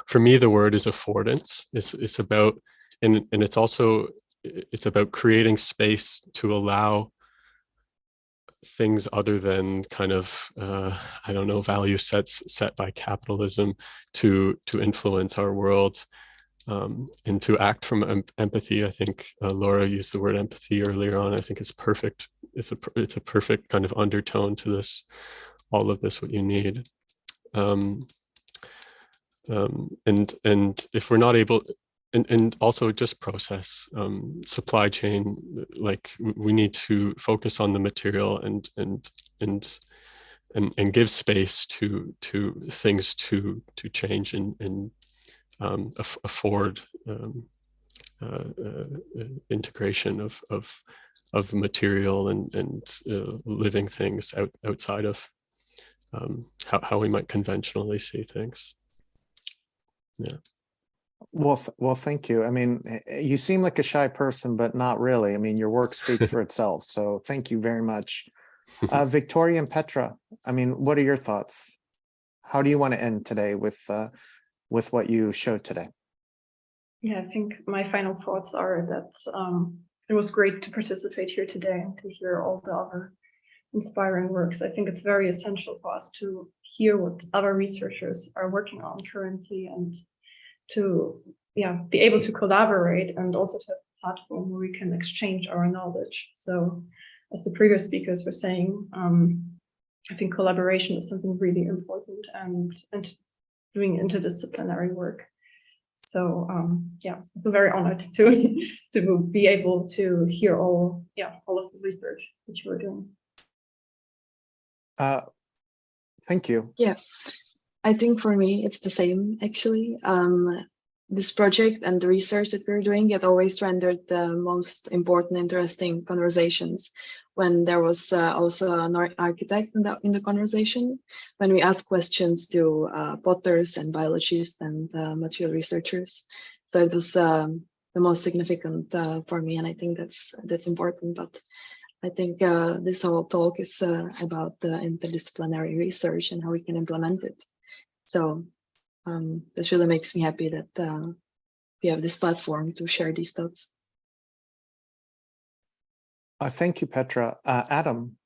for me, the word is affordance. It's about, and it's about creating space to allow things other than kind of I don't know, value sets set by capitalism to influence our world, and to act from empathy. I think Laura used the word empathy earlier on. I think it's perfect. It's a perfect kind of undertone to this, all of this, what you need. And if we're not able, and also just process, supply chain, like we need to focus on the material and give space to things to change and afford integration of material and living things outside of how we might conventionally see things. Yeah.
Well, thank you. I mean, you seem like a shy person, but not really. I mean, your work speaks for itself. So thank you very much. Victoria and Petra, I mean, what are your thoughts? How do you want to end today with what you showed today?
Yeah, I think my final thoughts are that it was great to participate here today and to hear all the other inspiring works. I think it's very essential for us to hear what other researchers are working on currently, and to be able to collaborate, and also to have a platform where we can exchange our knowledge. So as the previous speakers were saying, I think collaboration is something really important, and doing interdisciplinary work. So I feel very honored to be able to hear all of the research that you were doing.
Thank you.
Yeah, I think for me, it's the same, actually. This project and the research that we're doing, it always rendered the most important, interesting conversations when there was also an architect in the conversation, when we asked questions to potters and biologists and material researchers. So it was the most significant for me, and I think that's important. But I think this whole talk is about the interdisciplinary research and how we can implement it. So this really makes me happy that we have this platform to share these thoughts.
Thank you, Petra. Adam,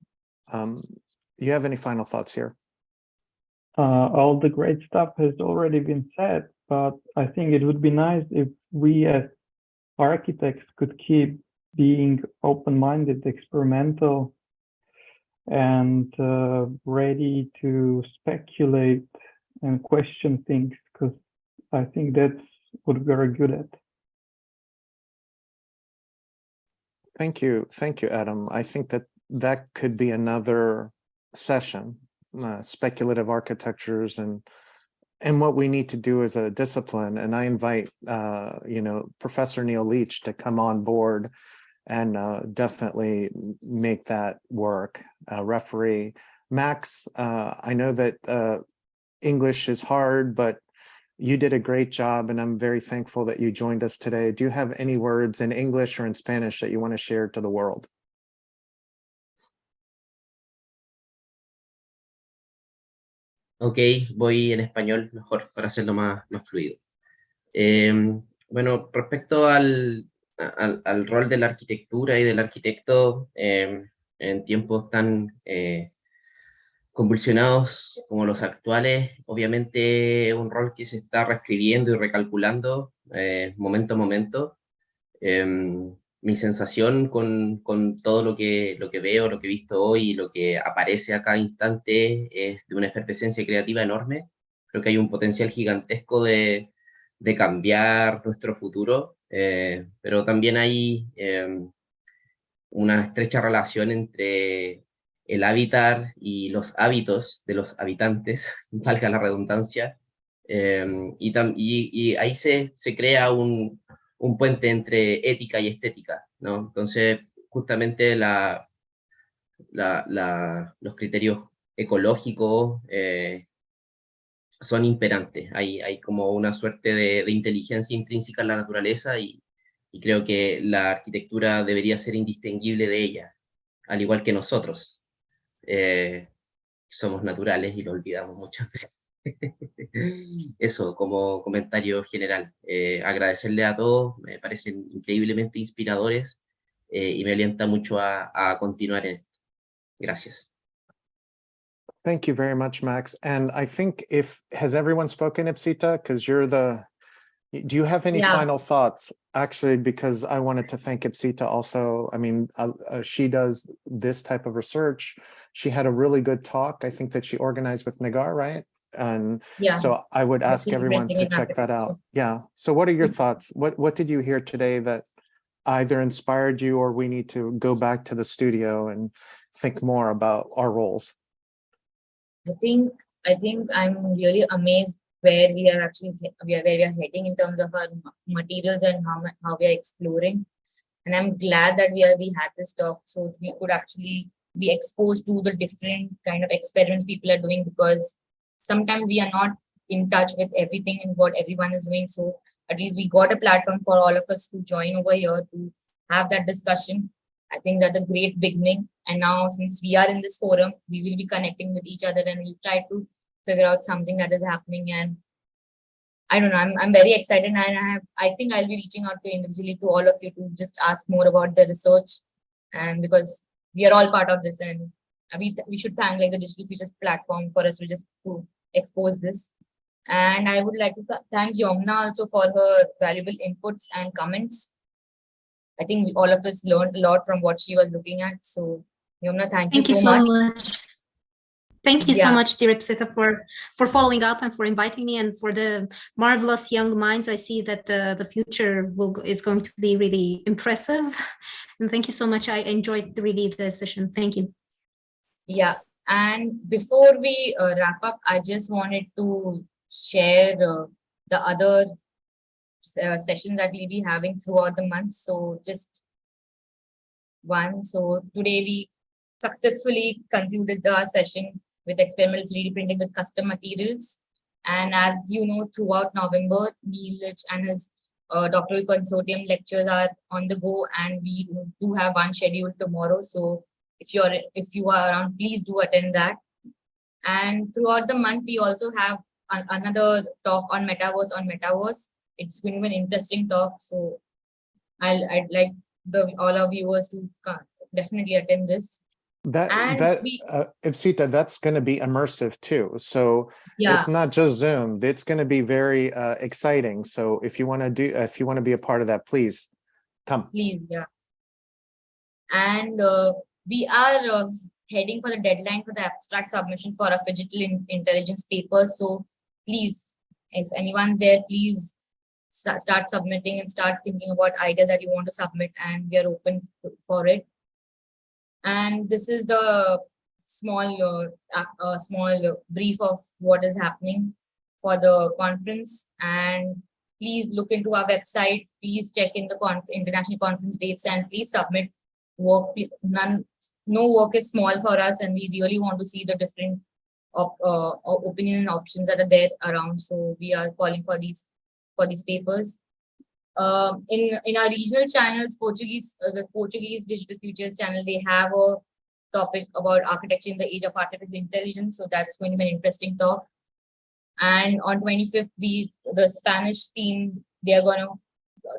you have any final thoughts here?
All the great stuff has already been said, but I think it would be nice if we as architects could keep being open-minded, experimental, and ready to speculate and question things, because I think that's what we're good at.
Thank you, Adam. I think that could be another session, speculative architectures and what we need to do as a discipline. And I invite Professor Neil Leach to come on board and definitely make that work. Referee Max, I know that English is hard, but you did a great job, and I'm very thankful that you joined us today. Do you have any words in English or in Spanish that you want to share to the world?
Ok, voy en español mejor para hacerlo más fluido. Bueno, respecto al rol de la arquitectura y del arquitecto en tiempos tan convulsionados como los actuales, obviamente un rol que se está reescribiendo y recalculando momento a momento. Mi sensación con todo lo que veo, lo que he visto hoy y lo que aparece a cada instante es de una efervescencia creativa enorme. Creo que hay un potencial gigantesco de cambiar nuestro futuro, pero también hay una estrecha relación entre el hábitat y los hábitos de los habitantes, valga la redundancia, y ahí se crea un puente entre ética y estética, ¿no? Entonces, justamente los criterios ecológicos son imperantes. Hay como una suerte de inteligencia intrínseca en la naturaleza y creo que la arquitectura debería ser indistinguible de ella, al igual que nosotros. Somos naturales y lo olvidamos muchas veces. Eso como comentario general. Agradecerle a todos, me parecen increíblemente inspiradores y me alienta mucho a continuar en esto. Gracias.
Thank you very much, Max. And I think has everyone spoken, Ipsita? Because do you have any final thoughts? Actually, because I wanted to thank Ipsita also. I mean, she does this type of research. She had a really good talk. I think that she organized with Nagar, right? And so I would ask everyone to check that out. Yeah. So what are your thoughts? What did you hear today that either inspired you or we need to go back to the studio and think more about our roles?
I think I'm really amazed where we are heading in terms of our materials and how we are exploring. And I'm glad that we had this talk so we could actually be exposed to the different kind of experiments people are doing, because sometimes we are not in touch with everything and what everyone is doing. So at least we got a platform for all of us to join over here to have that discussion. I think that's a great beginning. And now since we are in this forum, we will be connecting with each other and we'll try to figure out something that is happening. And I don't know, I'm very excited, and I think I'll be reaching out to individually to all of you to just ask more about the research, and because we are all part of this, and we should thank like the Digital Futures platform for us to just to expose this. And I would like to thank Yomna also for her valuable inputs and comments. I think all of us learned a lot from what she was looking at. So Yomna, thank you so much.
Thank you so much, dear Ipsita, for following up and for inviting me, and for the marvelous young minds. I see that the future is going to be really impressive. And thank you so much. I enjoyed really the session. Thank you.
Yeah, and before we wrap up, I just wanted to share the other sessions that we'll be having throughout the month. So just one. So today we successfully concluded our session with experimental 3D printing with custom materials. And as you know, throughout November, Neelaj and his doctoral consortium lectures are on the go, and we do have one scheduled tomorrow. So if you are around, please do attend that. And throughout the month, we also have another talk on Metaverse. It's going to be an interesting talk. So I'd like all our viewers to definitely attend this.
Ipsita, that's going to be immersive too. So
yeah,
it's not just Zoom. It's going to be very exciting. So if you want to be a part of that, please come.
Please, yeah. And we are heading for the deadline for the abstract submission for our digital intelligence papers. So please, if anyone's there, please start submitting and start thinking about ideas that you want to submit, and we are open for it. And this is the small brief of what is happening for the conference. And please look into our website. Please check in the international conference dates, and please submit work. No work is small for us, and we really want to see the different opinion and options that are there around. So we are calling for these papers. In our regional channels, the Portuguese Digital Futures channel, they have a topic about architecture in the age of artificial intelligence. So that's going to be an interesting talk. And on 25th, the Spanish team, they are going to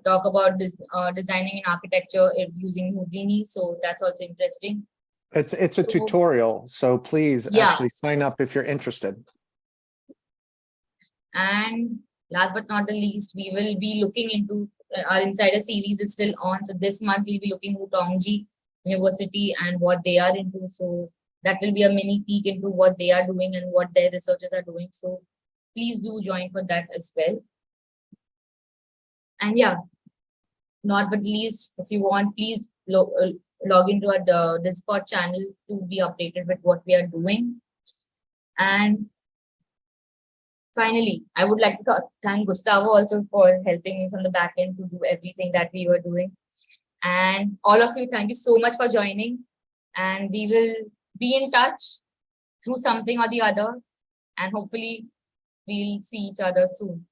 talk about this designing an architecture using Houdini. So that's also interesting.
It's a tutorial. So please actually sign up if you're interested. And last but not the least, we will be looking into our Insider series is still on. So this month we'll be looking into Tongji University and what they are into. So that will be a mini peek into what they are doing and what their researchers are doing. So please do join for that as well. And yeah, not but least, if you want, please log into our Discord channel to be updated with what we are doing. And finally, I would like to thank Gustavo also for helping me from the back end to do everything that we were doing. And all of you, thank you so much for joining. And we will be in touch through something or the other. And hopefully, we'll see each other soon.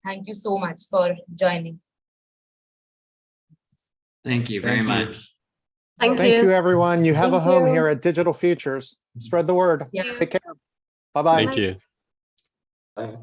Thank you so much for joining.
Thank you very much.
Thank you, everyone. You have a home here at Digital Futures. Spread the word.
Yeah.
Take care. Bye-bye.
Thank you.
Bye.